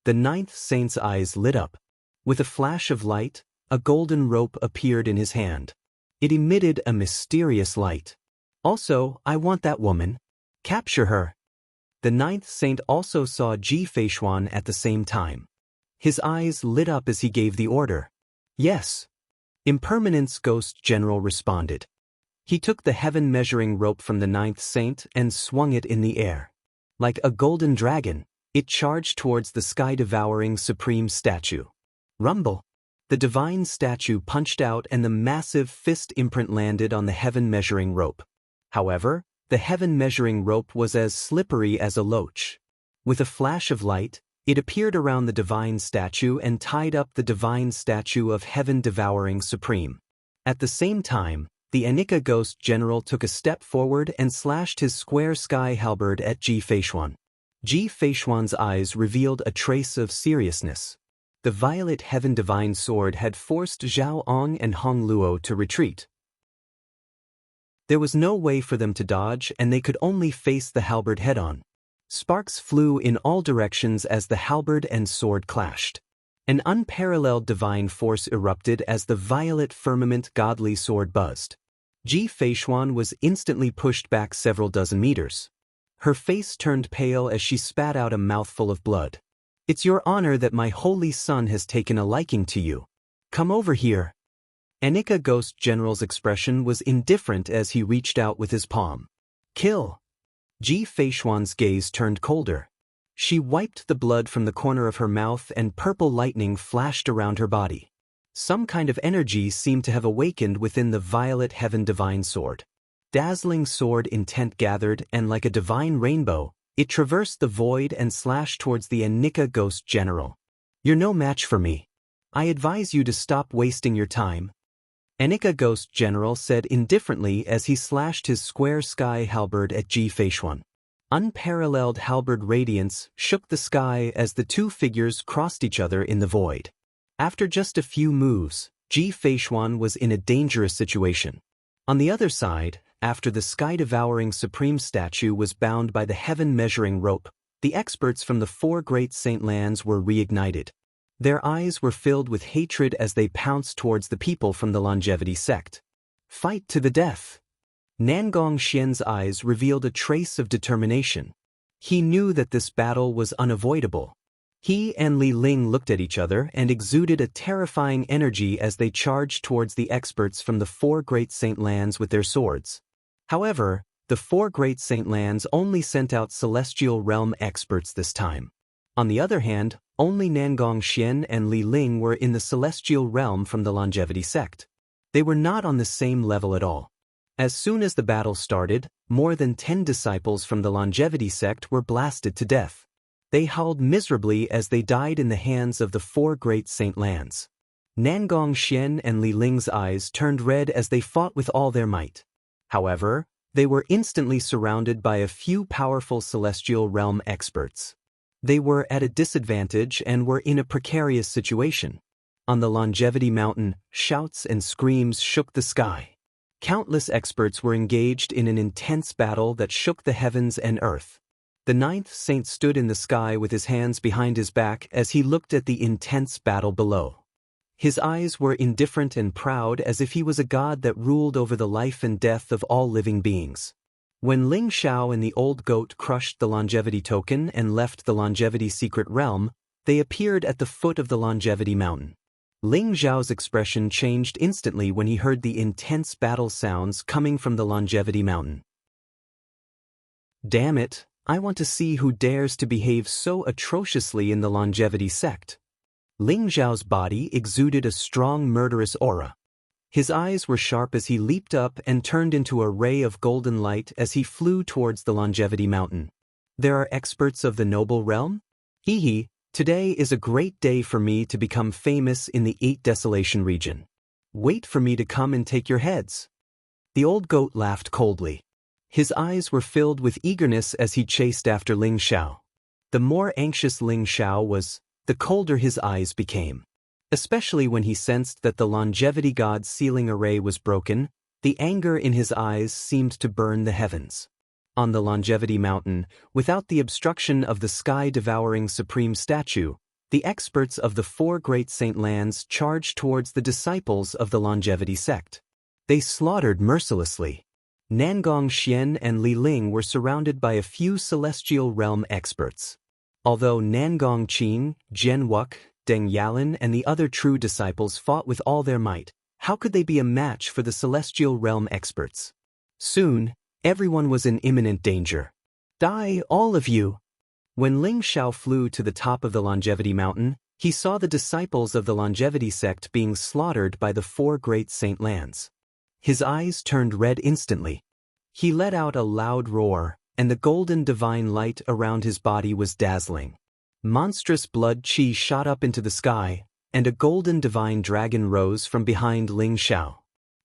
Speaker 1: The ninth saint's eyes lit up. With a flash of light, a golden rope appeared in his hand. It emitted a mysterious light. Also, I want that woman. Capture her. The ninth saint also saw Ji Feishuan at the same time. His eyes lit up as he gave the order. Yes. Impermanence Ghost General responded. He took the heaven-measuring rope from the ninth saint and swung it in the air. Like a golden dragon, it charged towards the sky-devouring Supreme Statue. Rumble. The divine statue punched out and the massive fist imprint landed on the heaven-measuring rope. However, the heaven-measuring rope was as slippery as a loach. With a flash of light, it appeared around the divine statue and tied up the divine statue of heaven-devouring Supreme. At the same time, the Anika Ghost General took a step forward and slashed his square sky halberd at Ji Feishuan. Ji Feishuan's eyes revealed a trace of seriousness. The violet heaven divine sword had forced Zhao Ong and Hong Luo to retreat. There was no way for them to dodge and they could only face the halberd head-on. Sparks flew in all directions as the halberd and sword clashed. An unparalleled divine force erupted as the violet firmament godly sword buzzed. Ji Feishuan was instantly pushed back several dozen meters. Her face turned pale as she spat out a mouthful of blood. It's your honor that my holy son has taken a liking to you. Come over here. Anika Ghost General's expression was indifferent as he reached out with his palm. Kill. Ji Feishuan's gaze turned colder. She wiped the blood from the corner of her mouth and purple lightning flashed around her body. Some kind of energy seemed to have awakened within the violet heaven divine sword. Dazzling sword intent gathered, and like a divine rainbow, it traversed the void and slashed towards the Anika Ghost General. You're no match for me. I advise you to stop wasting your time. Anika Ghost General said indifferently as he slashed his square sky halberd at Ji Feishuan. Unparalleled halberd radiance shook the sky as the two figures crossed each other in the void. After just a few moves, Ji Feishuan was in a dangerous situation. On the other side, after the sky-devouring supreme statue was bound by the heaven-measuring rope, the experts from the four great saint lands were reignited. Their eyes were filled with hatred as they pounced towards the people from the longevity sect. Fight to the death. Nangong Xian's eyes revealed a trace of determination. He knew that this battle was unavoidable. He and Li Ling looked at each other and exuded a terrifying energy as they charged towards the experts from the four great saint lands with their swords. However, the four great saint lands only sent out celestial realm experts this time. On the other hand, only Nangong Xian and Li Ling were in the celestial realm from the longevity sect. They were not on the same level at all. As soon as the battle started, more than 10 disciples from the longevity sect were blasted to death. They howled miserably as they died in the hands of the four great saint lands. Nangong Xian and Li Ling's eyes turned red as they fought with all their might. However, they were instantly surrounded by a few powerful celestial realm experts. They were at a disadvantage and were in a precarious situation. On the longevity mountain, shouts and screams shook the sky. Countless experts were engaged in an intense battle that shook the heavens and earth. The ninth saint stood in the sky with his hands behind his back as he looked at the intense battle below. His eyes were indifferent and proud as if he was a god that ruled over the life and death of all living beings. When Ling Xiao and the old goat crushed the longevity token and left the longevity secret realm, they appeared at the foot of the longevity mountain. Ling Xiao's expression changed instantly when he heard the intense battle sounds coming from the longevity mountain. Damn it, I want to see who dares to behave so atrociously in the longevity sect. Ling Xiao's body exuded a strong murderous aura. His eyes were sharp as he leaped up and turned into a ray of golden light as he flew towards the longevity mountain. There are experts of the noble realm? Hee, today is a great day for me to become famous in the 8 Desolation region. Wait for me to come and take your heads. The old goat laughed coldly. His eyes were filled with eagerness as he chased after Ling Xiao. The more anxious Ling Xiao was, the colder his eyes became. Especially when he sensed that the longevity god's sealing array was broken, the anger in his eyes seemed to burn the heavens. On the longevity mountain, without the obstruction of the sky-devouring supreme statue, the experts of the four great saint lands charged towards the disciples of the longevity sect. They slaughtered mercilessly. Nangong Xian and Li Ling were surrounded by a few celestial realm experts. Although Nangong Qing, Zhen Wuk, Deng Yalan and the other true disciples fought with all their might, how could they be a match for the celestial realm experts? Soon, everyone was in imminent danger. Die, all of you! When Ling Xiao flew to the top of the longevity mountain, he saw the disciples of the longevity sect being slaughtered by the four great saint lands. His eyes turned red instantly. He let out a loud roar, and the golden divine light around his body was dazzling. Monstrous blood qi shot up into the sky, and a golden divine dragon rose from behind Ling Xiao.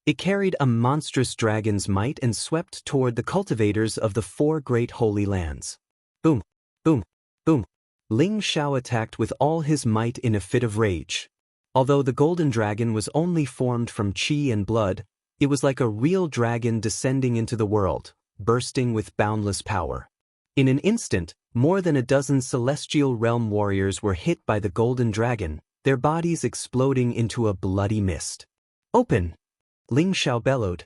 Speaker 1: It carried a monstrous dragon's might and swept toward the cultivators of the four great holy lands. Boom, boom, boom. Ling Xiao attacked with all his might in a fit of rage. Although the golden dragon was only formed from qi and blood, it was like a real dragon descending into the world, bursting with boundless power. In an instant, more than a dozen celestial realm warriors were hit by the golden dragon, their bodies exploding into a bloody mist. Open! Ling Xiao bellowed.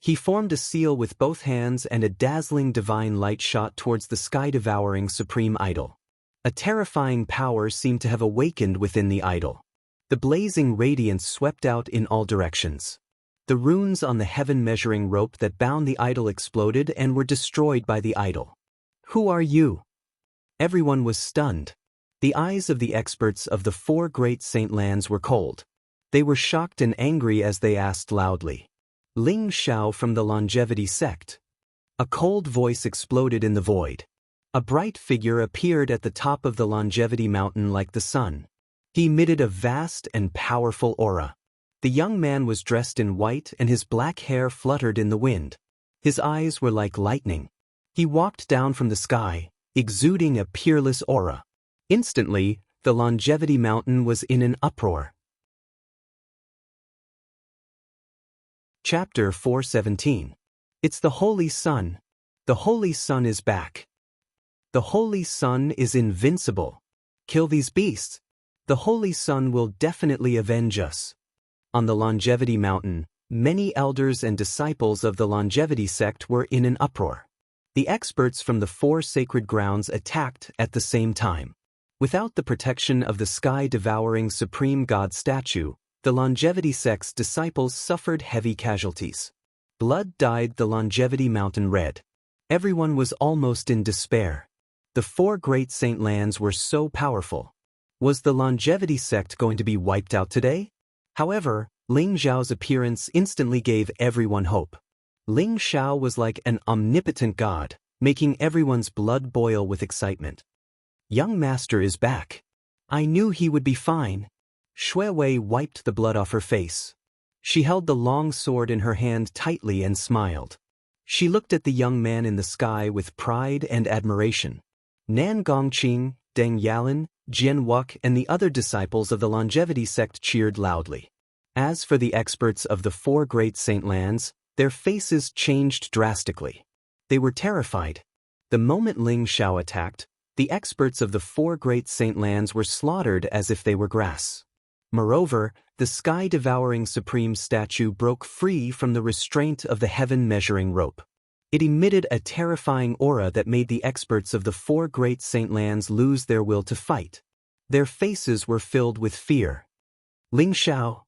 Speaker 1: He formed a seal with both hands and a dazzling divine light shot towards the sky-devouring supreme idol. A terrifying power seemed to have awakened within the idol. The blazing radiance swept out in all directions. The runes on the heaven-measuring rope that bound the idol exploded and were destroyed by the idol. Who are you? Everyone was stunned. The eyes of the experts of the four great saint lands were cold. They were shocked and angry as they asked loudly, "Ling Xiao from the longevity sect?" A cold voice exploded in the void. A bright figure appeared at the top of the longevity mountain like the sun. He emitted a vast and powerful aura. The young man was dressed in white and his black hair fluttered in the wind. His eyes were like lightning. He walked down from the sky, exuding a peerless aura. Instantly, the longevity mountain was in an uproar. Chapter 417. It's the Holy Sun. The Holy Sun is back. The Holy Sun is invincible. Kill these beasts. The Holy Sun will definitely avenge us. On the longevity mountain, many elders and disciples of the longevity sect were in an uproar. The experts from the 4 sacred grounds attacked at the same time. Without the protection of the sky-devouring Supreme God statue, the longevity sect's disciples suffered heavy casualties. Blood dyed the longevity mountain red. Everyone was almost in despair. The 4 great saint lands were so powerful. Was the longevity sect going to be wiped out today? However, Ling Xiao's appearance instantly gave everyone hope. Ling Xiao was like an omnipotent god, making everyone's blood boil with excitement. Young master is back. I knew he would be fine. Shui Wei wiped the blood off her face. She held the long sword in her hand tightly and smiled. She looked at the young man in the sky with pride and admiration. Nan Gongqing, Deng Yalan, Jian Wuk and the other disciples of the longevity sect cheered loudly. As for the experts of the 4 great saint lands, their faces changed drastically. They were terrified. The moment Ling Xiao attacked, the experts of the 4 great saint lands were slaughtered as if they were grass. Moreover, the sky-devouring supreme statue broke free from the restraint of the heaven-measuring rope. It emitted a terrifying aura that made the experts of the 4 great saint lands lose their will to fight. Their faces were filled with fear. Ling Xiao.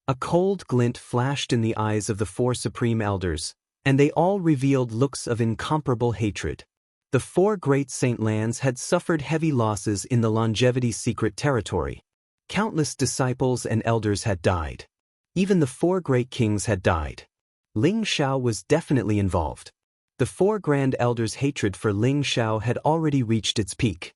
Speaker 1: A cold glint flashed in the eyes of the 4 supreme elders, and they all revealed looks of incomparable hatred. The 4 great saint lands had suffered heavy losses in the longevity's secret territory. Countless disciples and elders had died. Even the 4 great kings had died. Ling Xiao was definitely involved. The 4 grand elders' hatred for Ling Xiao had already reached its peak.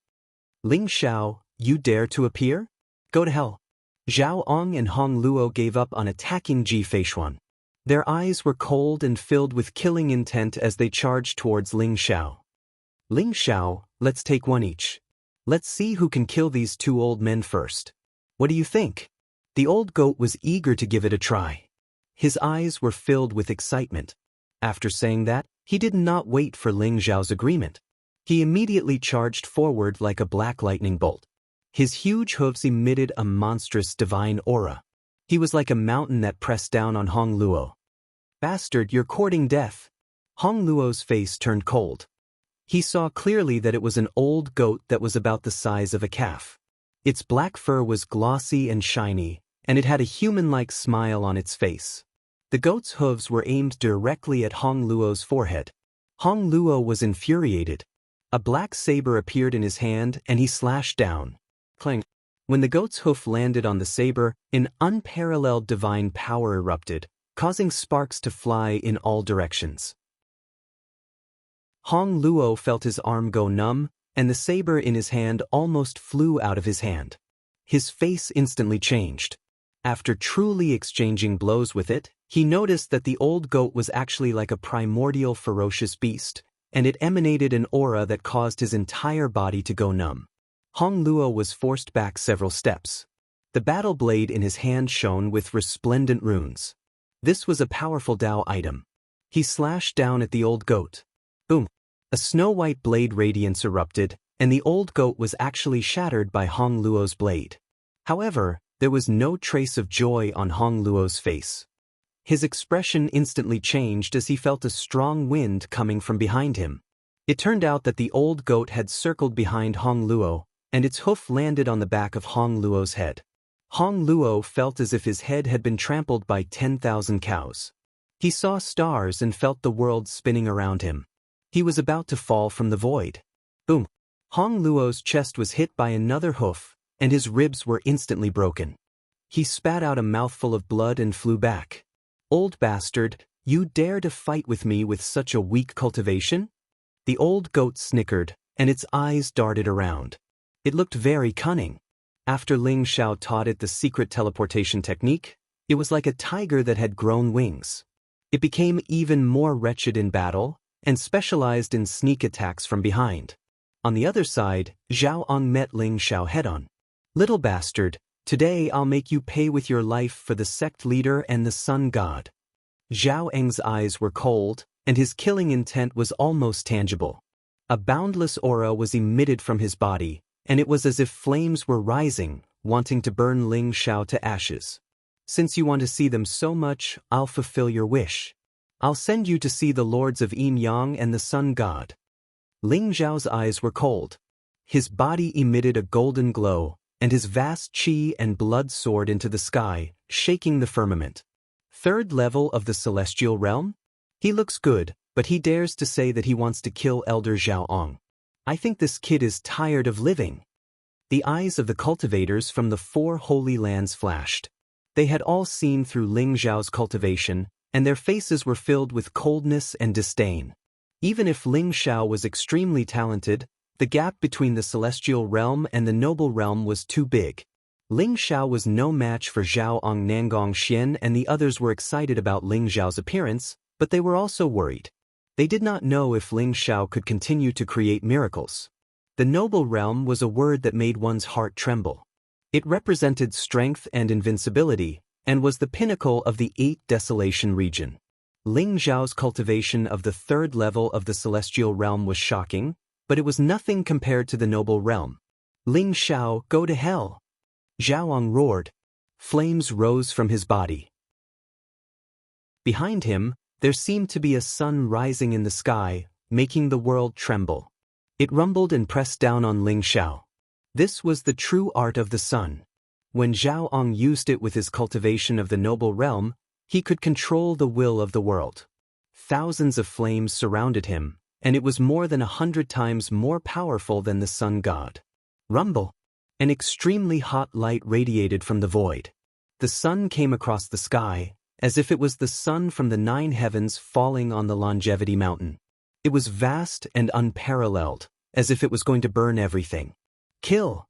Speaker 1: Ling Xiao, you dare to appear? Go to hell. Zhao Ong and Hong Luo gave up on attacking Ji Feishuan. Their eyes were cold and filled with killing intent as they charged towards Ling Xiao. Ling Xiao, let's take one each. Let's see who can kill these 2 old men first. What do you think? The old goat was eager to give it a try. His eyes were filled with excitement. After saying that, he did not wait for Ling Xiao's agreement. He immediately charged forward like a black lightning bolt. His huge hooves emitted a monstrous divine aura. He was like a mountain that pressed down on Hong Luo. Bastard, you're courting death. Hong Luo's face turned cold. He saw clearly that it was an old goat that was about the size of a calf. Its black fur was glossy and shiny, and it had a human-like smile on its face. The goat's hooves were aimed directly at Hong Luo's forehead. Hong Luo was infuriated. A black saber appeared in his hand and he slashed down. Clang. When the goat's hoof landed on the saber, an unparalleled divine power erupted, causing sparks to fly in all directions. Hong Luo felt his arm go numb, and the saber in his hand almost flew out of his hand. His face instantly changed. After truly exchanging blows with it, he noticed that the old goat was actually like a primordial ferocious beast, and it emanated an aura that caused his entire body to go numb. Hong Luo was forced back several steps. The battle blade in his hand shone with resplendent runes. This was a powerful Dao item. He slashed down at the old goat. Boom! A snow-white blade radiance erupted, and the old goat was actually shattered by Hong Luo's blade. However, there was no trace of joy on Hong Luo's face. His expression instantly changed as he felt a strong wind coming from behind him. It turned out that the old goat had circled behind Hong Luo, and its hoof landed on the back of Hong Luo's head. Hong Luo felt as if his head had been trampled by 10,000 cows. He saw stars and felt the world spinning around him. He was about to fall from the void. Boom! Hong Luo's chest was hit by another hoof, and his ribs were instantly broken. He spat out a mouthful of blood and flew back. "Old bastard, you dare to fight with me with such a weak cultivation?" The old goat snickered, and its eyes darted around. It looked very cunning. After Ling Xiao taught it the secret teleportation technique, it was like a tiger that had grown wings. It became even more wretched in battle, and specialized in sneak attacks from behind. On the other side, Zhao Ong met Ling Xiao head-on. "Little bastard, today I'll make you pay with your life for the sect leader and the sun god." Zhao Eng's eyes were cold, and his killing intent was almost tangible. A boundless aura was emitted from his body, and it was as if flames were rising, wanting to burn Ling Xiao to ashes. "Since you want to see them so much, I'll fulfill your wish. I'll send you to see the lords of Yin Yang and the sun god." Ling Xiao's eyes were cold. His body emitted a golden glow, and his vast qi and blood soared into the sky, shaking the firmament. Third level of the celestial realm? He looks good, but he dares to say that he wants to kill Elder Zhao Ong. I think this kid is tired of living. The eyes of the cultivators from the 4 holy lands flashed. They had all seen through Ling Xiao's cultivation, and their faces were filled with coldness and disdain. Even if Ling Xiao was extremely talented, the gap between the celestial realm and the noble realm was too big. Ling Xiao was no match for Zhao Ong Nangong Xian, and the others were excited about Ling Xiao's appearance, but they were also worried. They did not know if Ling Xiao could continue to create miracles. The noble realm was a word that made one's heart tremble. It represented strength and invincibility, and was the pinnacle of the 8 Desolation region. Ling Xiao's cultivation of the 3rd level of the celestial realm was shocking, but it was nothing compared to the noble realm. "Ling Xiao, go to hell!" Zhaoong roared. Flames rose from his body. Behind him, there seemed to be a sun rising in the sky, making the world tremble. It rumbled and pressed down on Ling Xiao. This was the true art of the sun. When Zhao Ong used it with his cultivation of the noble realm, he could control the will of the world. Thousands of flames surrounded him, and it was more than 100 times more powerful than the sun god. Rumble! An extremely hot light radiated from the void. The sun came across the sky, as if it was the sun from the 9 heavens falling on the Longevity Mountain. It was vast and unparalleled, as if it was going to burn everything. "Kill!"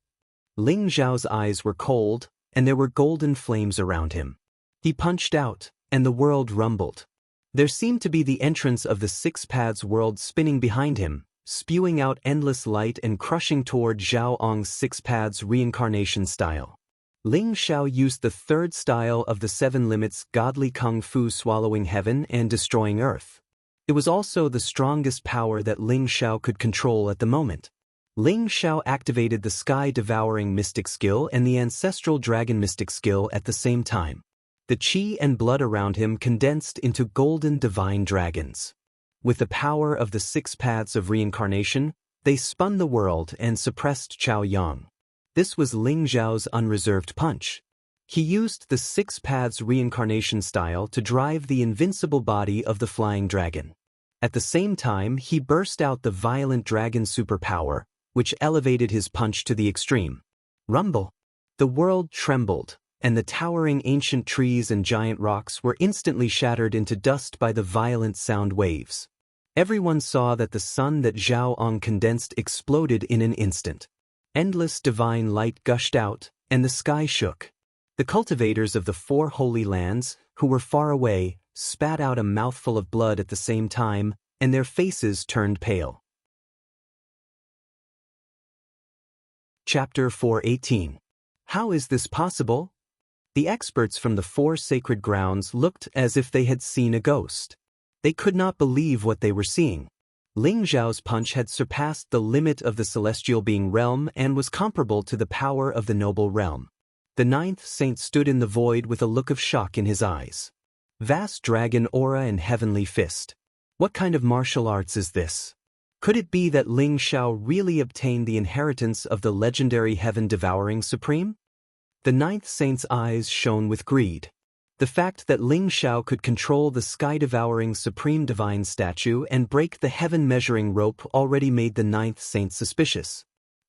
Speaker 1: Ling Xiao's eyes were cold, and there were golden flames around him. He punched out, and the world rumbled. There seemed to be the entrance of the 6 paths world spinning behind him, spewing out endless light and crushing toward Zhao Ong's 6 paths reincarnation style. Ling Xiao used the 3rd style of the 7 limits godly kung fu, swallowing heaven and destroying earth. It was also the strongest power that Ling Xiao could control at the moment. Ling Xiao activated the sky-devouring mystic skill and the ancestral dragon mystic skill at the same time. The qi and blood around him condensed into golden divine dragons. With the power of the 6 paths of reincarnation, they spun the world and suppressed Chao Yang. This was Ling Xiao's unreserved punch. He used the 6 paths reincarnation style to drive the invincible body of the flying dragon. At the same time, he burst out the violent dragon superpower, which elevated his punch to the extreme. Rumble! The world trembled, and the towering ancient trees and giant rocks were instantly shattered into dust by the violent sound waves. Everyone saw that the sun that Zhao Ong condensed exploded in an instant. Endless divine light gushed out, and the sky shook. The cultivators of the 4 holy lands, who were far away, spat out a mouthful of blood at the same time, and their faces turned pale. Chapter 418. How is this possible? The experts from the 4 sacred grounds looked as if they had seen a ghost. They could not believe what they were seeing. Ling Xiao's punch had surpassed the limit of the celestial being realm and was comparable to the power of the noble realm. The 9th saint stood in the void with a look of shock in his eyes. Vast dragon aura and heavenly fist. What kind of martial arts is this? Could it be that Ling Xiao really obtained the inheritance of the legendary heaven-devouring supreme? The 9th saint's eyes shone with greed. The fact that Ling Xiao could control the sky-devouring supreme divine statue and break the heaven-measuring rope already made the 9th saint suspicious.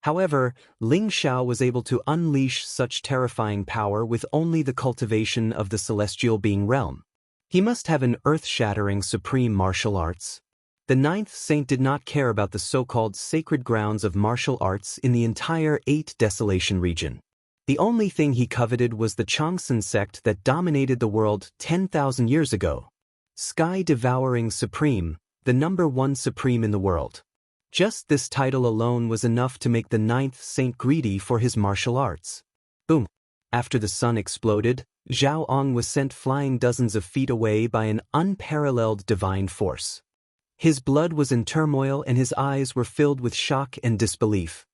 Speaker 1: However, Ling Xiao was able to unleash such terrifying power with only the cultivation of the celestial being realm. He must have an earth-shattering supreme martial arts. The ninth saint did not care about the so-called sacred grounds of martial arts in the entire 8 Desolation region. The only thing he coveted was the Changsun sect that dominated the world 10,000 years ago. Sky-devouring supreme, the #1 supreme in the world. Just this title alone was enough to make the ninth saint greedy for his martial arts. Boom! After the sun exploded, Zhao Ong was sent flying dozens of feet away by an unparalleled divine force. His blood was in turmoil and his eyes were filled with shock and disbelief.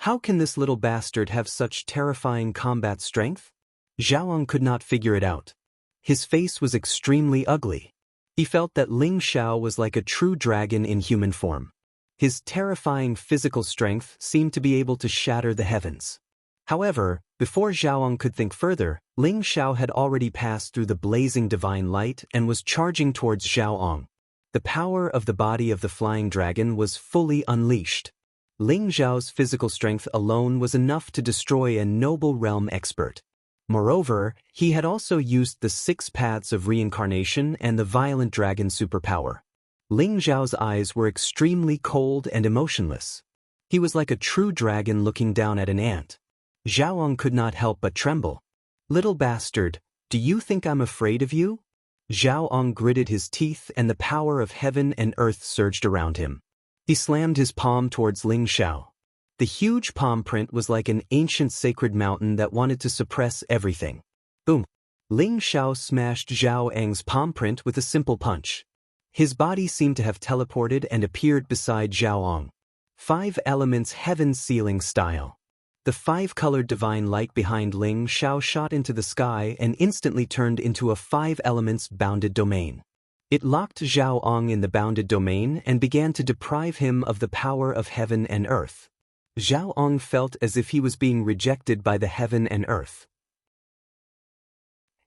Speaker 1: How can this little bastard have such terrifying combat strength? Zhao Ong could not figure it out. His face was extremely ugly. He felt that Ling Xiao was like a true dragon in human form. His terrifying physical strength seemed to be able to shatter the heavens. However, before Zhao Ong could think further, Ling Xiao had already passed through the blazing divine light and was charging towards Zhao Ong. The power of the body of the flying dragon was fully unleashed. Ling Xiao's physical strength alone was enough to destroy a noble realm expert. Moreover, he had also used the 6 paths of reincarnation and the violent dragon superpower. Ling Xiao's eyes were extremely cold and emotionless. He was like a true dragon looking down at an ant. Zhao Ong could not help but tremble. "Little bastard, do you think I'm afraid of you?" Zhao Ong gritted his teeth and the power of heaven and earth surged around him. He slammed his palm towards Ling Xiao. The huge palm print was like an ancient sacred mountain that wanted to suppress everything. Boom! Ling Xiao smashed Zhao Ang's palm print with a simple punch. His body seemed to have teleported and appeared beside Zhao Ong. 5 elements heaven sealing style. The 5-colored divine light behind Ling Xiao shot into the sky and instantly turned into a 5 elements bounded domain. It locked Zhao Ong in the bounded domain and began to deprive him of the power of heaven and earth. Zhao Ong felt as if he was being rejected by the heaven and earth.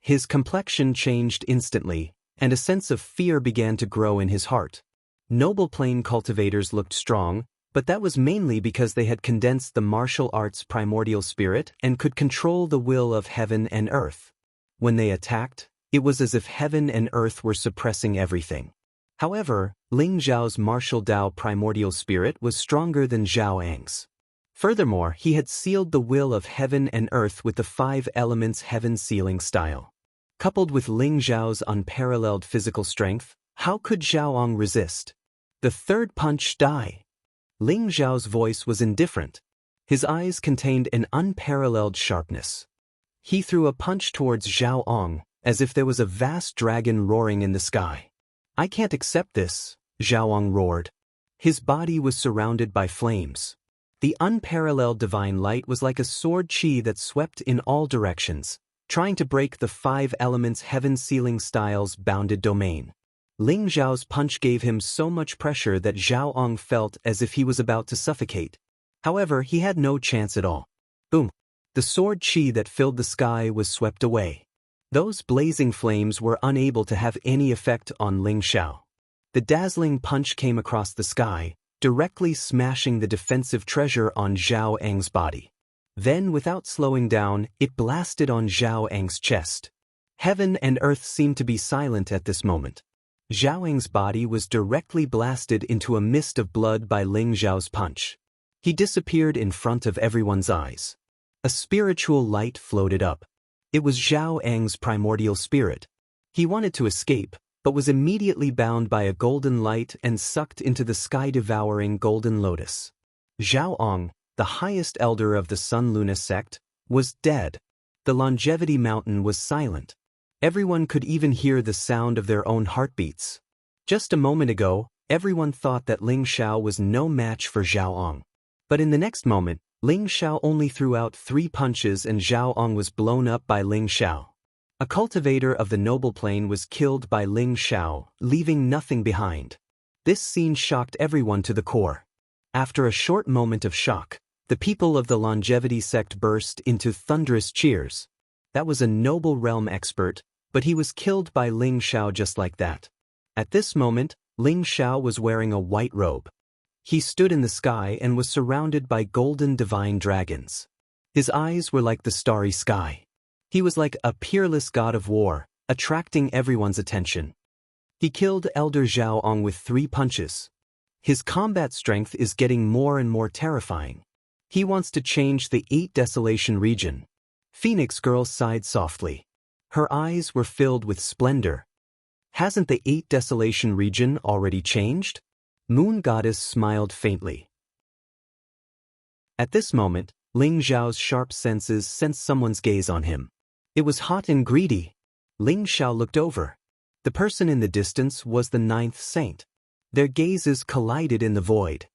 Speaker 1: His complexion changed instantly, and a sense of fear began to grow in his heart. Noble plane cultivators looked strong, but that was mainly because they had condensed the martial arts primordial spirit and could control the will of heaven and earth. When they attacked, it was as if heaven and earth were suppressing everything. However, Ling Xiao's martial Dao primordial spirit was stronger than Zhao Ang's. Furthermore, he had sealed the will of heaven and earth with the 5 elements heaven sealing style. Coupled with Ling Xiao's unparalleled physical strength, how could Zhao Ong resist? The third punch die. Ling Xiao's voice was indifferent. His eyes contained an unparalleled sharpness. He threw a punch towards Zhao Ong, as if there was a vast dragon roaring in the sky. "I can't accept this," Zhao Ong roared. His body was surrounded by flames. The unparalleled divine light was like a sword chi that swept in all directions, trying to break the 5 elements heaven sealing style's bounded domain. Ling Xiao's punch gave him so much pressure that Zhao Ong felt as if he was about to suffocate. However, he had no chance at all. Boom! The sword chi that filled the sky was swept away. Those blazing flames were unable to have any effect on Ling Xiao. The dazzling punch came across the sky, directly smashing the defensive treasure on Zhao Ang's body. Then, without slowing down, it blasted on Zhao Ang's chest. Heaven and earth seemed to be silent at this moment. Zhao Ang's body was directly blasted into a mist of blood by Ling Xiao's punch. He disappeared in front of everyone's eyes. A spiritual light floated up. It was Zhao Ang's primordial spirit. He wanted to escape, but was immediately bound by a golden light and sucked into the sky-devouring golden lotus. Zhao Ong, the highest elder of the Sun Luna sect, was dead. The longevity mountain was silent. Everyone could even hear the sound of their own heartbeats. Just a moment ago, everyone thought that Ling Xiao was no match for Zhao Ong. But in the next moment, Ling Xiao only threw out 3 punches and Zhao Ong was blown up by Ling Xiao. A cultivator of the noble plane was killed by Ling Xiao, leaving nothing behind. This scene shocked everyone to the core. After a short moment of shock, the people of the longevity sect burst into thunderous cheers. That was a noble realm expert, but he was killed by Ling Xiao just like that. At this moment, Ling Xiao was wearing a white robe. He stood in the sky and was surrounded by golden divine dragons. His eyes were like the starry sky. He was like a peerless god of war, attracting everyone's attention. He killed Elder Zhao Ong with 3 punches. His combat strength is getting more and more terrifying. He wants to change the 8 Desolation region. Phoenix Girl sighed softly. Her eyes were filled with splendor. Hasn't the 8 Desolation region already changed? Moon Goddess smiled faintly. At this moment, Ling Zhao's sharp senses sensed someone's gaze on him. It was hot and greedy. Ling Xiao looked over. The person in the distance was the 9th saint. Their gazes collided in the void.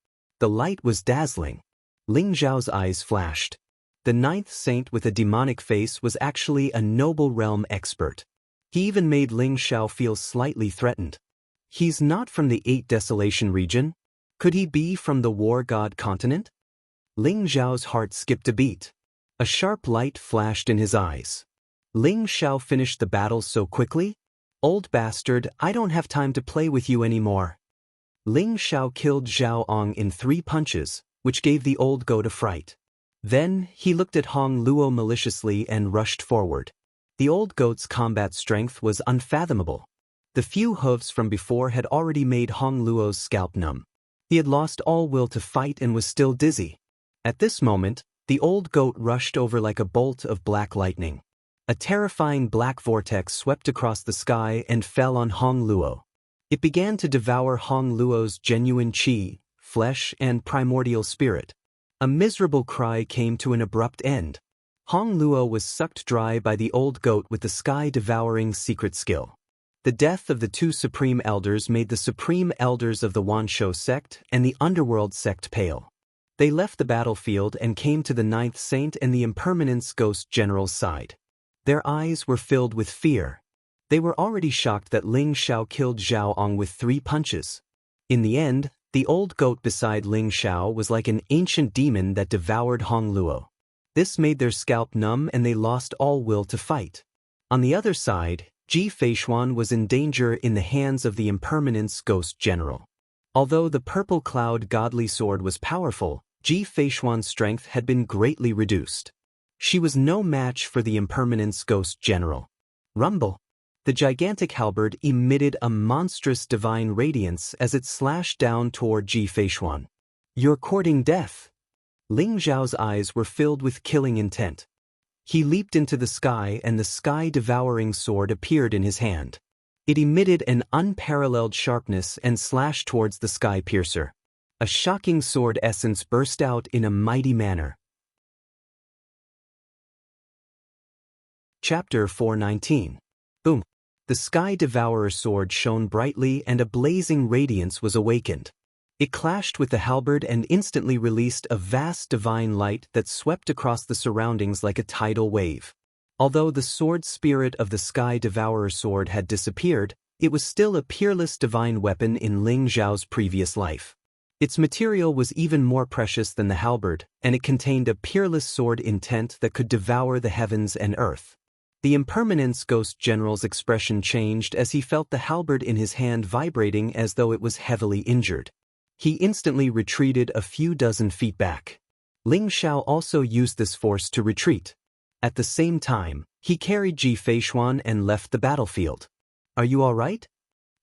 Speaker 1: The light was dazzling. Ling Zhao's eyes flashed. The 9th saint with a demonic face was actually a noble realm expert. He even made Ling Xiao feel slightly threatened. He's not from the 8 Desolation region. Could he be from the War God continent? Ling Zhao's heart skipped a beat. A sharp light flashed in his eyes. Ling Xiao finished the battle so quickly? Old bastard, I don't have time to play with you anymore. Ling Xiao killed Zhao Ong in 3 punches, which gave the old goat a fright. Then, he looked at Hong Luo maliciously and rushed forward. The old goat's combat strength was unfathomable. The few hooves from before had already made Hong Luo's scalp numb. He had lost all will to fight and was still dizzy. At this moment, the old goat rushed over like a bolt of black lightning. A terrifying black vortex swept across the sky and fell on Hong Luo. It began to devour Hong Luo's genuine qi, flesh, and primordial spirit. A miserable cry came to an abrupt end. Hong Luo was sucked dry by the old goat with the sky-devouring secret skill. The death of the 2 supreme elders made the supreme elders of the Wanshou sect and the underworld sect pale. They left the battlefield and came to the 9th saint and the impermanence ghost general's side. Their eyes were filled with fear. They were already shocked that Ling Xiao killed Zhao Ong with 3 punches. In the end, the old goat beside Ling Xiao was like an ancient demon that devoured Hong Luo. This made their scalp numb and they lost all will to fight. On the other side, Ji Feishuan was in danger in the hands of the impermanence ghost general. Although the purple cloud godly sword was powerful, Ji Feishuan's strength had been greatly reduced. She was no match for the impermanence ghost general. Rumble! The gigantic halberd emitted a monstrous divine radiance as it slashed down toward Ji Feishuan. You're courting death. Ling Zhao's eyes were filled with killing intent. He leaped into the sky and the sky-devouring sword appeared in his hand. It emitted an unparalleled sharpness and slashed towards the sky piercer. A shocking sword essence burst out in a mighty manner. Chapter 419. Boom! The Sky Devourer sword shone brightly and a blazing radiance was awakened. It clashed with the halberd and instantly released a vast divine light that swept across the surroundings like a tidal wave. Although the sword spirit of the Sky Devourer sword had disappeared, it was still a peerless divine weapon in Ling Zhao's previous life. Its material was even more precious than the halberd, and it contained a peerless sword intent that could devour the heavens and earth. The impermanence ghost general's expression changed as he felt the halberd in his hand vibrating as though it was heavily injured. He instantly retreated a few dozen feet back. Ling Xiao also used this force to retreat. At the same time, he carried Ji Feishuan and left the battlefield. Are you all right?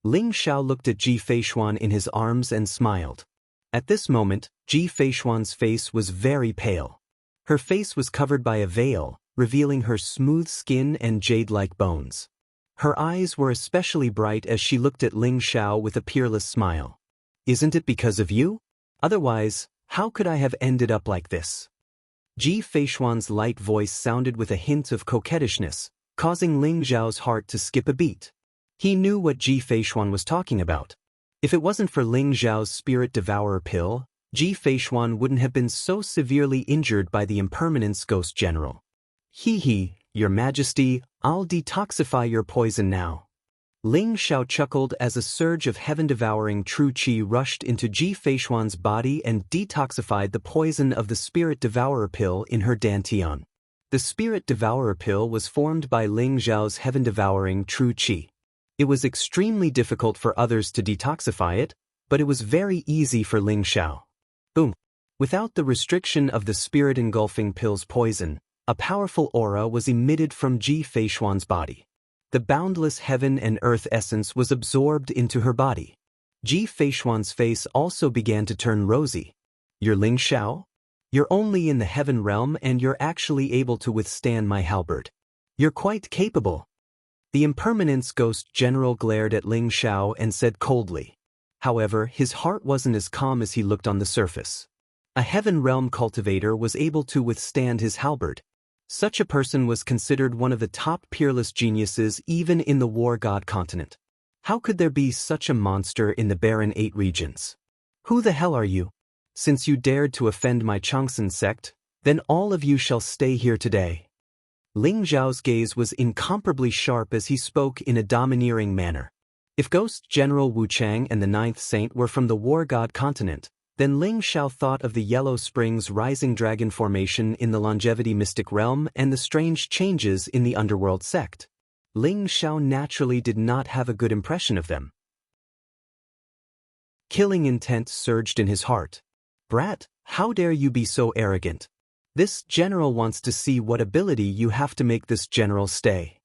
Speaker 1: Ling Xiao looked at Ji Feishuan in his arms and smiled. At this moment, Ji Feishuan's face was very pale. Her face was covered by a veil, revealing her smooth skin and jade-like bones. Her eyes were especially bright as she looked at Ling Xiao with a peerless smile. Isn't it because of you? Otherwise, how could I have ended up like this? Ji Feishuan's light voice sounded with a hint of coquettishness, causing Ling Zhao's heart to skip a beat. He knew what Ji Feishuan was talking about. If it wasn't for Ling Zhao's spirit devourer pill, Ji Feishuan wouldn't have been so severely injured by the impermanence ghost general. Hee, Your Majesty, I'll detoxify your poison now. Ling Xiao chuckled as a surge of heaven-devouring true qi rushed into Ji Feishuan's body and detoxified the poison of the spirit devourer pill in her dantian. The spirit devourer pill was formed by Ling Zhao's heaven-devouring true qi. It was extremely difficult for others to detoxify it, but it was very easy for Ling Xiao. Boom. Without the restriction of the spirit-engulfing pill's poison, a powerful aura was emitted from Ji Feishuan's body. The boundless heaven and earth essence was absorbed into her body. Ji Feishuan's face also began to turn rosy. You're Ling Xiao? You're only in the heaven realm and you're actually able to withstand my halberd. You're quite capable. The impermanence ghost general glared at Ling Xiao and said coldly. However, his heart wasn't as calm as he looked on the surface. A heaven realm cultivator was able to withstand his halberd. Such a person was considered one of the top peerless geniuses even in the war god continent. How could there be such a monster in the barren 8 regions? Who the hell are you? Since you dared to offend my Changsun sect, then all of you shall stay here today. Ling Xiao's gaze was incomparably sharp as he spoke in a domineering manner. If Ghost General Wu Chang and the 9th Saint were from the war god continent, then Ling Xiao thought of the Yellow Springs Rising Dragon formation in the Longevity Mystic Realm and the strange changes in the Underworld sect. Ling Xiao naturally did not have a good impression of them. Killing intent surged in his heart. Brat, how dare you be so arrogant? This general wants to see what ability you have to make this general stay.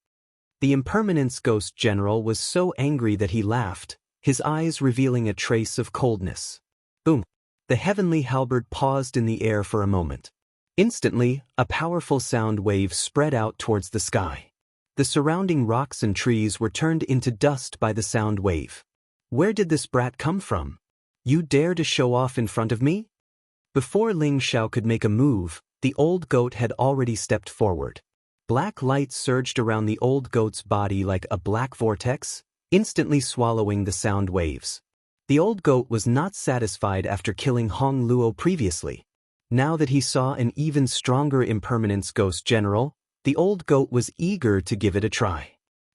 Speaker 1: The impermanence ghost general was so angry that he laughed, his eyes revealing a trace of coldness. Boom. The heavenly halberd paused in the air for a moment. Instantly, a powerful sound wave spread out towards the sky. The surrounding rocks and trees were turned into dust by the sound wave. Where did this brat come from? You dare to show off in front of me? Before Ling Xiao could make a move, the old goat had already stepped forward. Black light surged around the old goat's body like a black vortex, instantly swallowing the sound waves. The old goat was not satisfied after killing Hong Luo previously. Now that he saw an even stronger impermanence ghost general, the old goat was eager to give it a try.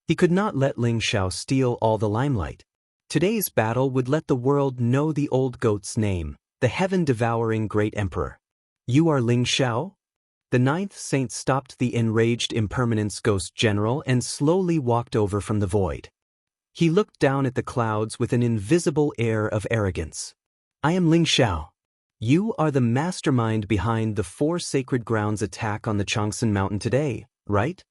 Speaker 1: He could not let Ling Xiao steal all the limelight. Today's battle would let the world know the old goat's name, the heaven-devouring great emperor. You are Ling Xiao? The 9th Saint stopped the enraged impermanence ghost general and slowly walked over from the void. He looked down at the clouds with an invisible air of arrogance. I am Ling Xiao. You are the mastermind behind the 4 sacred grounds attack on the Changsun Mountain today, right?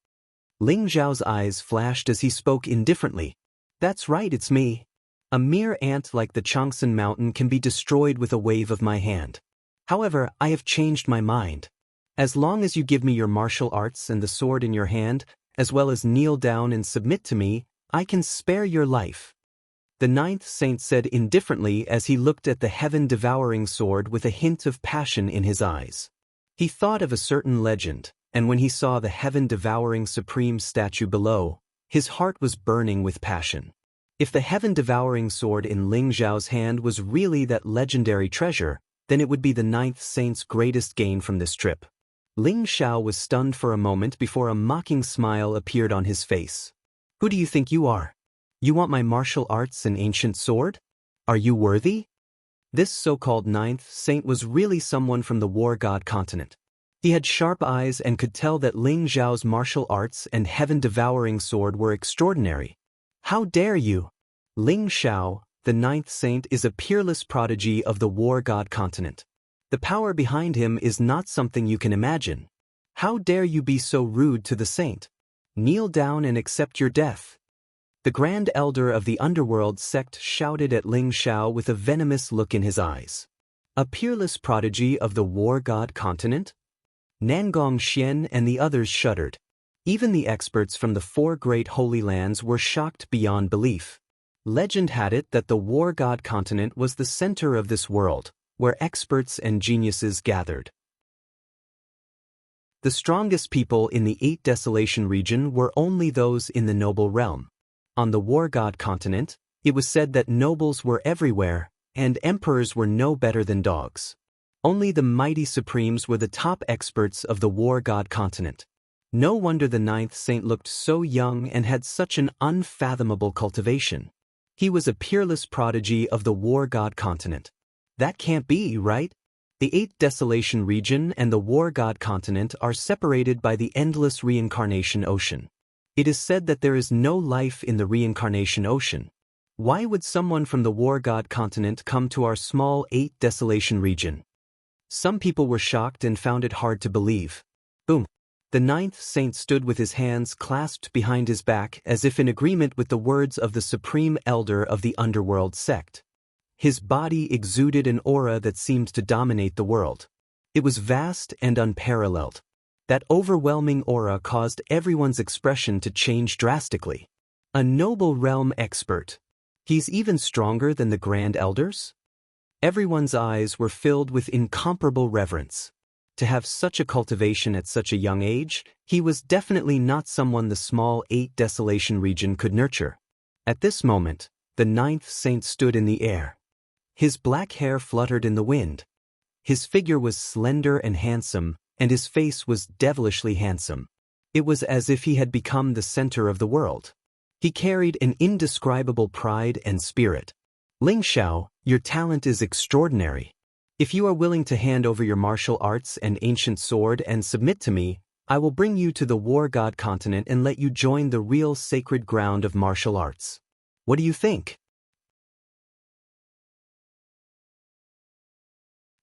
Speaker 1: Ling Xiao's eyes flashed as he spoke indifferently. That's right, it's me. A mere ant like the Changsun Mountain can be destroyed with a wave of my hand. However, I have changed my mind. As long as you give me your martial arts and the sword in your hand, as well as kneel down and submit to me, I can spare your life. The 9th Saint said indifferently as he looked at the heaven-devouring sword with a hint of passion in his eyes. He thought of a certain legend, and when he saw the heaven-devouring supreme statue below, his heart was burning with passion. If the heaven-devouring sword in Ling Xiao's hand was really that legendary treasure, then it would be the 9th Saint's greatest gain from this trip. Ling Xiao was stunned for a moment before a mocking smile appeared on his face. Who do you think you are? You want my martial arts and ancient sword? Are you worthy? This so-called 9th Saint was really someone from the war god continent. He had sharp eyes and could tell that Ling Xiao's martial arts and heaven-devouring sword were extraordinary. How dare you? Ling Xiao, the 9th Saint, is a peerless prodigy of the war god continent. The power behind him is not something you can imagine. How dare you be so rude to the saint? Kneel down and accept your death. The Grand Elder of the Underworld sect shouted at Ling Xiao with a venomous look in his eyes. A peerless prodigy of the war god continent? Nangong Xian and the others shuddered. Even the experts from the 4 great holy lands were shocked beyond belief. Legend had it that the war god continent was the center of this world, where experts and geniuses gathered. The strongest people in the 8 Desolation region were only those in the noble realm. On the war god continent, it was said that nobles were everywhere, and emperors were no better than dogs. Only the mighty supremes were the top experts of the war god continent. No wonder the 9th Saint looked so young and had such an unfathomable cultivation. He was a peerless prodigy of the war god continent. That can't be, right? The 8th Desolation region and the war god continent are separated by the endless reincarnation ocean. It is said that there is no life in the reincarnation ocean. Why would someone from the war god continent come to our small 8 desolation region? Some people were shocked and found it hard to believe. Boom. The ninth saint stood with his hands clasped behind his back as if in agreement with the words of the supreme elder of the underworld sect. His body exuded an aura that seemed to dominate the world. It was vast and unparalleled. That overwhelming aura caused everyone's expression to change drastically. A noble realm expert. He's even stronger than the Grand Elders? Everyone's eyes were filled with incomparable reverence. To have such a cultivation at such a young age, he was definitely not someone the small 8 desolation region could nurture. At this moment, the ninth saint stood in the air. His black hair fluttered in the wind. His figure was slender and handsome, and his face was devilishly handsome. It was as if he had become the center of the world. He carried an indescribable pride and spirit. Ling Xiao, your talent is extraordinary. If you are willing to hand over your martial arts and ancient sword and submit to me, I will bring you to the war god continent and let you join the real sacred ground of martial arts. What do you think?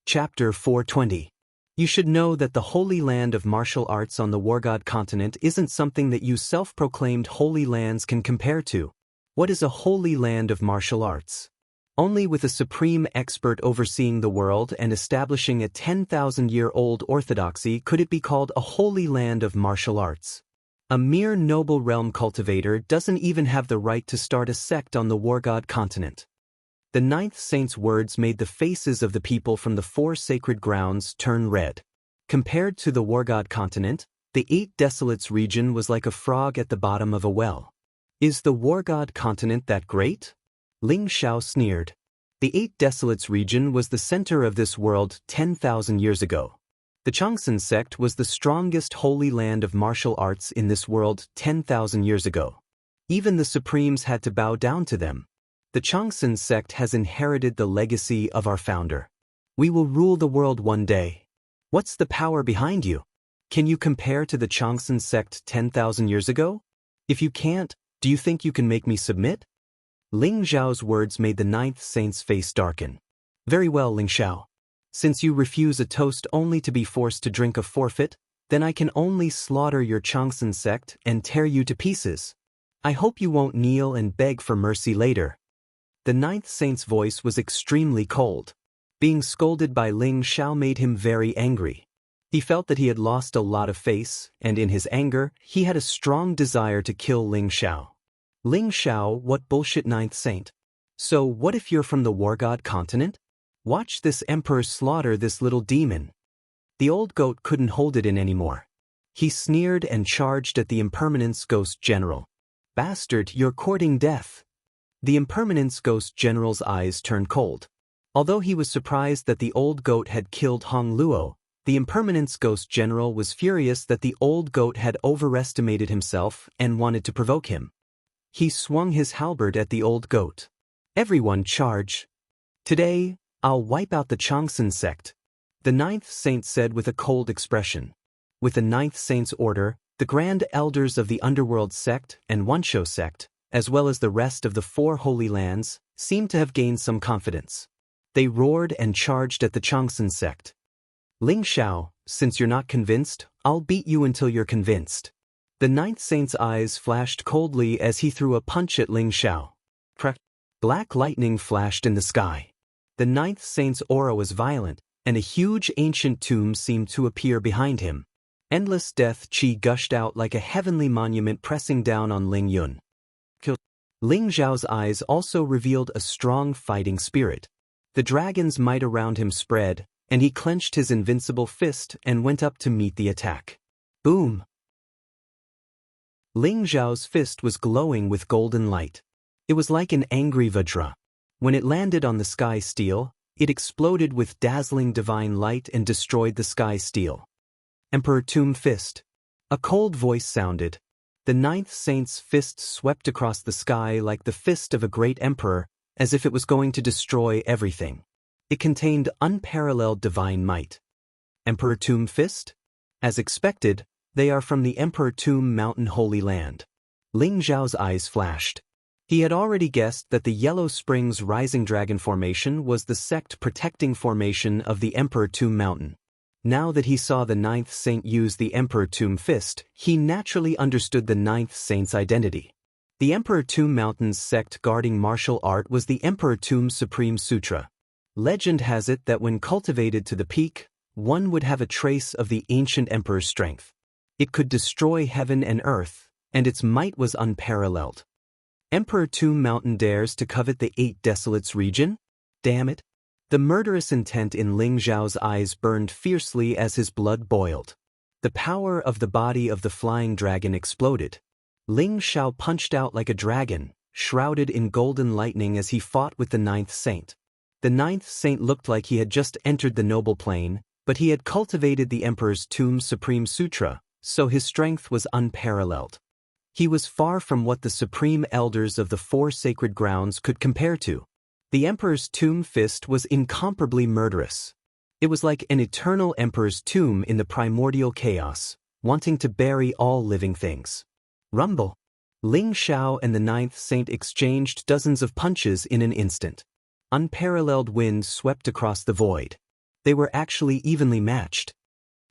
Speaker 1: Chapter 420. You should know that the holy land of martial arts on the war god continent isn't something that you self-proclaimed holy lands can compare to. What is a holy land of martial arts? Only with a supreme expert overseeing the world and establishing a 10,000-year-old orthodoxy could it be called a holy land of martial arts. A mere noble realm cultivator doesn't even have the right to start a sect on the war god continent. The ninth saint's words made the faces of the people from the 4 sacred grounds turn red. Compared to the war god continent, the 8 desolates region was like a frog at the bottom of a well. Is the war god continent that great? Ling Xiao sneered. The 8 desolates region was the center of this world 10,000 years ago. The Changsun sect was the strongest holy land of martial arts in this world 10,000 years ago. Even the supremes had to bow down to them. The Changsun sect has inherited the legacy of our founder. We will rule the world one day. What's the power behind you? Can you compare to the Changsun sect 10,000 years ago? If you can't, do you think you can make me submit? Ling Xiao's words made the ninth saint's face darken. Very well, Ling Xiao. Since you refuse a toast only to be forced to drink a forfeit, then I can only slaughter your Changsun sect and tear you to pieces. I hope you won't kneel and beg for mercy later. The ninth saint's voice was extremely cold. Being scolded by Ling Xiao made him very angry. He felt that he had lost a lot of face, and in his anger, he had a strong desire to kill Ling Xiao. Ling Xiao, what bullshit ninth saint? So what if you're from the war god continent? Watch this emperor slaughter this little demon. The old goat couldn't hold it in anymore. He sneered and charged at the Impermanence Ghost General. Bastard, you're courting death. The Impermanence Ghost General's eyes turned cold. Although he was surprised that the old goat had killed Hong Luo, the Impermanence Ghost General was furious that the old goat had overestimated himself and wanted to provoke him. He swung his halberd at the old goat. Everyone charge. Today, I'll wipe out the Changsun sect. The ninth saint said with a cold expression. With the ninth saint's order, the grand elders of the underworld sect and Wansho sect, as well as the rest of the 4 holy lands, seemed to have gained some confidence. They roared and charged at the Changsun sect. Ling Xiao, since you're not convinced, I'll beat you until you're convinced. The ninth saint's eyes flashed coldly as he threw a punch at Ling Xiao. Crack! Black lightning flashed in the sky. The ninth saint's aura was violent, and a huge ancient tomb seemed to appear behind him. Endless death qi gushed out like a heavenly monument pressing down on Ling Yun. Ling Xiao's eyes also revealed a strong fighting spirit. The dragon's might around him spread, and he clenched his invincible fist and went up to meet the attack. Boom! Ling Xiao's fist was glowing with golden light. It was like an angry Vajra. When it landed on the sky steel, it exploded with dazzling divine light and destroyed the sky steel. Emperor Tomb Fist. A cold voice sounded. The ninth saint's fist swept across the sky like the fist of a great emperor, as if it was going to destroy everything. It contained unparalleled divine might. Emperor Tomb Fist? As expected, they are from the Emperor Tomb Mountain Holy Land. Ling Zhao's eyes flashed. He had already guessed that the Yellow Springs Rising Dragon Formation was the sect protecting formation of the Emperor Tomb Mountain. Now that he saw the Ninth Saint use the Emperor Tomb Fist, he naturally understood the Ninth Saint's identity. The Emperor Tomb Mountain's sect guarding martial art was the Emperor Tomb Supreme Sutra. Legend has it that when cultivated to the peak, one would have a trace of the ancient emperor's strength. It could destroy heaven and earth, and its might was unparalleled. Emperor Tomb Mountain dares to covet the 8 Desolates region? Damn it. The murderous intent in Ling Xiao's eyes burned fiercely as his blood boiled. The power of the body of the flying dragon exploded. Ling Xiao punched out like a dragon, shrouded in golden lightning as he fought with the Ninth Saint. The Ninth Saint looked like he had just entered the noble plane, but he had cultivated the Emperor's Tomb Supreme Sutra, so his strength was unparalleled. He was far from what the supreme elders of the 4 sacred grounds could compare to. The Emperor's Tomb Fist was incomparably murderous. It was like an eternal Emperor's tomb in the primordial chaos, wanting to bury all living things. Rumble. Ling Xiao and the Ninth Saint exchanged dozens of punches in an instant. Unparalleled wind swept across the void. They were actually evenly matched.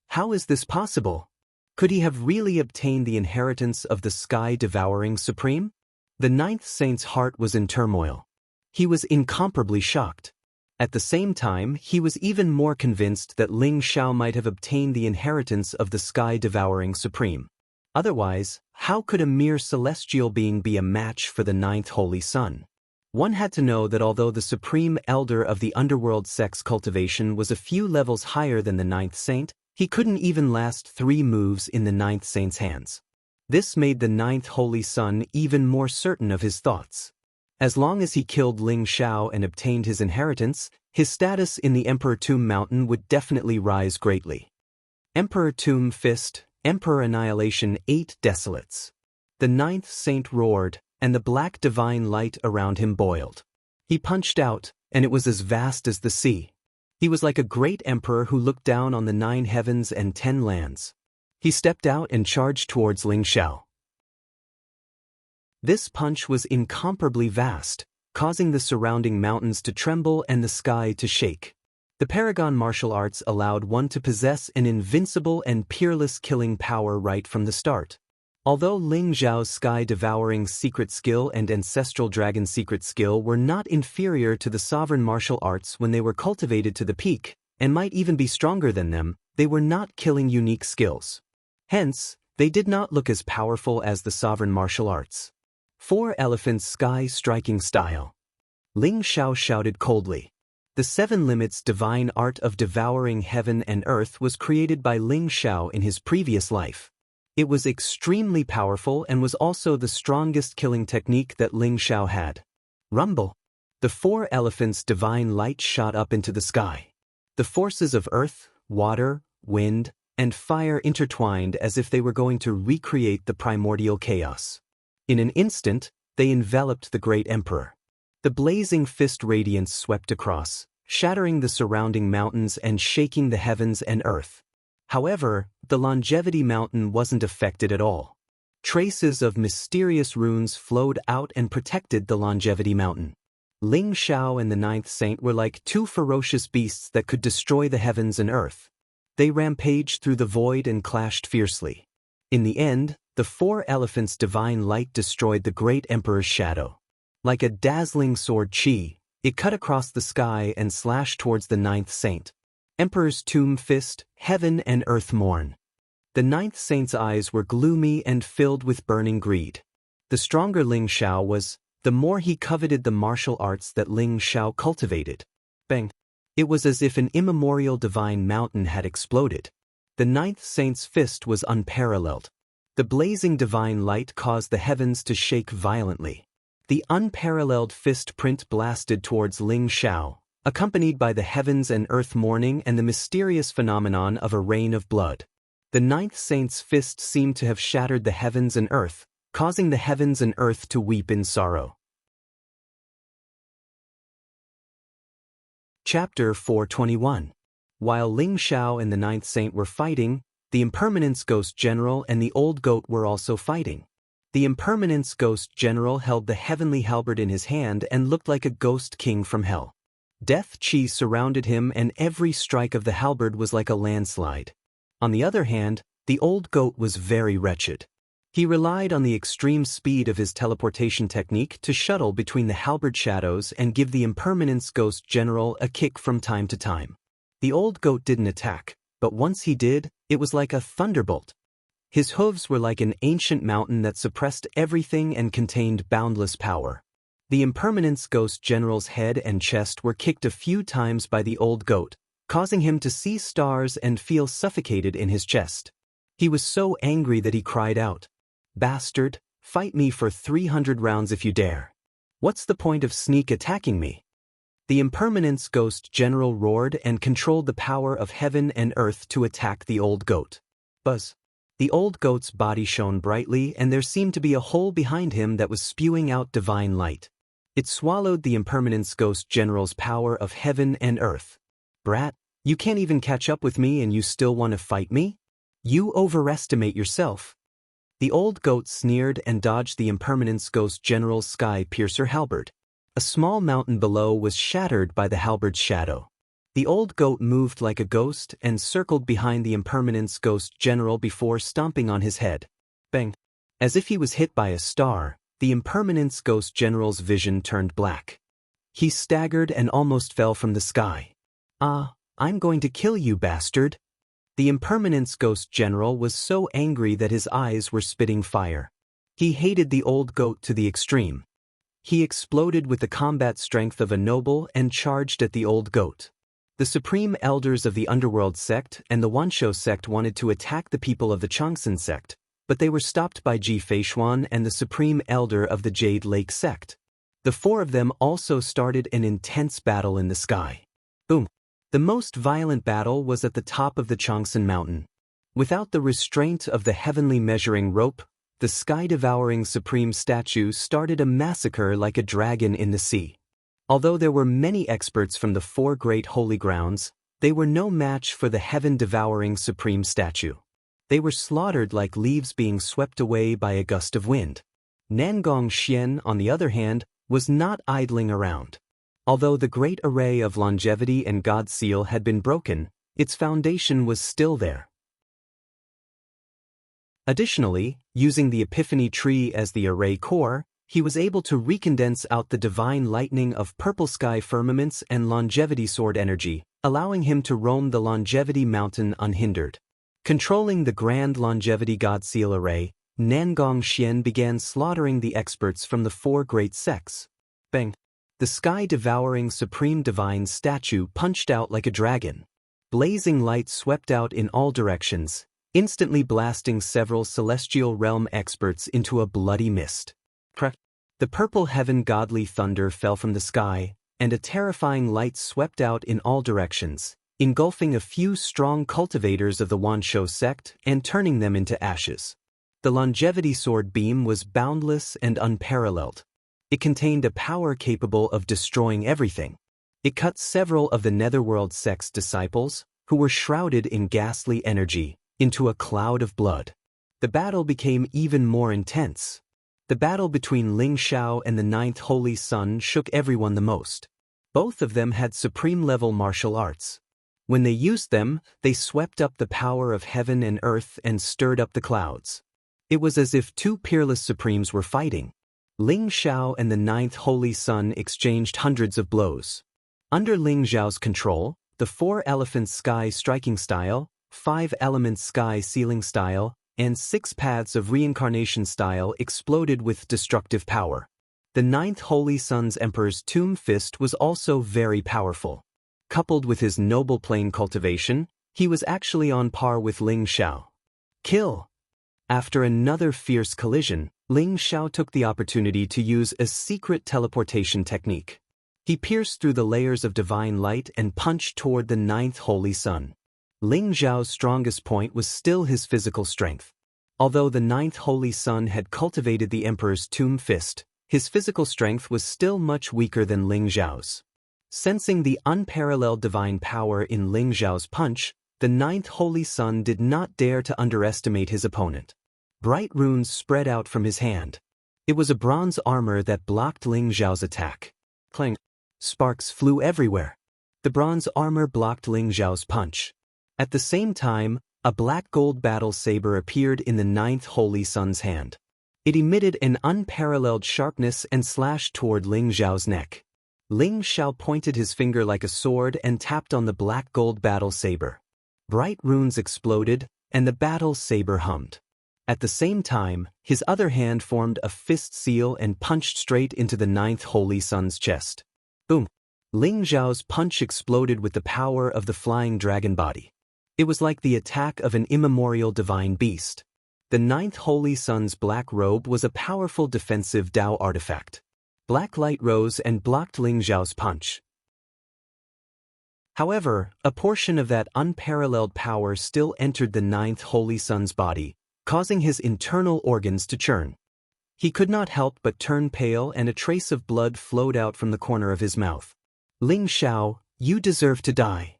Speaker 1: How is this possible? Could he have really obtained the inheritance of the sky-devouring Supreme? The Ninth Saint's heart was in turmoil. He was incomparably shocked. At the same time, he was even more convinced that Ling Xiao might have obtained the inheritance of the sky-devouring Supreme. Otherwise, how could a mere celestial being be a match for the Ninth Holy Sun? One had to know that although the Supreme Elder of the Underworld Sect's cultivation was a few levels higher than the Ninth Saint, he couldn't even last 3 moves in the Ninth Saint's hands. This made the Ninth Holy Sun even more certain of his thoughts. As long as he killed Ling Xiao and obtained his inheritance, his status in the Emperor Tomb Mountain would definitely rise greatly. Emperor Tomb Fist, Emperor Annihilation 8 Desolates. The Ninth Saint roared, and the black divine light around him boiled. He punched out, and it was as vast as the sea. He was like a great emperor who looked down on the 9 heavens and 10 lands. He stepped out and charged towards Ling Xiao. This punch was incomparably vast, causing the surrounding mountains to tremble and the sky to shake. The Paragon martial arts allowed one to possess an invincible and peerless killing power right from the start. Although Ling Xiao's sky-devouring secret skill and ancestral dragon secret skill were not inferior to the sovereign martial arts when they were cultivated to the peak, and might even be stronger than them, they were not killing unique skills. Hence, they did not look as powerful as the sovereign martial arts. 4 Elephants Sky-Striking Style. Ling Xiao shouted coldly. The 7 Limits divine art of devouring heaven and earth was created by Ling Xiao in his previous life. It was extremely powerful and was also the strongest killing technique that Ling Xiao had. Rumble. The 4 Elephants' divine light shot up into the sky. The forces of earth, water, wind, and fire intertwined as if they were going to recreate the primordial chaos. In an instant, they enveloped the great emperor. The blazing fist radiance swept across, shattering the surrounding mountains and shaking the heavens and earth. However, the Longevity Mountain wasn't affected at all. Traces of mysterious runes flowed out and protected the Longevity Mountain. Ling Xiao and the Ninth Saint were like 2 ferocious beasts that could destroy the heavens and earth. They rampaged through the void and clashed fiercely. In the end, the 4 Elephants' divine light destroyed the great emperor's shadow. Like a dazzling sword chi, it cut across the sky and slashed towards the Ninth Saint. Emperor's Tomb Fist, Heaven and Earth Mourn. The Ninth Saint's eyes were gloomy and filled with burning greed. The stronger Ling Xiao was, the more he coveted the martial arts that Ling Xiao cultivated. Bang! It was as if an immemorial divine mountain had exploded. The Ninth Saint's fist was unparalleled. The blazing divine light caused the heavens to shake violently. The unparalleled fist print blasted towards Ling Xiao, accompanied by the heavens and earth mourning and the mysterious phenomenon of a rain of blood. The Ninth Saint's fist seemed to have shattered the heavens and earth, causing the heavens and earth to weep in sorrow. Chapter 421. While Ling Xiao and the Ninth Saint were fighting, the Impermanence Ghost General and the Old Goat were also fighting. The Impermanence Ghost General held the heavenly halberd in his hand and looked like a ghost king from hell. Death Chi surrounded him and every strike of the halberd was like a landslide. On the other hand, the old goat was very wretched. He relied on the extreme speed of his teleportation technique to shuttle between the halberd shadows and give the Impermanence Ghost General a kick from time to time. The old goat didn't attack, but once he did, it was like a thunderbolt. His hooves were like an ancient mountain that suppressed everything and contained boundless power. The Impermanence Ghost General's head and chest were kicked a few times by the old goat, causing him to see stars and feel suffocated in his chest. He was so angry that he cried out, "Bastard, fight me for 300 rounds if you dare. What's the point of sneak attacking me?" The Impermanence Ghost General roared and controlled the power of heaven and earth to attack the old goat. Buzz. The old goat's body shone brightly and there seemed to be a hole behind him that was spewing out divine light. It swallowed the Impermanence Ghost General's power of heaven and earth. "Brat, you can't even catch up with me and you still want to fight me? You overestimate yourself." The old goat sneered and dodged the Impermanence Ghost General's sky-piercer halberd. A small mountain below was shattered by the halberd's shadow. The old goat moved like a ghost and circled behind the Impermanence Ghost General before stomping on his head. Bang! As if he was hit by a star, the Impermanence Ghost General's vision turned black. He staggered and almost fell from the sky. "Ah, I'm going to kill you, bastard." The Impermanence Ghost General was so angry that his eyes were spitting fire. He hated the old goat to the extreme. He exploded with the combat strength of a noble and charged at the old goat. The supreme elders of the Underworld sect and the Wansho sect wanted to attack the people of the Changsan sect, but they were stopped by Ji Feishuan and the supreme elder of the Jade Lake sect. The four of them also started an intense battle in the sky. Boom! The most violent battle was at the top of the Changsan mountain. Without the restraint of the heavenly measuring rope, the sky-devouring supreme statue started a massacre like a dragon in the sea. Although there were many experts from the four great holy grounds, they were no match for the heaven-devouring supreme statue. They were slaughtered like leaves being swept away by a gust of wind. Nangong Xian, on the other hand, was not idling around. Although the great array of longevity and God seal had been broken, its foundation was still there. Additionally, using the Epiphany tree as the array core, he was able to recondense out the divine lightning of purple sky firmaments and longevity sword energy, allowing him to roam the longevity mountain unhindered. Controlling the grand longevity God seal array, Nangong Xian began slaughtering the experts from the four great sects. Bang! The sky-devouring supreme divine statue punched out like a dragon. Blazing light swept out in all directions, instantly blasting several celestial realm experts into a bloody mist. The purple heaven godly thunder fell from the sky, and a terrifying light swept out in all directions, engulfing a few strong cultivators of the Wansho sect and turning them into ashes. The longevity sword beam was boundless and unparalleled. It contained a power capable of destroying everything. It cut several of the Netherworld sect's disciples, who were shrouded in ghastly energy, into a cloud of blood. The battle became even more intense. The battle between Ling Xiao and the Ninth Holy Sun shook everyone the most. Both of them had supreme-level martial arts. When they used them, they swept up the power of heaven and earth and stirred up the clouds. It was as if two peerless supremes were fighting. Ling Xiao and the Ninth Holy Sun exchanged hundreds of blows. Under Ling Xiao's control, the 4 Elephants Sky Striking Style, 5 Elements Sky Sealing Style, and 6 Paths of Reincarnation Style exploded with destructive power. The Ninth Holy Sun's Emperor's Tomb Fist was also very powerful. Coupled with his noble plane cultivation, he was actually on par with Ling Xiao. Kill! After another fierce collision, Ling Xiao took the opportunity to use a secret teleportation technique. He pierced through the layers of divine light and punched toward the Ninth Holy Sun. Ling Xiao's strongest point was still his physical strength. Although the Ninth Holy Sun had cultivated the Emperor's Tomb Fist, his physical strength was still much weaker than Ling Xiao's. Sensing the unparalleled divine power in Ling Xiao's punch, the Ninth Holy Sun did not dare to underestimate his opponent. Bright runes spread out from his hand. It was a bronze armor that blocked Ling Xiao's attack. Clang! Sparks flew everywhere. The bronze armor blocked Ling Xiao's punch. At the same time, a black gold battle saber appeared in the ninth holy sun's hand. It emitted an unparalleled sharpness and slashed toward Ling Xiao's neck. Ling Xiao pointed his finger like a sword and tapped on the black gold battle saber. Bright runes exploded, and the battle saber hummed. At the same time, his other hand formed a fist seal and punched straight into the ninth holy sun's chest. Boom! Ling Xiao's punch exploded with the power of the flying dragon body. It was like the attack of an immemorial divine beast. The ninth holy sun's black robe was a powerful defensive Dao artifact. Black light rose and blocked Ling Xiao's punch. However, a portion of that unparalleled power still entered the ninth holy sun's body, causing his internal organs to churn. He could not help but turn pale, and a trace of blood flowed out from the corner of his mouth. Ling Xiao, you deserve to die.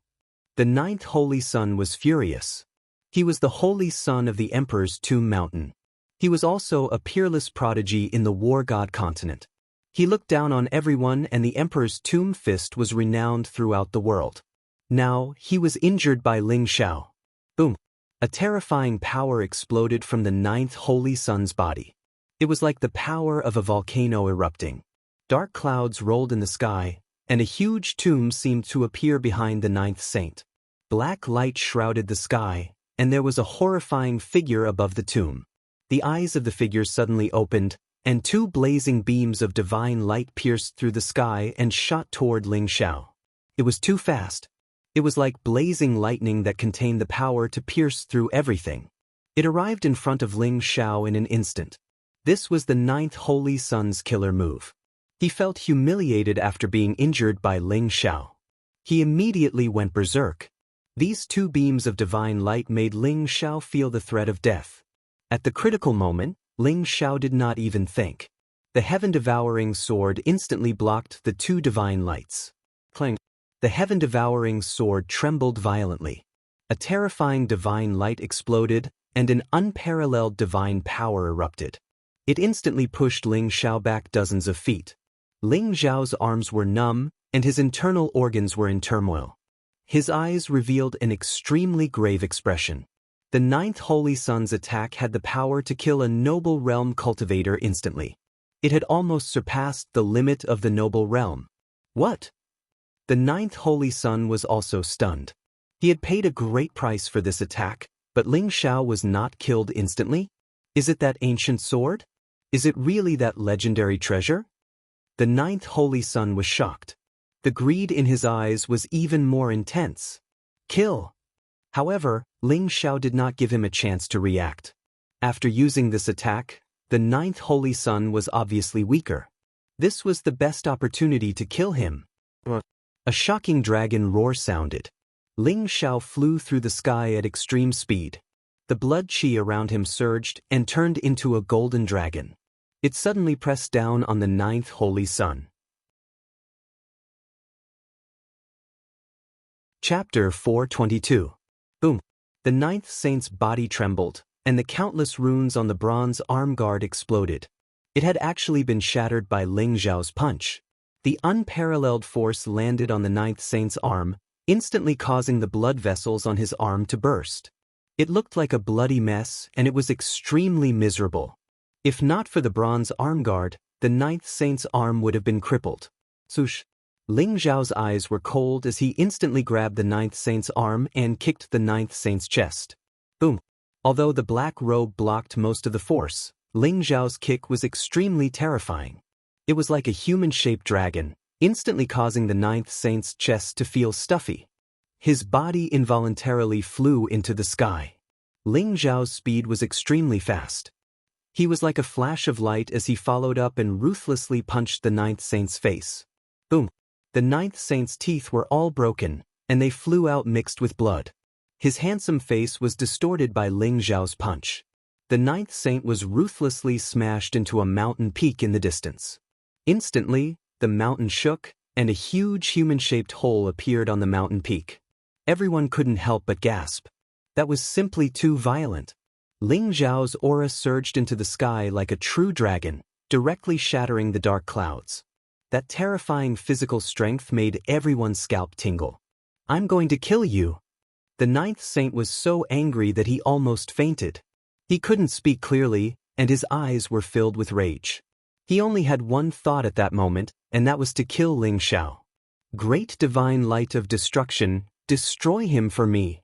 Speaker 1: The ninth holy sun was furious. He was the holy son of the Emperor's Tomb Mountain. He was also a peerless prodigy in the war god continent. He looked down on everyone, and the Emperor's tomb fist was renowned throughout the world. Now, he was injured by Ling Xiao. Boom! A terrifying power exploded from the ninth holy sun's body. It was like the power of a volcano erupting. Dark clouds rolled in the sky, and a huge tomb seemed to appear behind the ninth saint. Black light shrouded the sky, and there was a horrifying figure above the tomb. The eyes of the figure suddenly opened, and two blazing beams of divine light pierced through the sky and shot toward Ling Xiao. It was too fast. It was like blazing lightning that contained the power to pierce through everything. It arrived in front of Ling Xiao in an instant. This was the ninth holy sun's killer move. He felt humiliated after being injured by Ling Xiao. He immediately went berserk. These two beams of divine light made Ling Xiao feel the threat of death. At the critical moment, Ling Xiao did not even think. The heaven-devouring sword instantly blocked the two divine lights. Clang! The heaven-devouring sword trembled violently. A terrifying divine light exploded, and an unparalleled divine power erupted. It instantly pushed Ling Xiao back dozens of feet. Ling Xiao's arms were numb, and his internal organs were in turmoil. His eyes revealed an extremely grave expression. The ninth holy sun's attack had the power to kill a noble realm cultivator instantly. It had almost surpassed the limit of the noble realm. What? The ninth holy sun was also stunned. He had paid a great price for this attack, but Ling Xiao was not killed instantly? Is it that ancient sword? Is it really that legendary treasure? The ninth holy sun was shocked. The greed in his eyes was even more intense. Kill! However, Ling Xiao did not give him a chance to react. After using this attack, the ninth holy sun was obviously weaker. This was the best opportunity to kill him. A shocking dragon roar sounded. Ling Xiao flew through the sky at extreme speed. The blood qi around him surged and turned into a golden dragon. It suddenly pressed down on the ninth holy sun. Chapter 422. Boom! The ninth saint's body trembled, and the countless runes on the bronze arm guard exploded. It had actually been shattered by Ling Xiao's punch. The unparalleled force landed on the ninth saint's arm, instantly causing the blood vessels on his arm to burst. It looked like a bloody mess, and it was extremely miserable. If not for the bronze arm guard, the ninth saint's arm would have been crippled. Swoosh! Ling Xiao's eyes were cold as he instantly grabbed the ninth saint's arm and kicked the ninth saint's chest. Boom! Although the black robe blocked most of the force, Ling Xiao's kick was extremely terrifying. It was like a human-shaped dragon, instantly causing the ninth saint's chest to feel stuffy. His body involuntarily flew into the sky. Ling Xiao's speed was extremely fast. He was like a flash of light as he followed up and ruthlessly punched the ninth saint's face. Boom! The ninth saint's teeth were all broken, and they flew out mixed with blood. His handsome face was distorted by Ling Xiao's punch. The ninth saint was ruthlessly smashed into a mountain peak in the distance. Instantly, the mountain shook, and a huge human-shaped hole appeared on the mountain peak. Everyone couldn't help but gasp. That was simply too violent. Ling Zhao's aura surged into the sky like a true dragon, directly shattering the dark clouds. That terrifying physical strength made everyone's scalp tingle. "I'm going to kill you." The ninth saint was so angry that he almost fainted. He couldn't speak clearly, and his eyes were filled with rage. He only had one thought at that moment, and that was to kill Ling Zhao. "Great divine light of destruction, destroy him for me."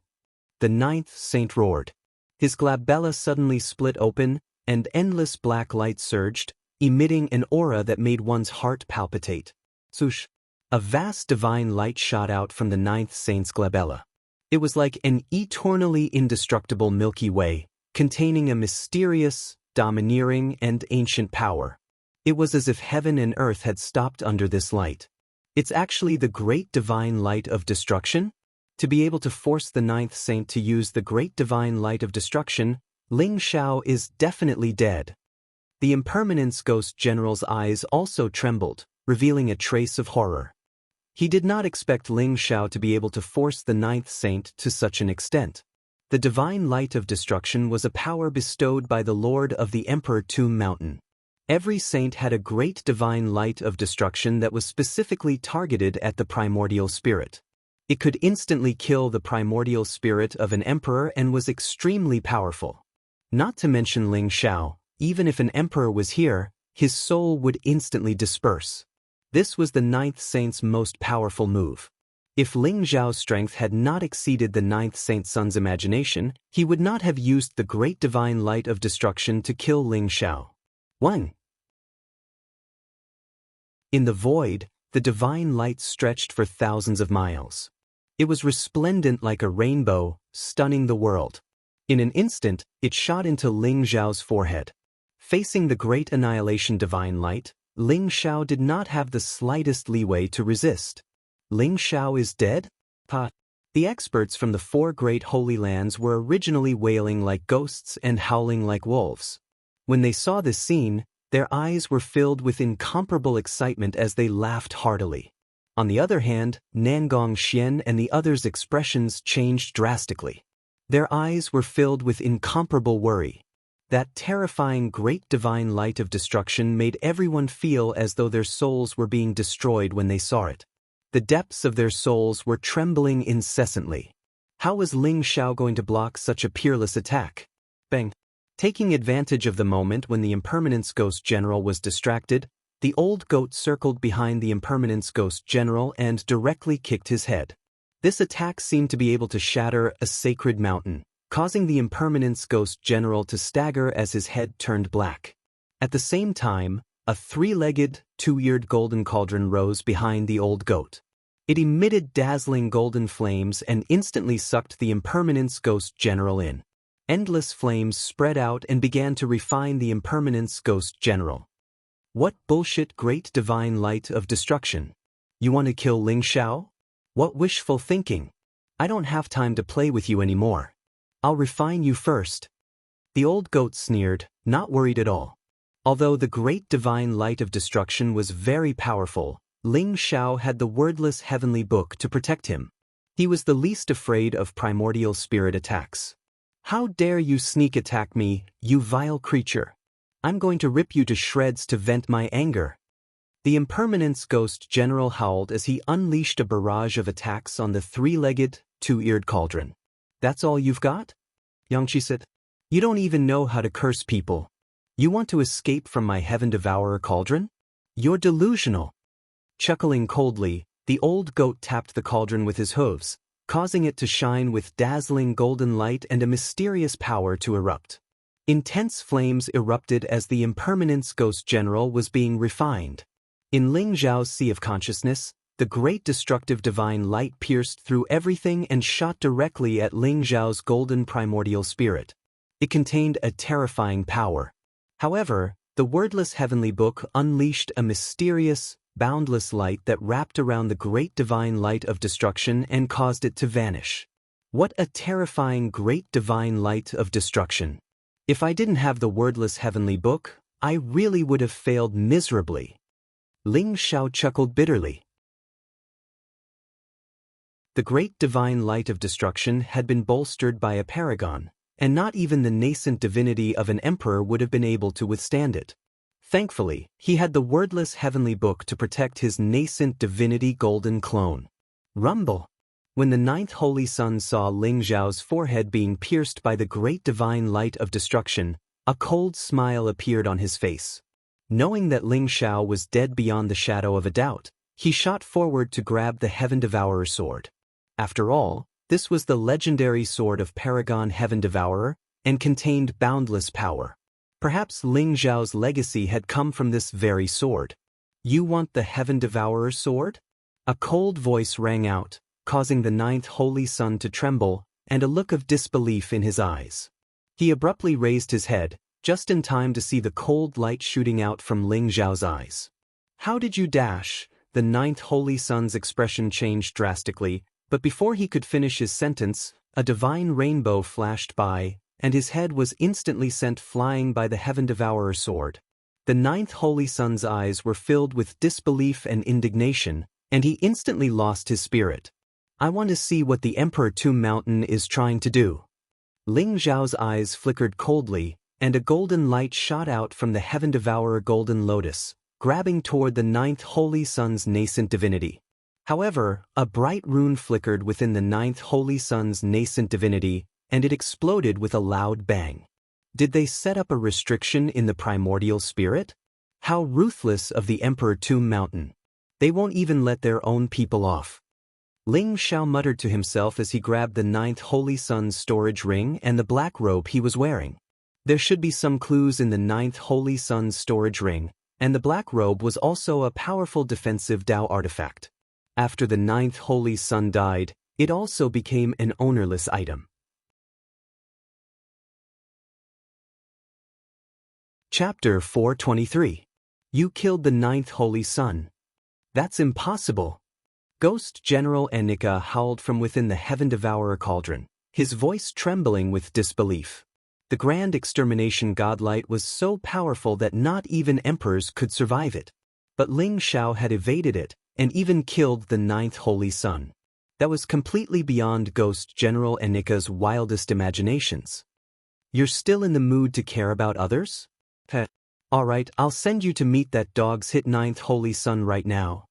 Speaker 1: The ninth saint roared. His glabella suddenly split open, and endless black light surged, emitting an aura that made one's heart palpitate. Swoosh! A vast divine light shot out from the ninth saint's glabella. It was like an eternally indestructible Milky Way, containing a mysterious, domineering, and ancient power. It was as if heaven and earth had stopped under this light. It's actually the great divine light of destruction? To be able to force the ninth saint to use the great divine light of destruction, Ling Zhao is definitely dead. The Impermanence Ghost General's eyes also trembled, revealing a trace of horror. He did not expect Ling Zhao to be able to force the ninth saint to such an extent. The divine light of destruction was a power bestowed by the Lord of the Emperor Tomb Mountain. Every saint had a great divine light of destruction that was specifically targeted at the primordial spirit. It could instantly kill the primordial spirit of an emperor and was extremely powerful. Not to mention Ling Zhao, even if an emperor was here, his soul would instantly disperse. This was the ninth saint's most powerful move. If Ling Zhao's strength had not exceeded the ninth saint's son's imagination, he would not have used the great divine light of destruction to kill Ling Zhao. 1. In the void, the divine light stretched for thousands of miles. It was resplendent like a rainbow, stunning the world. In an instant, it shot into Ling Zhao's forehead. Facing the great annihilation divine light, Ling Zhao did not have the slightest leeway to resist. Ling Zhao is dead? Pa. The experts from the 4 great holy lands were originally wailing like ghosts and howling like wolves. When they saw this scene, their eyes were filled with incomparable excitement as they laughed heartily. On the other hand, Nangong Xian and the others' expressions changed drastically. Their eyes were filled with incomparable worry. That terrifying great divine light of destruction made everyone feel as though their souls were being destroyed when they saw it. The depths of their souls were trembling incessantly. How was Ling Zhao going to block such a peerless attack? Bang! Taking advantage of the moment when the Impermanence Ghost General was distracted, the old goat circled behind the Impermanence Ghost General and directly kicked his head. This attack seemed to be able to shatter a sacred mountain, causing the Impermanence Ghost General to stagger as his head turned black. At the same time, a 3-legged, 2-eared golden cauldron rose behind the old goat. It emitted dazzling golden flames and instantly sucked the Impermanence Ghost General in. Endless flames spread out and began to refine the Impermanence Ghost General. What bullshit great divine light of destruction? You want to kill Ling Zhao? What wishful thinking? I don't have time to play with you anymore. I'll refine you first. The old goat sneered, not worried at all. Although the great divine light of destruction was very powerful, Ling Zhao had the wordless heavenly book to protect him. He was the least afraid of primordial spirit attacks. How dare you sneak attack me, you vile creature? I'm going to rip you to shreds to vent my anger. The Impermanence Ghost General howled as he unleashed a barrage of attacks on the 3-legged, 2-eared cauldron. That's all you've got? Yangshi said. You don't even know how to curse people. You want to escape from my Heaven Devourer cauldron? You're delusional. Chuckling coldly, the old goat tapped the cauldron with his hooves, causing it to shine with dazzling golden light and a mysterious power to erupt. Intense flames erupted as the Impermanence Ghost General was being refined. In Ling Zhao's sea of consciousness, the great destructive divine light pierced through everything and shot directly at Ling Zhao's golden primordial spirit. It contained a terrifying power. However, the wordless heavenly book unleashed a mysterious, boundless light that wrapped around the great divine light of destruction and caused it to vanish. What a terrifying great divine light of destruction! If I didn't have the wordless heavenly book, I really would have failed miserably. Ling Zhao chuckled bitterly. The great divine light of destruction had been bolstered by a paragon, and not even the nascent divinity of an emperor would have been able to withstand it. Thankfully, he had the wordless heavenly book to protect his nascent divinity golden clone. Rumble. When the ninth holy sun saw Ling Zhao's forehead being pierced by the great divine light of destruction, a cold smile appeared on his face. Knowing that Ling Zhao was dead beyond the shadow of a doubt, he shot forward to grab the Heaven Devourer sword. After all, this was the legendary sword of Paragon Heaven Devourer, and contained boundless power. Perhaps Ling Zhao's legacy had come from this very sword. "You want the Heaven Devourer sword?" A cold voice rang out, causing the ninth holy sun to tremble, and a look of disbelief in his eyes. He abruptly raised his head, just in time to see the cold light shooting out from Ling Zhao's eyes. "How did you dash?" The ninth holy sun's expression changed drastically, but before he could finish his sentence, a divine rainbow flashed by, and his head was instantly sent flying by the Heaven Devourer sword. The ninth holy sun's eyes were filled with disbelief and indignation, and he instantly lost his spirit. "I want to see what the Emperor Tomb Mountain is trying to do." Ling Zhao's eyes flickered coldly, and a golden light shot out from the Heaven Devourer golden lotus, grabbing toward the ninth holy sun's nascent divinity. However, a bright rune flickered within the ninth holy sun's nascent divinity, and it exploded with a loud bang. Did they set up a restriction in the primordial spirit? How ruthless of the Emperor Tomb Mountain. They won't even let their own people off. Ling Zhao muttered to himself as he grabbed the ninth holy sun's storage ring and the black robe he was wearing. There should be some clues in the ninth holy sun's storage ring, and the black robe was also a powerful defensive Dao artifact. After the ninth holy sun died, it also became an ownerless item. Chapter 423. You killed the ninth holy sun. That's impossible. Ghost General Enika howled from within the Heaven Devourer cauldron, his voice trembling with disbelief. The grand extermination godlight was so powerful that not even emperors could survive it. But Ling Zhao had evaded it, and even killed the ninth holy sun. That was completely beyond Ghost General Enika's wildest imaginations. "You're still in the mood to care about others? Heh. Alright, I'll send you to meet that dog's hit ninth holy sun right now."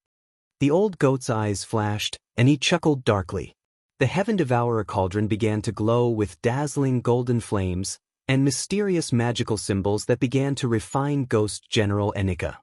Speaker 1: The old goat's eyes flashed, and he chuckled darkly. The Heaven Devourer cauldron began to glow with dazzling golden flames, and mysterious magical symbols that began to refine Ghost General Enika.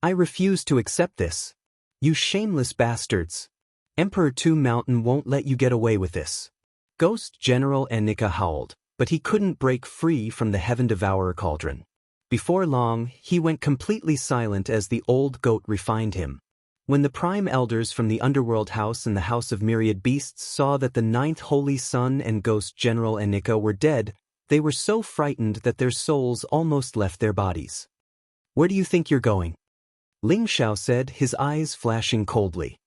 Speaker 1: "I refuse to accept this. You shameless bastards. Emperor Tomb Mountain won't let you get away with this." Ghost General Enika howled, but he couldn't break free from the Heaven Devourer cauldron. Before long, he went completely silent as the old goat refined him. When the prime elders from the underworld house and the house of myriad beasts saw that the ninth holy sun and Ghost General Enika were dead, they were so frightened that their souls almost left their bodies. "Where do you think you're going?" Ling Zhao said, his eyes flashing coldly.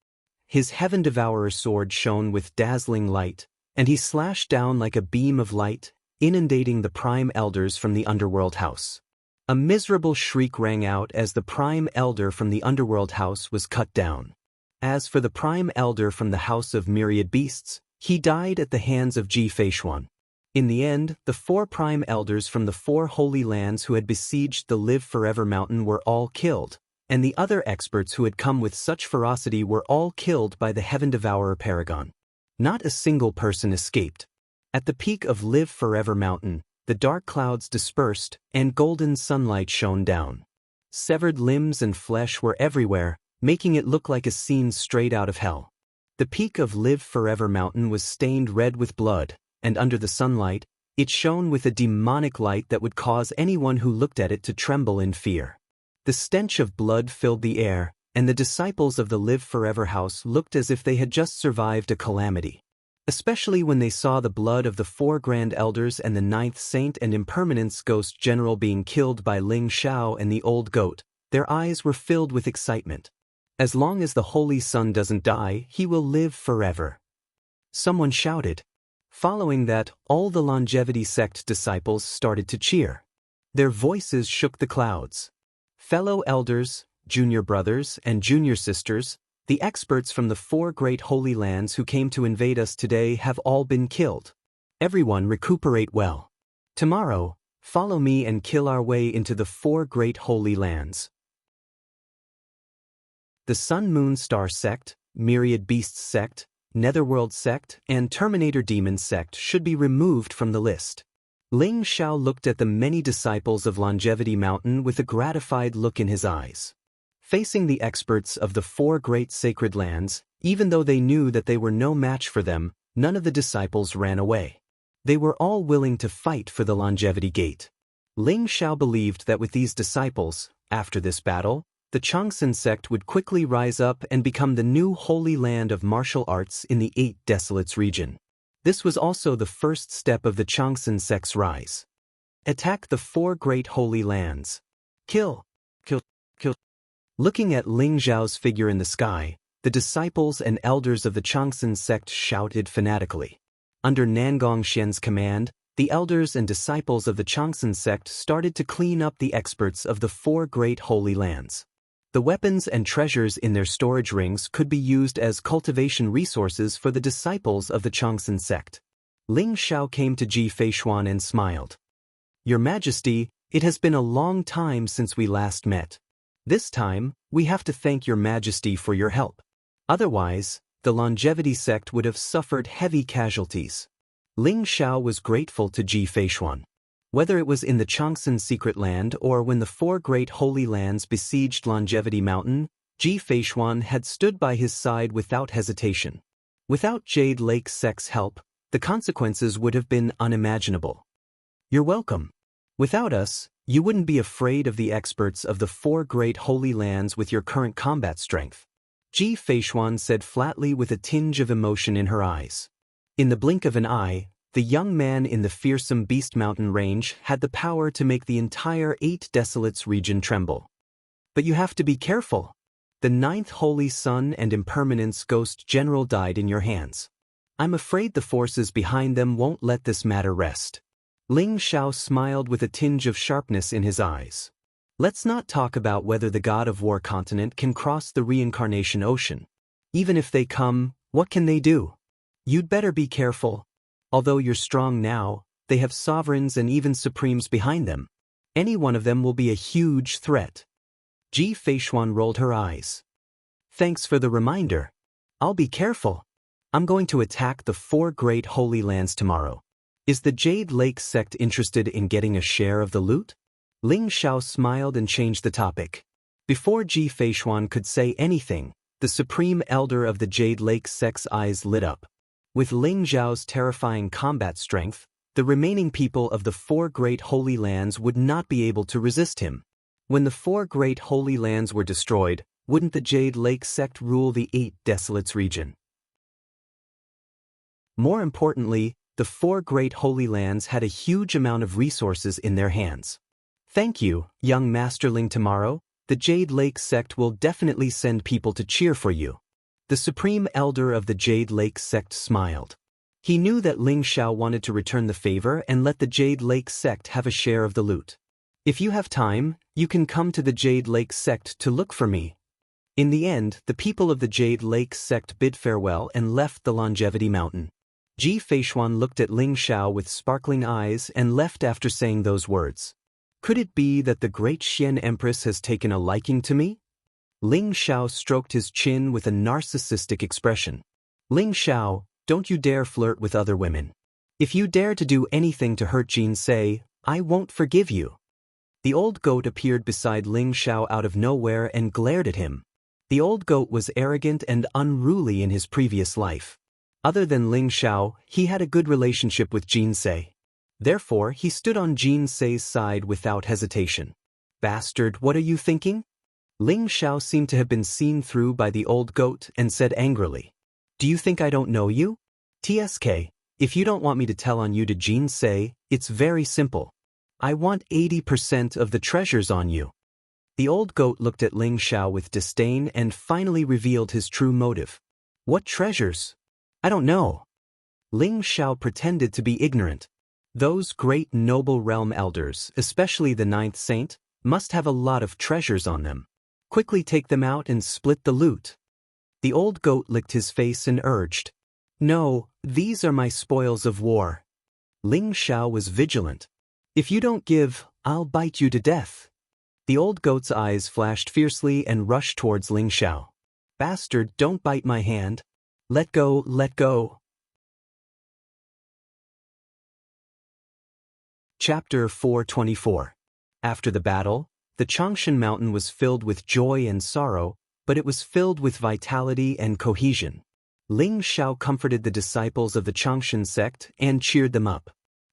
Speaker 1: His Heaven Devourer sword shone with dazzling light, and he slashed down like a beam of light, inundating the prime elders from the underworld house. A miserable shriek rang out as the prime elder from the underworld house was cut down. As for the prime elder from the house of myriad beasts, he died at the hands of Ji Feishuan. In the end, the 4 prime elders from the 4 holy lands who had besieged the Live Forever mountain were all killed, and the other experts who had come with such ferocity were all killed by the Heaven Devourer Paragon. Not a single person escaped. At the peak of Live Forever mountain, the dark clouds dispersed, and golden sunlight shone down. Severed limbs and flesh were everywhere, making it look like a scene straight out of hell. The peak of Live Forever mountain was stained red with blood, and under the sunlight, it shone with a demonic light that would cause anyone who looked at it to tremble in fear. The stench of blood filled the air, and the disciples of the Live Forever house looked as if they had just survived a calamity. Especially when they saw the blood of the 4 grand elders and the 9th saint and impermanence Ghost General being killed by Ling Zhao and the old goat, their eyes were filled with excitement. "As long as the holy sun doesn't die, he will live forever," someone shouted. Following that, all the longevity sect disciples started to cheer. Their voices shook the clouds. Fellow elders, junior brothers, and junior sisters, the experts from the 4 great holy lands who came to invade us today have all been killed. Everyone recuperate well. Tomorrow, follow me and kill our way into the 4 great holy lands. The Sun Moon Star Sect, Myriad Beasts Sect, Netherworld Sect, and Terminator Demon Sect should be removed from the list. Ling Xiao looked at the many disciples of Longevity Mountain with a gratified look in his eyes. Facing the experts of the 4 great sacred lands, even though they knew that they were no match for them, none of the disciples ran away. They were all willing to fight for the Longevity Gate. Ling Xiao believed that with these disciples, after this battle, the Changsun sect would quickly rise up and become the new holy land of martial arts in the 8 Desolates region. This was also the first step of the Changsun sect's rise. Attack the 4 great holy lands. Kill, kill, kill. Looking at Ling Xiao's figure in the sky, the disciples and elders of the Changsun sect shouted fanatically. Under Nangong Xian's command, the elders and disciples of the Changsun sect started to clean up the experts of the 4 great holy lands. The weapons and treasures in their storage rings could be used as cultivation resources for the disciples of the Changsun sect. Ling Xiao came to Ji Feishuan and smiled. Your Majesty, it has been a long time since we last met. This time, we have to thank Your Majesty for your help. Otherwise, the Longevity sect would have suffered heavy casualties. Ling Xiao was grateful to Ji Feishuan. Whether it was in the Changsun secret land or when the 4 great holy lands besieged Longevity Mountain, Ji Feishuan had stood by his side without hesitation. Without Jade Lake sect's help, the consequences would have been unimaginable. You're welcome. Without us, you wouldn't be afraid of the experts of the 4 great holy lands with your current combat strength. Ji Feishuan said flatly with a tinge of emotion in her eyes. In the blink of an eye, the young man in the fearsome Beast Mountain range had the power to make the entire 8 Desolates region tremble. But you have to be careful. The 9th Holy Sun and Impermanence Ghost General died in your hands. I'm afraid the forces behind them won't let this matter rest. Ling Xiao smiled with a tinge of sharpness in his eyes. Let's not talk about whether the God of War continent can cross the reincarnation ocean. Even if they come, what can they do? You'd better be careful. Although you're strong now, they have sovereigns and even supremes behind them. Any one of them will be a huge threat. Ji Feishuan rolled her eyes. Thanks for the reminder. I'll be careful. I'm going to attack the 4 great holy lands tomorrow. Is the Jade Lake sect interested in getting a share of the loot? Ling Xiao smiled and changed the topic. Before Ji Feishuan could say anything, the supreme elder of the Jade Lake sect's eyes lit up. With Ling Xiao's terrifying combat strength, the remaining people of the 4 great holy lands would not be able to resist him. When the 4 great holy lands were destroyed, wouldn't the Jade Lake sect rule the 8 Desolates region? More importantly, the 4 great holy lands had a huge amount of resources in their hands. Thank you, young Master Ling. Tomorrow, the Jade Lake sect will definitely send people to cheer for you. The supreme elder of the Jade Lake sect smiled. He knew that Ling Xiao wanted to return the favor and let the Jade Lake sect have a share of the loot. If you have time, you can come to the Jade Lake sect to look for me. In the end, the people of the Jade Lake sect bid farewell and left the Longevity Mountain. Ji Feishuan looked at Ling Xiao with sparkling eyes and left after saying those words. Could it be that the great Xian Empress has taken a liking to me? Ling Xiao stroked his chin with a narcissistic expression. Ling Xiao, don't you dare flirt with other women. If you dare to do anything to hurt Jin Sei, I won't forgive you. The old goat appeared beside Ling Xiao out of nowhere and glared at him. The old goat was arrogant and unruly in his previous life. Other than Ling Xiao, he had a good relationship with Jin Sei. Therefore, he stood on Jin Sei's side without hesitation. Bastard, what are you thinking? Ling Xiao seemed to have been seen through by the old goat and said angrily. Do you think I don't know you? TSK, if you don't want me to tell on you to Jin Sei, it's very simple. I want 80% of the treasures on you. The old goat looked at Ling Xiao with disdain and finally revealed his true motive. What treasures? I don't know. Ling Xiao pretended to be ignorant. Those great noble realm elders, especially the 9th saint, must have a lot of treasures on them. Quickly take them out and split the loot. The old goat licked his face and urged. No, these are my spoils of war. Ling Xiao was vigilant. If you don't give, I'll bite you to death. The old goat's eyes flashed fiercely and rushed towards Ling Xiao. Bastard, don't bite my hand. Let go, let go. Chapter 424. After the battle, the Changshan mountain was filled with joy and sorrow, but it was filled with vitality and cohesion. Ling Xiao comforted the disciples of the Changshan sect and cheered them up.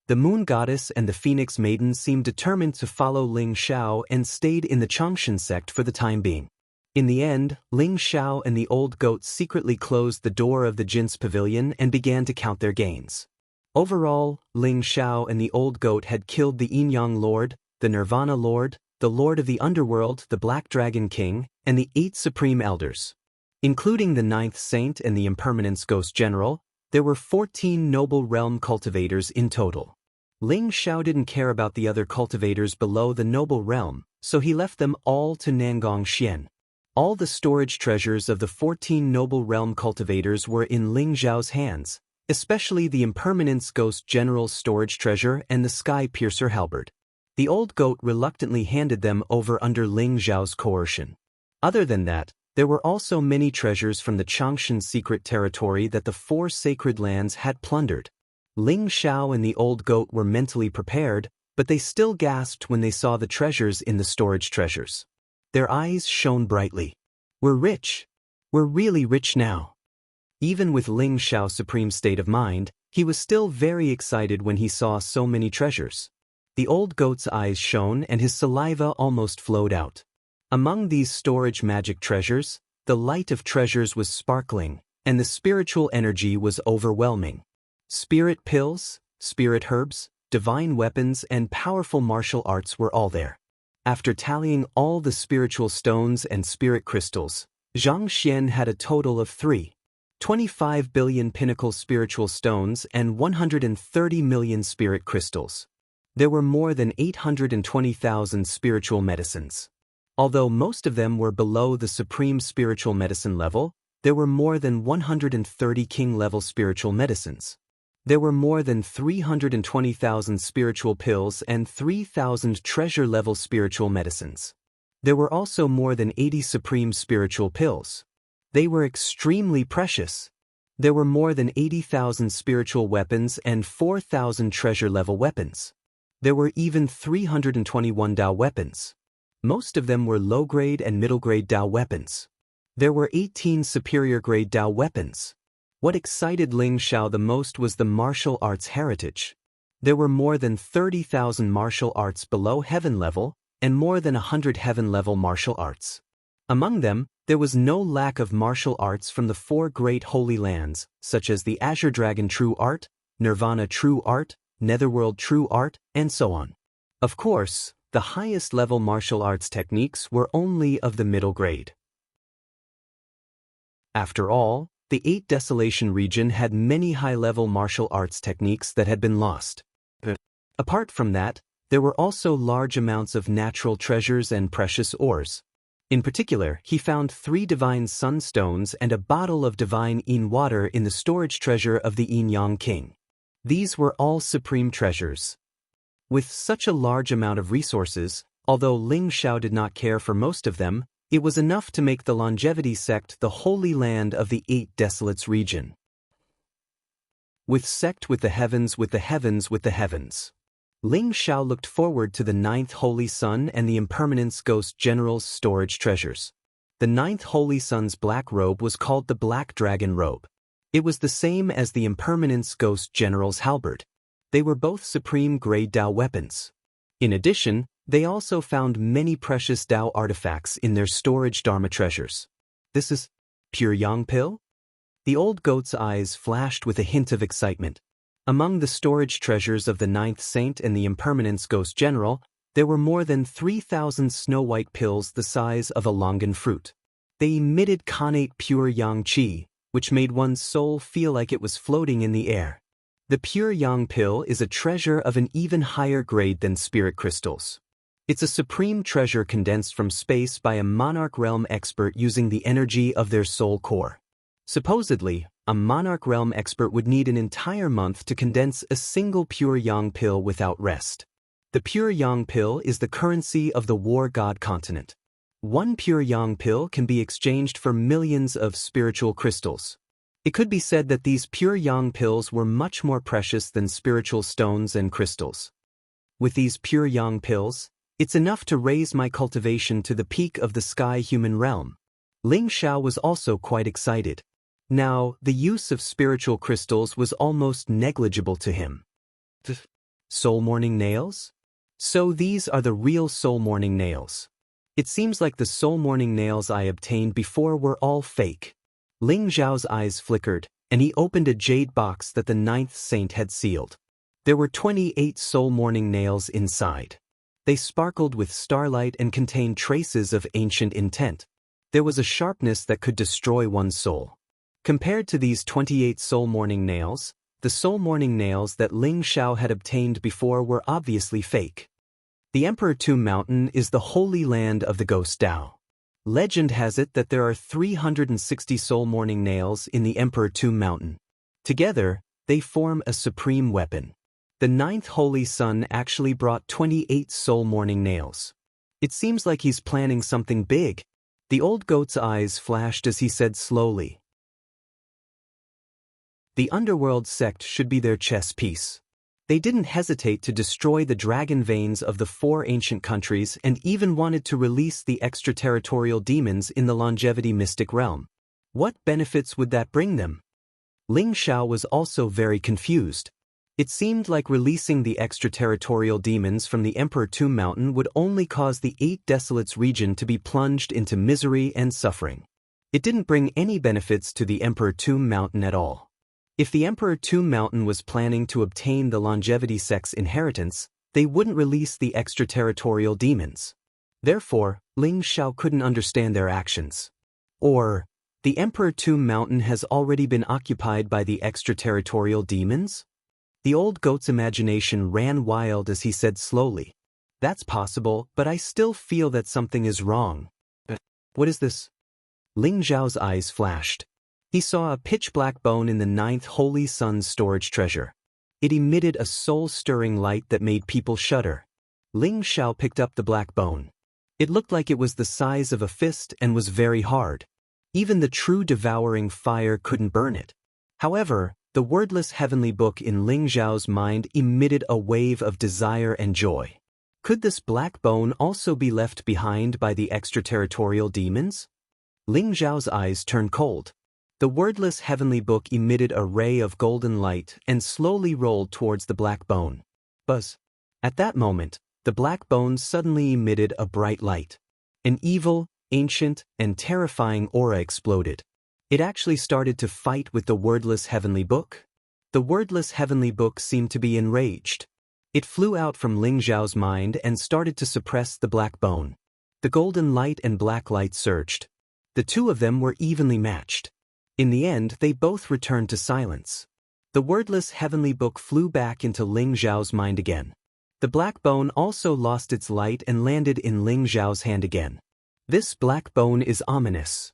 Speaker 1: The moon goddess and the phoenix maiden seemed determined to follow Ling Xiao and stayed in the Changshan sect for the time being. In the end, Ling Xiao and the old goat secretly closed the door of the Jin's pavilion and began to count their gains. Overall, Ling Xiao and the old goat had killed the Yin-Yang Lord, the Nirvana Lord, the Lord of the Underworld, the Black Dragon King, and the 8 Supreme Elders. Including the 9th Saint and the Impermanence Ghost General, there were 14 noble realm cultivators in total. Ling Xiao didn't care about the other cultivators below the noble realm, so he left them all to Nangong Xian. All the storage treasures of the 14 noble realm cultivators were in Ling Xiao's hands, especially the Impermanence Ghost General's storage treasure and the Sky Piercer halberd. The old goat reluctantly handed them over under Ling Xiao's coercion. Other than that, there were also many treasures from the Changshan secret territory that the 4 sacred lands had plundered. Ling Xiao and the old goat were mentally prepared, but they still gasped when they saw the treasures in the storage treasures. Their eyes shone brightly. We're rich. We're really rich now. Even with Ling Xiao's supreme state of mind, he was still very excited when he saw so many treasures. The old goat's eyes shone and his saliva almost flowed out. Among these storage magic treasures, the light of treasures was sparkling, and the spiritual energy was overwhelming. Spirit pills, spirit herbs, divine weapons, and powerful martial arts were all there. After tallying all the spiritual stones and spirit crystals, Zhang Xian had a total of 25 billion pinnacle spiritual stones and 130 million spirit crystals. There were more than 820,000 spiritual medicines. Although most of them were below the supreme spiritual medicine level, there were more than 130 king-level spiritual medicines. There were more than 320,000 spiritual pills and 3,000 treasure-level spiritual medicines. There were also more than 80 supreme spiritual pills. They were extremely precious. There were more than 80,000 spiritual weapons and 4,000 treasure-level weapons. There were even 321 Dao weapons. Most of them were low-grade and middle-grade Dao weapons. There were 18 superior-grade Dao weapons. What excited Ling Xiao the most was the martial arts heritage. There were more than 30,000 martial arts below heaven level and more than 100 heaven-level martial arts. Among them, there was no lack of martial arts from the 4 great holy lands, such as the Azure Dragon True Art, Nirvana True Art, Netherworld True Art, and so on. Of course, the highest level martial arts techniques were only of the middle grade. After all, the 8 Desolation region had many high-level martial arts techniques that had been lost. Apart from that, there were also large amounts of natural treasures and precious ores. In particular, he found 3 divine sunstones and a bottle of divine Yin water in the storage treasure of the Yin-Yang King. These were all supreme treasures. With such a large amount of resources, although Ling Xiao did not care for most of them, it was enough to make the Longevity sect the holy land of the 8 Desolates region. With sect with the heavens with the heavens with the heavens. Ling Xiao looked forward to the 9th Holy Sun and the Impermanence Ghost General's storage treasures. The 9th Holy Sun's black robe was called the Black Dragon Robe. It was the same as the Impermanence Ghost General's halberd. They were both supreme grade Dao weapons. In addition, they also found many precious Dao artifacts in their storage Dharma treasures. This is pure Yang pill? The old goat's eyes flashed with a hint of excitement. Among the storage treasures of the 9th Saint and the Impermanence Ghost General, there were more than 3,000 snow-white pills the size of a longan fruit. They emitted connate pure Yang Qi, which made one's soul feel like it was floating in the air. The pure Yang pill is a treasure of an even higher grade than spirit crystals. It's a supreme treasure condensed from space by a monarch realm expert using the energy of their soul core. Supposedly, a monarch realm expert would need an entire month to condense a single pure Yang pill without rest. The pure yang pill is the currency of the war god continent. One pure yang pill can be exchanged for millions of spiritual crystals. It could be said that these pure yang pills were much more precious than spiritual stones and crystals. With these pure yang pills, it's enough to raise my cultivation to the peak of the sky human realm. Ling Xiao was also quite excited. Now, the use of spiritual crystals was almost negligible to him. Soul morning nails? So these are the real soul morning nails. It seems like the soul morning nails I obtained before were all fake. Ling Xiao's eyes flickered, and he opened a jade box that the ninth saint had sealed. There were 28 soul morning nails inside. They sparkled with starlight and contained traces of ancient intent. There was a sharpness that could destroy one's soul. Compared to these 28 soul morning nails, the soul morning nails that Ling Xiao had obtained before were obviously fake. The Emperor Tomb Mountain is the holy land of the Ghost Tao. Legend has it that there are 360 soul morning nails in the Emperor Tomb Mountain. Together, they form a supreme weapon. The ninth holy sun actually brought 28 soul morning nails. It seems like he's planning something big. The old goat's eyes flashed as he said slowly, "The underworld sect should be their chess piece." They didn't hesitate to destroy the dragon veins of the 4 ancient countries and even wanted to release the extraterritorial demons in the longevity mystic realm. What benefits would that bring them? Ling Xiao was also very confused. It seemed like releasing the extraterritorial demons from the Emperor Tomb Mountain would only cause the 8 Desolates region to be plunged into misery and suffering. It didn't bring any benefits to the Emperor Tomb Mountain at all. If the Emperor Tomb Mountain was planning to obtain the longevity sect's inheritance, they wouldn't release the extraterritorial demons. Therefore, Ling Xiao couldn't understand their actions. Or, the Emperor Tomb Mountain has already been occupied by the extraterritorial demons? The old goat's imagination ran wild as he said slowly, "That's possible, but I still feel that something is wrong." "What is this?" Ling Xiao's eyes flashed. He saw a pitch-black bone in the ninth holy sun's storage treasure. It emitted a soul-stirring light that made people shudder. Ling Xiao picked up the black bone. It looked like it was the size of a fist and was very hard. Even the true devouring fire couldn't burn it. However, the wordless heavenly book in Ling Xiao's mind emitted a wave of desire and joy. Could this black bone also be left behind by the extraterritorial demons? Ling Xiao's eyes turned cold. The wordless heavenly book emitted a ray of golden light and slowly rolled towards the black bone. Buzz. At that moment, the black bone suddenly emitted a bright light. An evil, ancient, and terrifying aura exploded. It actually started to fight with the wordless heavenly book. The wordless heavenly book seemed to be enraged. It flew out from Ling Xiao's mind and started to suppress the black bone. The golden light and black light surged. The two of them were evenly matched. In the end, they both returned to silence. The wordless heavenly book flew back into Ling Xiao's mind again. The black bone also lost its light and landed in Ling Xiao's hand again. This black bone is ominous.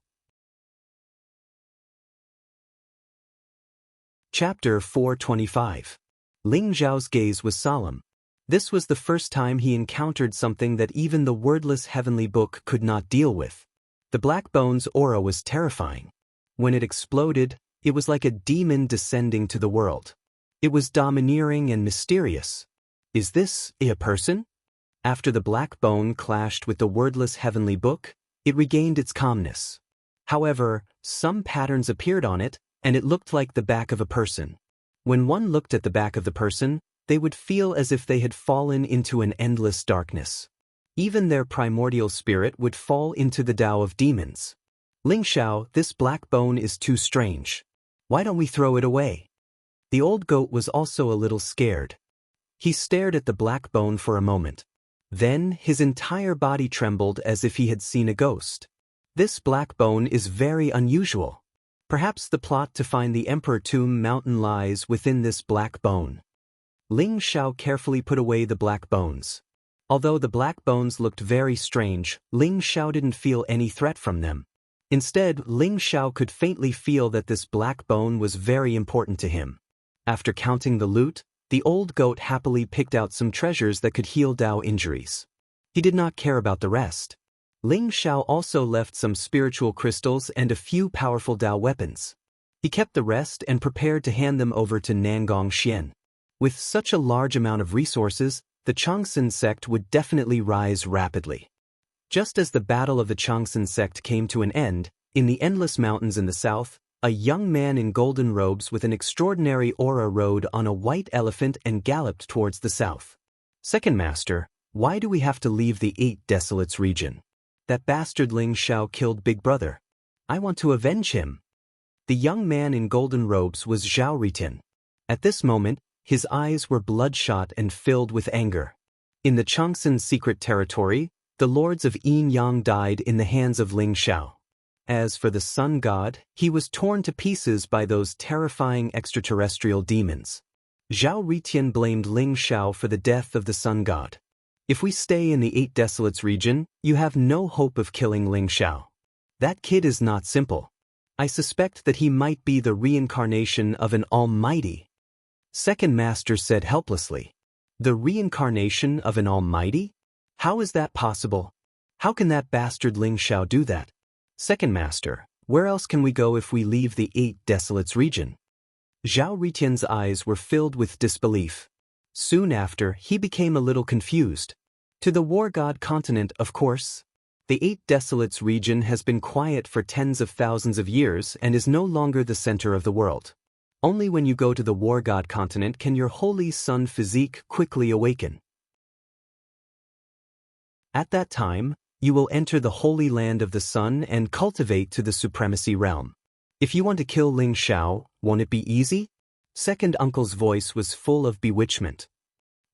Speaker 1: Chapter 425. Ling Xiao's gaze was solemn. This was the first time he encountered something that even the wordless heavenly book could not deal with. The black bone's aura was terrifying. When it exploded, it was like a demon descending to the world. It was domineering and mysterious. Is this a person? After the black bone clashed with the wordless heavenly book, it regained its calmness. However, some patterns appeared on it, and it looked like the back of a person. When one looked at the back of the person, they would feel as if they had fallen into an endless darkness. Even their primordial spirit would fall into the Tao of demons. "Ling Xiao, this black bone is too strange. Why don't we throw it away?" The old goat was also a little scared. He stared at the black bone for a moment. Then, his entire body trembled as if he had seen a ghost. This black bone is very unusual. Perhaps the plot to find the Emperor Tomb Mountain lies within this black bone. Ling Xiao carefully put away the black bones. Although the black bones looked very strange, Ling Xiao didn't feel any threat from them. Instead, Ling Xiao could faintly feel that this black bone was very important to him. After counting the loot, The old goat happily picked out some treasures that could heal Dao injuries. He did not care about the rest. Ling Xiao also left some spiritual crystals and a few powerful Dao weapons. He kept the rest and prepared to hand them over to Nangong Xian. With such a large amount of resources, the Changsun sect would definitely rise rapidly. Just as the battle of the Changsun sect came to an end, in the endless mountains in the south, a young man in golden robes with an extraordinary aura rode on a white elephant and galloped towards the south. Second Master, why do we have to leave the 8 Desolates region? That bastard Ling Xiao killed Big Brother. I want to avenge him. The young man in golden robes was Zhao Ritin. At this moment, his eyes were bloodshot and filled with anger. In the Changsun secret territory, the lords of Yin Yang died in the hands of Ling Xiao. As for the sun god, he was torn to pieces by those terrifying extraterrestrial demons. Zhao Ritin blamed Ling Xiao for the death of the sun god. If we stay in the 8 Desolates region, you have no hope of killing Ling Xiao. That kid is not simple. I suspect that he might be the reincarnation of an almighty. Second Master said helplessly. The reincarnation of an almighty? How is that possible? How can that bastard Ling Xiao do that? Second Master, where else can we go if we leave the 8 Desolates region? Zhao Ritin's eyes were filled with disbelief. Soon after, he became a little confused. To the War God continent, of course. The 8 Desolates region has been quiet for tens of thousands of years and is no longer the center of the world. Only when you go to the War God continent can your holy sun physique quickly awaken. At that time, you will enter the holy land of the sun and cultivate to the supremacy realm. If you want to kill Ling Xiao, won't it be easy? Second uncle's voice was full of bewitchment.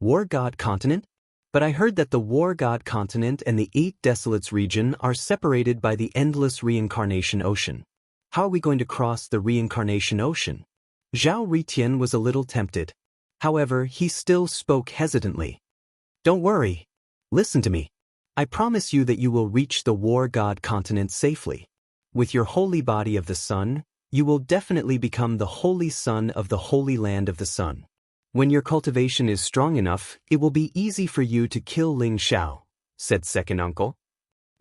Speaker 1: War God continent? But I heard that the War God continent and the 8 Desolates region are separated by the endless reincarnation ocean. How are we going to cross the reincarnation ocean? Zhao Ritin was a little tempted. However, he still spoke hesitantly. Don't worry. Listen to me. I promise you that you will reach the War God continent safely. With your holy body of the sun, you will definitely become the holy son of the holy land of the sun. When your cultivation is strong enough, it will be easy for you to kill Ling Xiao, said second uncle.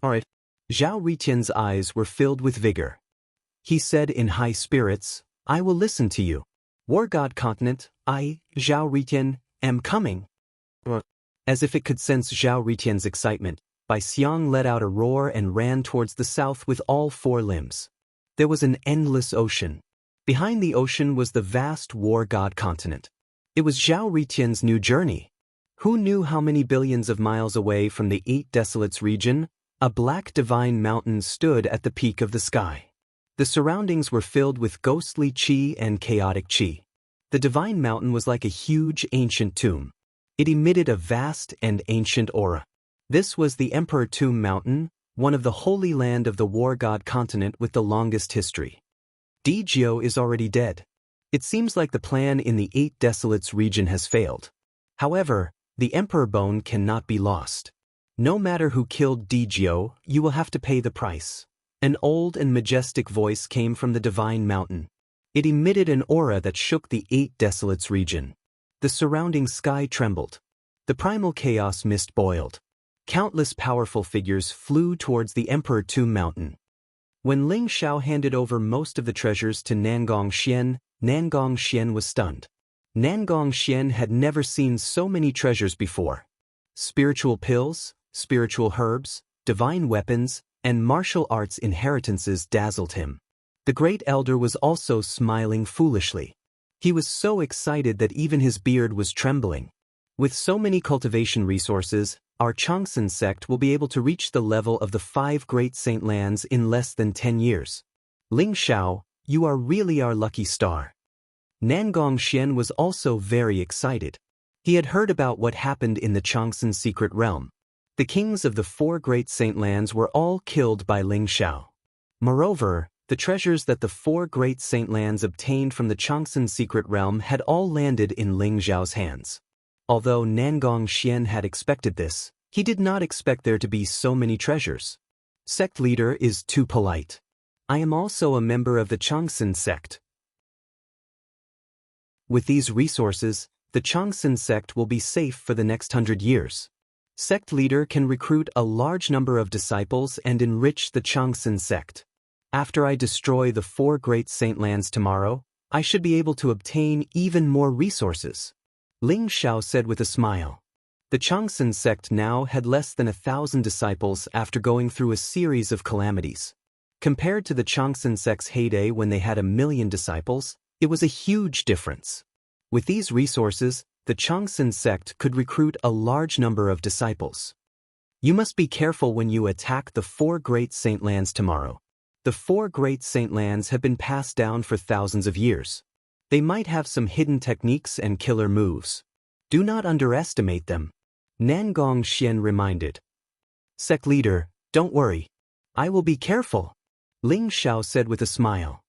Speaker 1: Alright. Zhao Ritin's eyes were filled with vigor. He said in high spirits, I will listen to you. War God continent, I, Zhao Ritin, am coming. As if it could sense Zhao Ritin's excitement, Bai Xiang let out a roar and ran towards the south with all 4 limbs. There was an endless ocean. Behind the ocean was the vast War God continent. It was Zhao Ritin's new journey. Who knew how many billions of miles away from the 8 Desolates region, a black divine mountain stood at the peak of the sky. The surroundings were filled with ghostly qi and chaotic qi. The divine mountain was like a huge ancient tomb. It emitted a vast and ancient aura. This was the Emperor Tomb Mountain, one of the holy land of the War God continent with the longest history. Dijio is already dead. It seems like the plan in the 8 Desolates region has failed. However, the Emperor Bone cannot be lost. No matter who killed Dijio, you will have to pay the price. An old and majestic voice came from the divine mountain. It emitted an aura that shook the 8 Desolates region. The surrounding sky trembled. The primal chaos mist boiled. Countless powerful figures flew towards the Emperor Tomb Mountain. When Ling Xiao handed over most of the treasures to Nangong Xian was stunned. Nangong Xian had never seen so many treasures before. Spiritual pills, spiritual herbs, divine weapons, and martial arts inheritances dazzled him. The great elder was also smiling foolishly. He was so excited that even his beard was trembling. With so many cultivation resources, our Changsun sect will be able to reach the level of the 5 great saint lands in less than 10 years. Ling Xiao, you are really our lucky star. Nangong Xian was also very excited. He had heard about what happened in the Changsun secret realm. The kings of the 4 great saint lands were all killed by Ling Xiao. Moreover, the treasures that the 4 great saint lands obtained from the Changsun secret realm had all landed in Ling Xiao's hands. Although Nangong Xian had expected this, he did not expect there to be so many treasures. Sect leader is too polite. I am also a member of the Changsun sect. With these resources, the Changsun sect will be safe for the next 100 years. Sect leader can recruit a large number of disciples and enrich the Changsun sect. After I destroy the 4 great saint lands tomorrow, I should be able to obtain even more resources. Ling Xiao said with a smile. The Changsun sect now had less than 1,000 disciples after going through a series of calamities. Compared to the Changsun sect's heyday when they had 1,000,000 disciples, it was a huge difference. With these resources, the Changsun sect could recruit a large number of disciples. You must be careful when you attack the 4 great saint lands tomorrow. The 4 great saint lands have been passed down for thousands of years. They might have some hidden techniques and killer moves. Do not underestimate them. Nangong Xian reminded. Sect leader, don't worry. I will be careful, Ling Xiao said with a smile.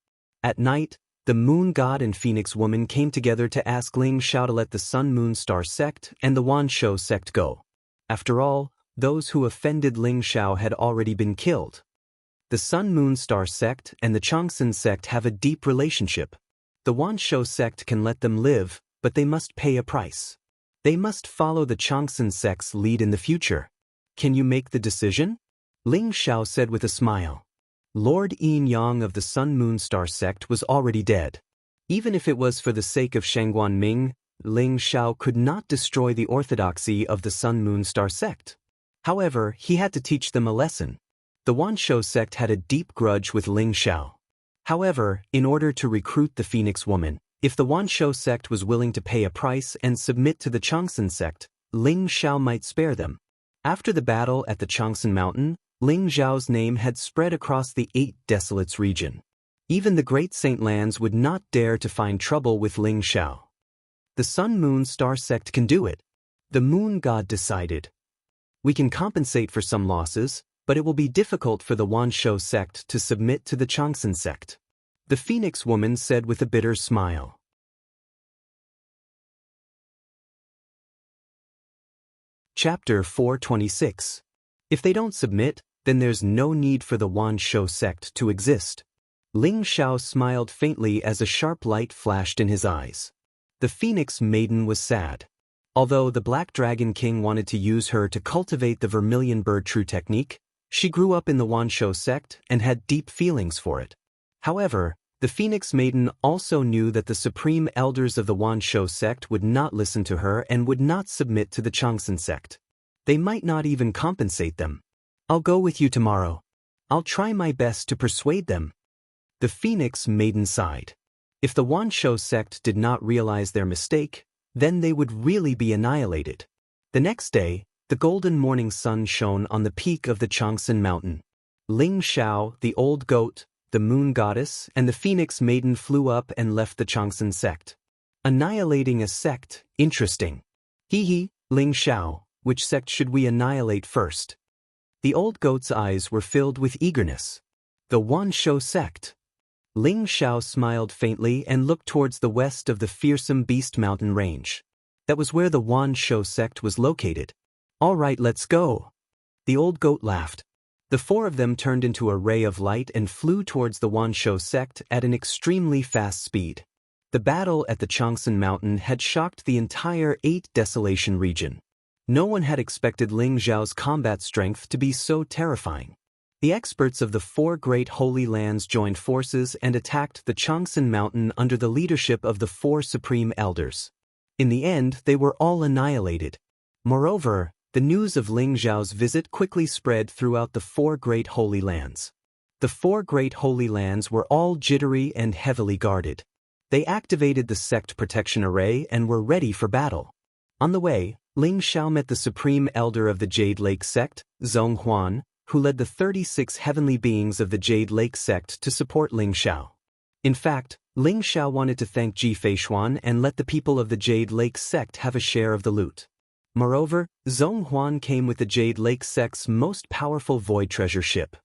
Speaker 1: At night, the Moon God and Phoenix Woman came together to ask Ling Xiao to let the Sun Moon Star sect and the Wan Shou sect go. After all, those who offended Ling Xiao had already been killed. The Sun Moon Star sect and the Changsun sect have a deep relationship. The Wan Shou sect can let them live, but they must pay a price. They must follow the Changsun sect's lead in the future. Can you make the decision? Ling Xiao said with a smile. Lord Yin Yang of the Sun Moon Star sect was already dead. Even if it was for the sake of Shangguan Ming, Ling Xiao could not destroy the orthodoxy of the Sun Moon Star sect. However, he had to teach them a lesson. The Wan Shou sect had a deep grudge with Ling Xiao. However, in order to recruit the Phoenix Woman, if the Wan Shou sect was willing to pay a price and submit to the Changsun sect, Ling Xiao might spare them. After the battle at the Changsun Mountain, Ling Xiao's name had spread across the 8 Desolates region. Even the great saint lands would not dare to find trouble with Ling Xiao. The Sun Moon Star sect can do it. The Moon God decided. We can compensate for some losses, but it will be difficult for the Wan Shou sect to submit to the Changsun sect. The Phoenix Woman said with a bitter smile. Chapter 426. If they don't submit, then there's no need for the Wan Shou sect to exist. Ling Xiao smiled faintly as a sharp light flashed in his eyes. The Phoenix Maiden was sad. Although the Black Dragon King wanted to use her to cultivate the Vermilion Bird True technique, she grew up in the Wan Shou sect and had deep feelings for it. However, the Phoenix Maiden also knew that the supreme elders of the Wan Shou sect would not listen to her and would not submit to the Changsun sect. They might not even compensate them. I'll go with you tomorrow. I'll try my best to persuade them. The Phoenix Maiden sighed. If the Wan Shou sect did not realize their mistake, then they would really be annihilated. The next day, the golden morning sun shone on the peak of the Changsun Mountain. Ling Xiao, the old goat, the moon goddess, and the Phoenix Maiden flew up and left the Changsun sect. Annihilating a sect, interesting. Hee, Ling Xiao, which sect should we annihilate first? The old goat's eyes were filled with eagerness. The Wan Shou sect. Ling Xiao smiled faintly and looked towards the west of the fearsome Beast Mountain range. That was where the Wan Shou sect was located. All right, let's go. The old goat laughed. The 4 of them turned into a ray of light and flew towards the Wan Shou sect at an extremely fast speed. The battle at the Changsun Mountain had shocked the entire 8 Desolation region. No one had expected Ling Xiao's combat strength to be so terrifying. The experts of the 4 great holy lands joined forces and attacked the Changsun Mountain under the leadership of the 4 supreme elders. In the end, they were all annihilated. Moreover, the news of Ling Xiao's visit quickly spread throughout the 4 great holy lands. The 4 great holy lands were all jittery and heavily guarded. They activated the sect protection array and were ready for battle. On the way, Ling Xiao met the supreme elder of the Jade Lake sect, Zhong Huan, who led the 36 heavenly beings of the Jade Lake sect to support Ling Xiao. In fact, Ling Xiao wanted to thank Ji Feishuan and let the people of the Jade Lake sect have a share of the loot. Moreover, Zhong Huan came with the Jade Lake sect's most powerful void treasure ship.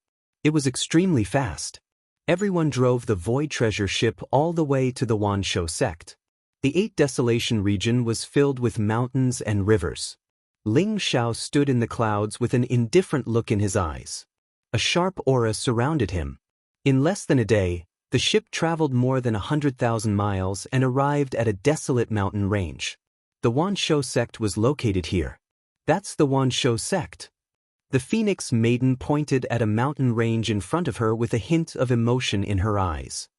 Speaker 1: It was extremely fast. Everyone drove the void treasure ship all the way to the Wan Shou sect. The 8 Desolation region was filled with mountains and rivers. Ling Xiao stood in the clouds with an indifferent look in his eyes. A sharp aura surrounded him. In less than a day, the ship traveled more than 100,000 miles and arrived at a desolate mountain range. The Wanshou sect was located here. That's the Wanshou sect. The Phoenix Maiden pointed at a mountain range in front of her with a hint of emotion in her eyes.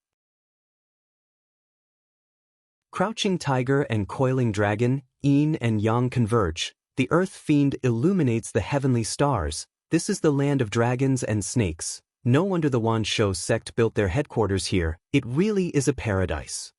Speaker 1: Crouching tiger and coiling dragon, yin and yang converge. The earth fiend illuminates the heavenly stars. This is the land of dragons and snakes. No wonder the Wanshou sect built their headquarters here. It really is a paradise.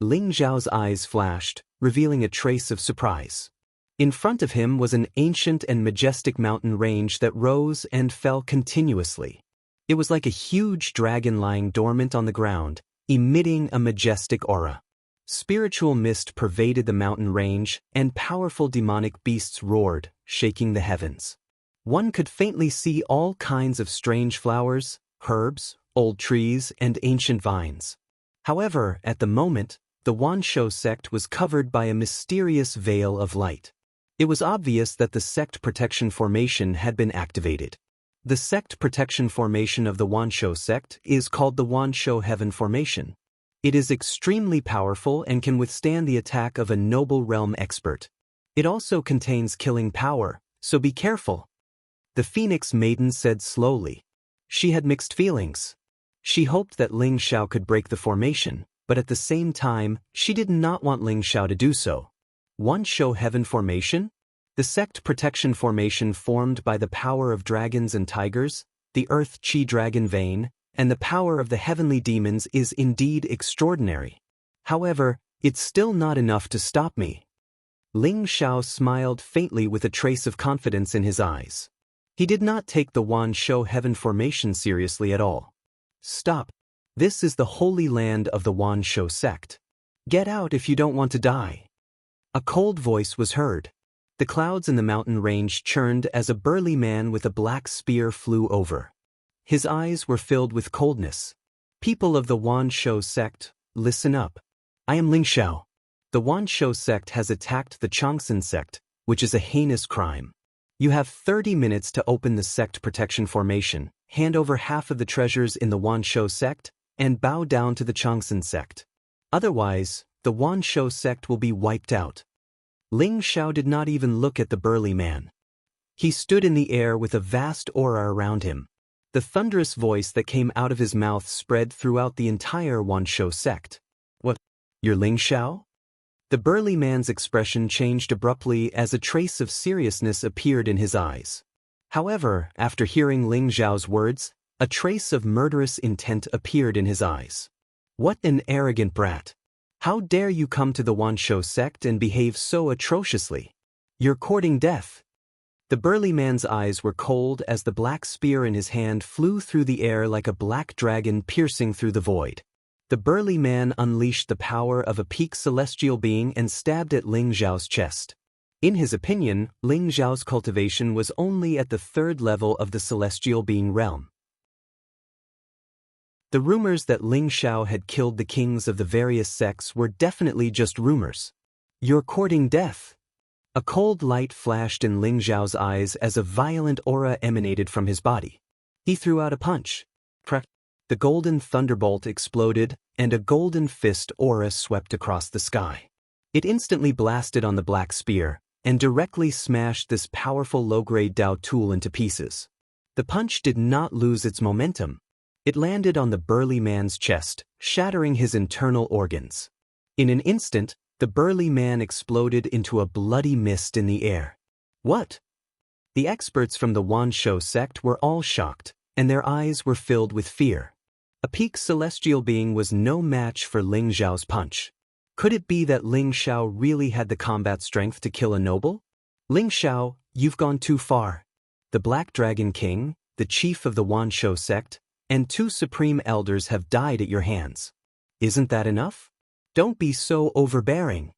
Speaker 1: Ling Zhao's eyes flashed, revealing a trace of surprise. In front of him was an ancient and majestic mountain range that rose and fell continuously. It was like a huge dragon lying dormant on the ground, emitting a majestic aura. Spiritual mist pervaded the mountain range, and powerful demonic beasts roared, shaking the heavens. One could faintly see all kinds of strange flowers, herbs, old trees, and ancient vines. However, at the moment, the Wanshou sect was covered by a mysterious veil of light. It was obvious that the sect protection formation had been activated. The sect protection formation of the Wanshou sect is called the Wanshou Heaven Formation. It is extremely powerful and can withstand the attack of a noble realm expert. It also contains killing power, so be careful. The Phoenix Maiden said slowly. She had mixed feelings. She hoped that Ling Xiao could break the formation, but at the same time, she did not want Ling Xiao to do so. Wanshou Heaven Formation? The sect protection formation formed by the power of dragons and tigers, the Earth Chi Dragon Vein, and the power of the heavenly demons is indeed extraordinary. However, it's still not enough to stop me. Ling Xiao smiled faintly with a trace of confidence in his eyes. He did not take the Wanshou Heaven Formation seriously at all. Stop. This is the holy land of the Wanshou sect. Get out if you don't want to die. A cold voice was heard. The clouds in the mountain range churned as a burly man with a black spear flew over. His eyes were filled with coldness. People of the Wanshou sect, listen up. I am Ling Xiao. The Wanshou sect has attacked the Changsun sect, which is a heinous crime. You have 30 minutes to open the sect protection formation, hand over half of the treasures in the Wanshou sect, and bow down to the Changsun sect. Otherwise, the Wanshou sect will be wiped out. Ling Xiao did not even look at the burly man. He stood in the air with a vast aura around him. The thunderous voice that came out of his mouth spread throughout the entire Wanshou sect. What? You're Ling Xiao? The burly man's expression changed abruptly as a trace of seriousness appeared in his eyes. However, after hearing Ling Xiao's words, a trace of murderous intent appeared in his eyes. What an arrogant brat! How dare you come to the Wanshou sect and behave so atrociously? You're courting death. The burly man's eyes were cold as the black spear in his hand flew through the air like a black dragon piercing through the void. The burly man unleashed the power of a peak celestial being and stabbed at Ling Zhao's chest. In his opinion, Ling Zhao's cultivation was only at the 3rd level of the celestial being realm. The rumors that Ling Xiao had killed the kings of the various sects were definitely just rumors. You're courting death. A cold light flashed in Ling Zhao's eyes as a violent aura emanated from his body. He threw out a punch. Crack! The golden thunderbolt exploded, and a golden fist aura swept across the sky. It instantly blasted on the black spear, and directly smashed this powerful low-grade Dao tool into pieces. The punch did not lose its momentum. It landed on the burly man's chest, shattering his internal organs. In an instant, the burly man exploded into a bloody mist in the air. What? The experts from the Wanshou sect were all shocked, and their eyes were filled with fear. A peak celestial being was no match for Ling Zhao's punch. Could it be that Ling Xiao really had the combat strength to kill a noble? Ling Xiao, you've gone too far. The Black Dragon King, the chief of the Wanshou sect, and 2 supreme elders have died at your hands. Isn't that enough? Don't be so overbearing.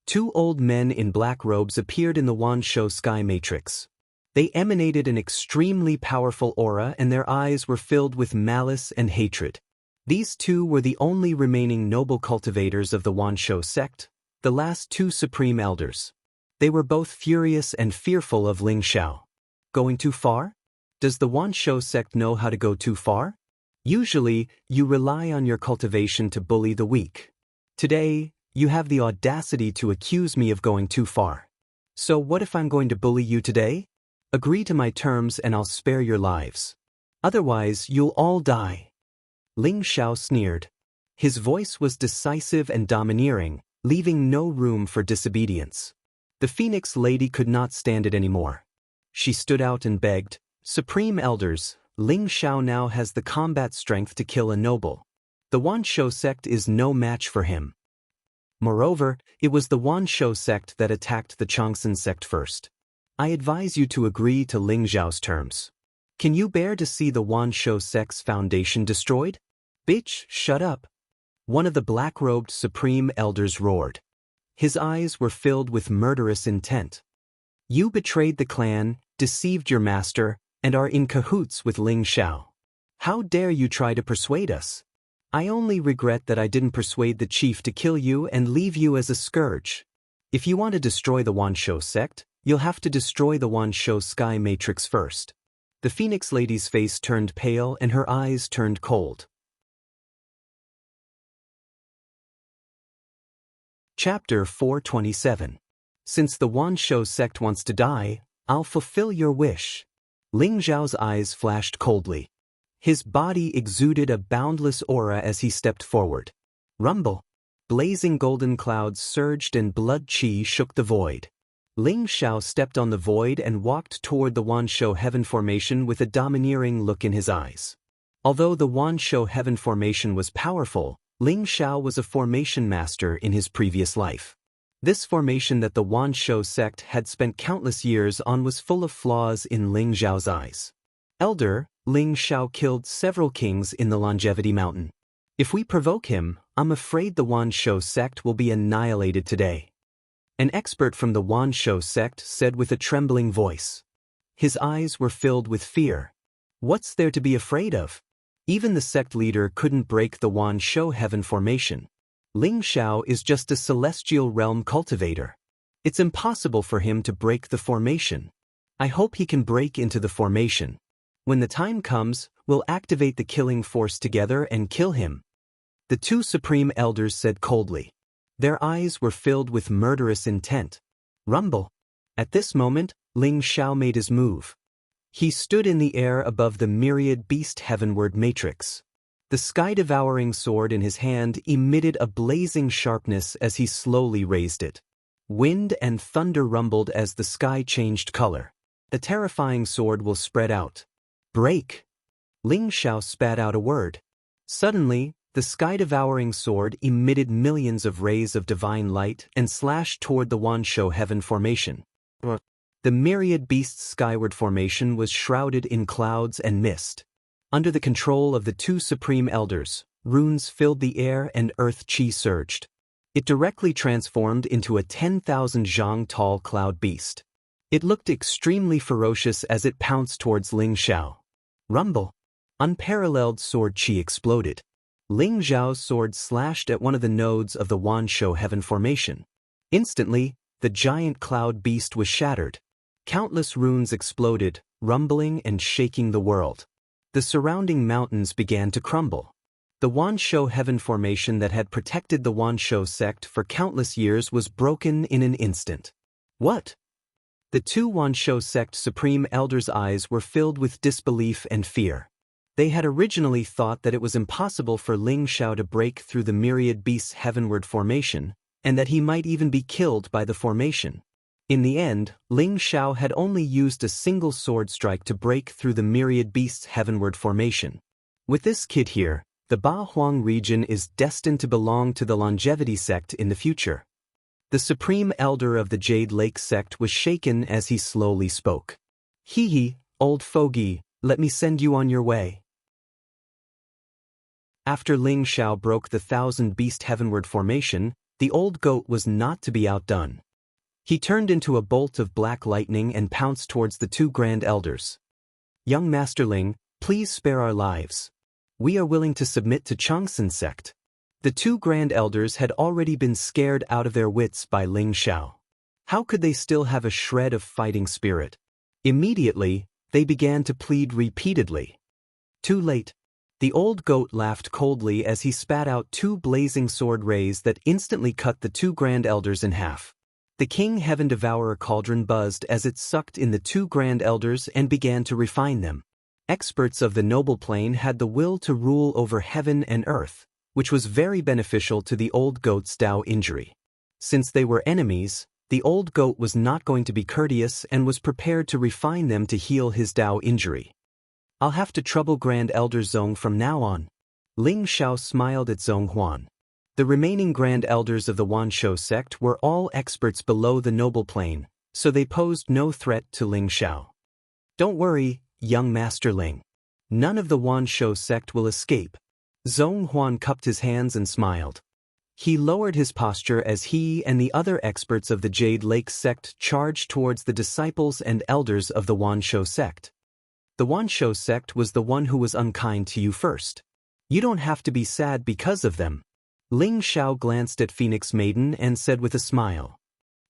Speaker 1: 2 old men in black robes appeared in the Wanshou sky matrix. They emanated an extremely powerful aura and their eyes were filled with malice and hatred. These 2 were the only remaining noble cultivators of the Wanshou sect, the last 2 supreme elders. They were both furious and fearful of Ling Xiao. Going too far? Does the Wanshou sect know how to go too far? Usually, you rely on your cultivation to bully the weak. Today, You have the audacity to accuse me of going too far. So what if I'm going to bully you today? Agree to my terms and I'll spare your lives. Otherwise, you'll all die. Ling Xiao sneered. His voice was decisive and domineering, leaving no room for disobedience. The Phoenix Lady could not stand it anymore. She stood out and begged, "Supreme Elders, Ling Xiao now has the combat strength to kill a noble. The Wanshou sect is no match for him." Moreover, it was the Wanshou sect that attacked the Changsun sect first. I advise you to agree to Ling Xiao's terms. Can you bear to see the Wanshou sect's foundation destroyed? Bitch, shut up. One of the black-robed Supreme Elders roared. His eyes were filled with murderous intent. You betrayed the clan, deceived your master, and are in cahoots with Ling Xiao. How dare you try to persuade us? I only regret that I didn't persuade the chief to kill you and leave you as a scourge. If you want to destroy the Wanshou sect, you'll have to destroy the Wanshou sky matrix first. The Phoenix Lady's face turned pale and her eyes turned cold. Chapter 427. Since the Wanshou sect wants to die, I'll fulfill your wish. Ling Xiao's eyes flashed coldly. His body exuded a boundless aura as he stepped forward. Rumble. Blazing golden clouds surged and blood qi shook the void. Ling Xiao stepped on the void and walked toward the Wanshou heaven formation with a domineering look in his eyes. Although the Wanshou heaven formation was powerful, Ling Xiao was a formation master in his previous life. This formation that the Wanshou sect had spent countless years on was full of flaws in Ling Xiao's eyes. Elder, Ling Xiao killed several kings in the Longevity Mountain. If we provoke him, I'm afraid the Wanshou sect will be annihilated today. An expert from the Wanshou sect said with a trembling voice. His eyes were filled with fear. What's there to be afraid of? Even the sect leader couldn't break the Wanshou heaven formation. Ling Xiao is just a celestial realm cultivator. It's impossible for him to break the formation. I hope he can break into the formation. When the time comes, we'll activate the killing force together and kill him. The two Supreme Elders said coldly. Their eyes were filled with murderous intent. Rumble. At this moment, Ling Xiao made his move. He stood in the air above the myriad beast heavenward matrix. The sky-devouring sword in his hand emitted a blazing sharpness as he slowly raised it. Wind and thunder rumbled as the sky changed color. The terrifying sword will spread out. Break! Ling Xiao spat out a word. Suddenly, the sky-devouring sword emitted millions of rays of divine light and slashed toward the Wanshou heaven formation. The myriad beasts skyward formation was shrouded in clouds and mist. Under the control of the two Supreme Elders, runes filled the air and earth qi surged. It directly transformed into a 10,000 zhang tall cloud beast. It looked extremely ferocious as it pounced towards Ling Xiao. Rumble. Unparalleled sword qi exploded. Ling Xiao's sword slashed at one of the nodes of the Wanshou heaven formation. Instantly, the giant cloud beast was shattered. Countless runes exploded, rumbling and shaking the world. The surrounding mountains began to crumble. The Wanshou heaven formation that had protected the Wanshou sect for countless years was broken in an instant. What? The two Wanshou sect Supreme Elders' eyes were filled with disbelief and fear. They had originally thought that it was impossible for Ling Xiao to break through the myriad beasts heavenward formation, and that he might even be killed by the formation. In the end, Ling Xiao had only used a single sword strike to break through the myriad beasts heavenward formation. With this kid here, the Ba Huang region is destined to belong to the Longevity sect in the future. The Supreme Elder of the Jade Lake sect was shaken as he slowly spoke. Hee, old fogey, let me send you on your way. After Ling Xiao broke the 1,000-beast heavenward formation, the old goat was not to be outdone. He turned into a bolt of black lightning and pounced towards the two Grand Elders. Young Masterling, please spare our lives. We are willing to submit to Changsun sect. The two Grand Elders had already been scared out of their wits by Ling Xiao. How could they still have a shred of fighting spirit? Immediately, they began to plead repeatedly. Too late. The old goat laughed coldly as he spat out 2 blazing sword rays that instantly cut the 2 grand elders in half. The King Heaven Devourer cauldron buzzed as it sucked in the 2 grand elders and began to refine them. Experts of the noble plane had the will to rule over heaven and earth, which was very beneficial to the old goat's Tao injury. Since they were enemies, the old goat was not going to be courteous and was prepared to refine them to heal his Tao injury. I'll have to trouble Grand Elder Zong from now on. Ling Xiao smiled at Zong Huan. The remaining Grand Elders of the Wanshou sect were all experts below the noble plane, so they posed no threat to Ling Xiao. Don't worry, young Master Ling. None of the Wanshou sect will escape. Zong Huan cupped his hands and smiled. He lowered his posture as he and the other experts of the Jade Lake sect charged towards the disciples and elders of the Wanshou sect. The Wanshou sect was the one who was unkind to you first. You don't have to be sad because of them. Ling Xiao glanced at Phoenix Maiden and said with a smile.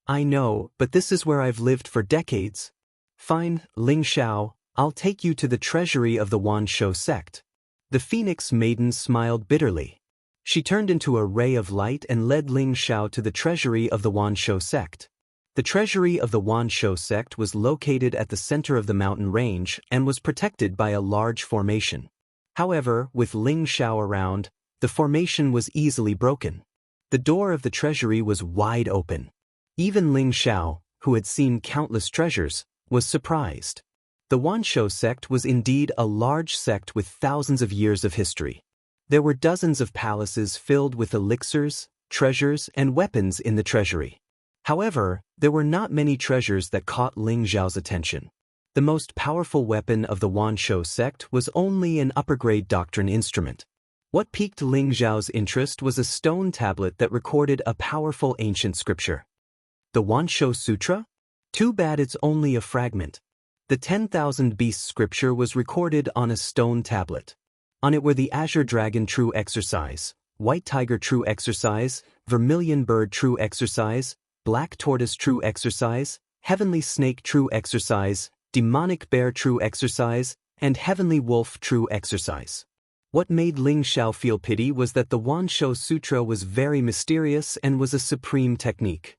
Speaker 1: I know, but this is where I've lived for decades. Fine, Ling Xiao, I'll take you to the treasury of the Wanshou sect. The Phoenix Maiden smiled bitterly. She turned into a ray of light and led Ling Xiao to the treasury of the Wanshou sect. The treasury of the Wanshou sect was located at the center of the mountain range and was protected by a large formation. However, with Ling Xiao around, the formation was easily broken. The door of the treasury was wide open. Even Ling Xiao, who had seen countless treasures, was surprised. The Wanshou sect was indeed a large sect with thousands of years of history. There were dozens of palaces filled with elixirs, treasures, and weapons in the treasury. However, there were not many treasures that caught Ling Xiao's attention. The most powerful weapon of the Wanshou sect was only an upper-grade doctrine instrument. What piqued Ling Xiao's interest was a stone tablet that recorded a powerful ancient scripture. The Wanshou Sutra? Too bad it's only a fragment. The 10,000 Beasts scripture was recorded on a stone tablet. On it were the Azure Dragon True Exercise, White Tiger True Exercise, Vermilion Bird True Exercise, Black Tortoise True Exercise, Heavenly Snake True Exercise, Demonic Bear True Exercise, and Heavenly Wolf True Exercise. What made Ling Xiao feel pity was that the Wanshou Sutra was very mysterious and was a supreme technique.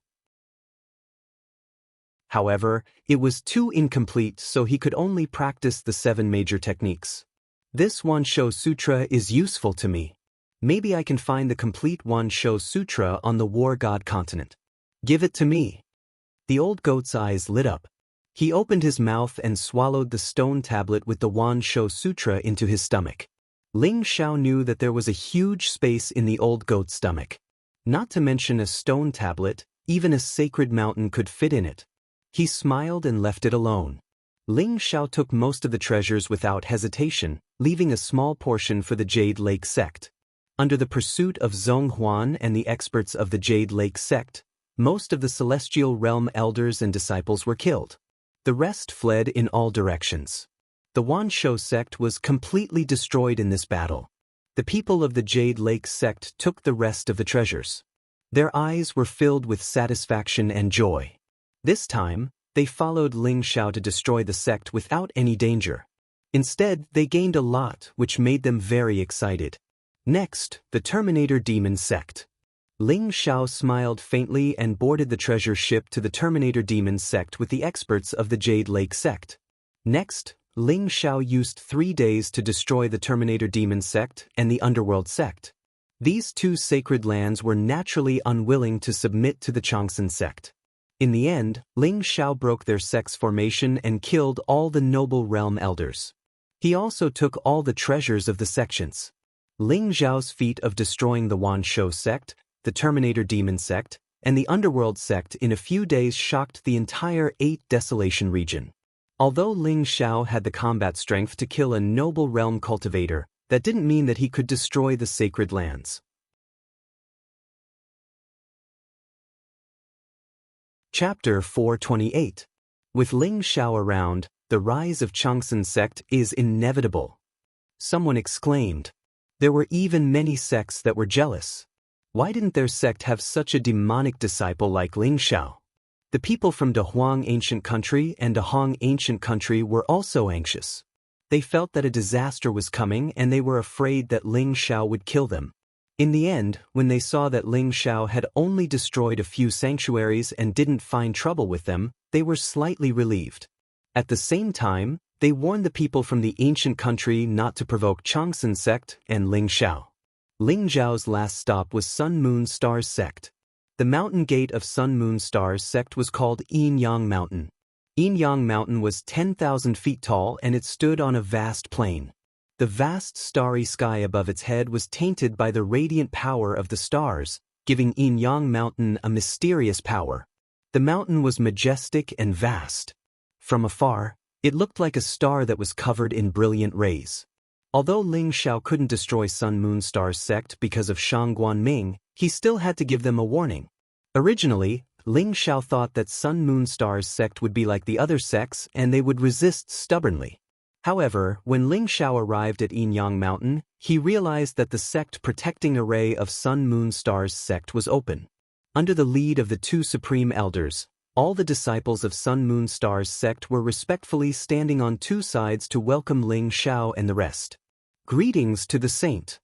Speaker 1: However, it was too incomplete, so he could only practice the 7 major techniques. This Wanshou Sutra is useful to me. Maybe I can find the complete Wanshou Sutra on the War God continent. Give it to me. The old goat's eyes lit up. He opened his mouth and swallowed the stone tablet with the Wanshou Sutra into his stomach. Ling Xiao knew that there was a huge space in the old goat's stomach. Not to mention a stone tablet, even a sacred mountain could fit in it. He smiled and left it alone. Ling Xiao took most of the treasures without hesitation, leaving a small portion for the Jade Lake sect. Under the pursuit of Zong Huan and the experts of the Jade Lake sect, most of the Celestial Realm elders and disciples were killed. The rest fled in all directions. The Wanshou sect was completely destroyed in this battle. The people of the Jade Lake sect took the rest of the treasures. Their eyes were filled with satisfaction and joy. This time, they followed Ling Xiao to destroy the sect without any danger. Instead, they gained a lot, which made them very excited. Next, the Terminator Demon sect. Ling Xiao smiled faintly and boarded the treasure ship to the Terminator Demon sect with the experts of the Jade Lake sect. Next, Ling Xiao used 3 days to destroy the Terminator Demon sect and the Underworld sect. These 2 sacred lands were naturally unwilling to submit to the Changsun sect. In the end, Ling Xiao broke their sect's formation and killed all the noble realm elders. He also took all the treasures of the sections. Ling Xiao's feat of destroying the Wanshou sect, the Terminator Demon sect, and the Underworld sect in a few days shocked the entire 8 Desolation region. Although Ling Xiao had the combat strength to kill a noble realm cultivator, that didn't mean that he could destroy the sacred lands. Chapter 428. With Ling Xiao around, the rise of Changsun sect is inevitable. Someone exclaimed. There were even many sects that were jealous. Why didn't their sect have such a demonic disciple like Ling Xiao? The people from Dahuang Ancient Country and Dahong Ancient Country were also anxious. They felt that a disaster was coming and they were afraid that Ling Xiao would kill them. In the end, when they saw that Ling Xiao had only destroyed a few sanctuaries and didn't find trouble with them, they were slightly relieved. At the same time, they warned the people from the ancient country not to provoke Changsun sect and Ling Xiao. Ling Xiao's last stop was Sun Moon Stars sect. The mountain gate of Sun Moon Stars sect was called Yin Yang Mountain. Yin Yang Mountain was 10,000 feet tall and it stood on a vast plain. The vast starry sky above its head was tainted by the radiant power of the stars, giving Yin Yang Mountain a mysterious power. The mountain was majestic and vast. From afar, it looked like a star that was covered in brilliant rays. Although Ling Xiao couldn't destroy Sun Moon Stars sect because of Shang Guanming, he still had to give them a warning. Originally, Ling Xiao thought that Sun Moon Stars sect would be like the other sects and they would resist stubbornly. However, when Ling Xiao arrived at Yin Yang Mountain, he realized that the sect protecting array of Sun Moon Stars sect was open. Under the lead of the two supreme elders, all the disciples of Sun Moon Stars sect were respectfully standing on two sides to welcome Ling Xiao and the rest. Greetings to the saint.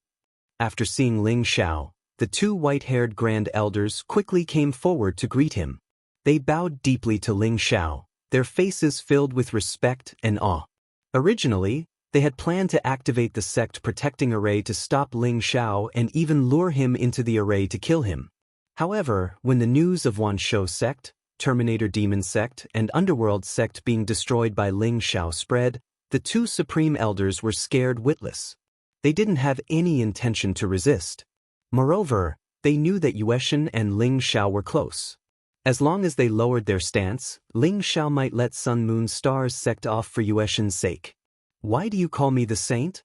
Speaker 1: After seeing Ling Xiao, the two white-haired grand elders quickly came forward to greet him. They bowed deeply to Ling Xiao, their faces filled with respect and awe. Originally, they had planned to activate the sect protecting array to stop Ling Xiao and even lure him into the array to kill him. However, when the news of Wan Shou sect, Terminator Demon sect, and Underworld sect being destroyed by Ling Xiao spread, the two supreme elders were scared witless. They didn't have any intention to resist. Moreover, they knew that Yueshan and Ling Xiao were close. As long as they lowered their stance, Ling Xiao might let Sun Moon Stars sect off for Yueshan's sake. Why do you call me the saint?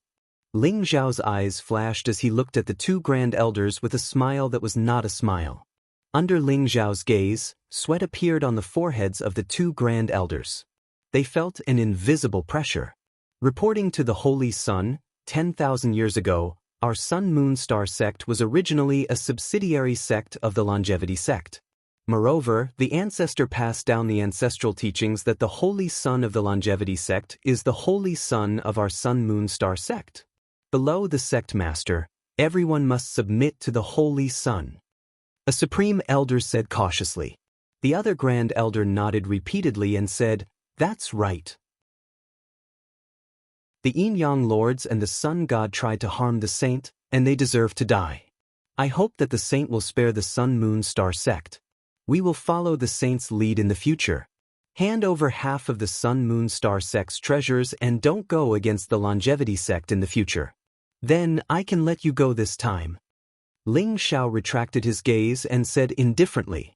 Speaker 1: Ling Xiao's eyes flashed as he looked at the two grand elders with a smile that was not a smile. Under Ling Xiao's gaze, sweat appeared on the foreheads of the two grand elders. They felt an invisible pressure. Reporting to the Holy Sun, 10,000 years ago, our Sun Moon Star sect was originally a subsidiary sect of the Longevity sect. Moreover, the ancestor passed down the ancestral teachings that the Holy Sun of the Longevity sect is the Holy Sun of our Sun Moon Star sect. Below the sect master, everyone must submit to the Holy Sun. A supreme elder said cautiously. The other grand elder nodded repeatedly and said, "That's right." The Yin Yang lords and the sun god tried to harm the saint, and they deserve to die. I hope that the saint will spare the Sun Moon Star sect. We will follow the saint's lead in the future. Hand over half of the Sun Moon Star sect's treasures and don't go against the Longevity sect in the future. Then I can let you go this time. Ling Xiao retracted his gaze and said indifferently,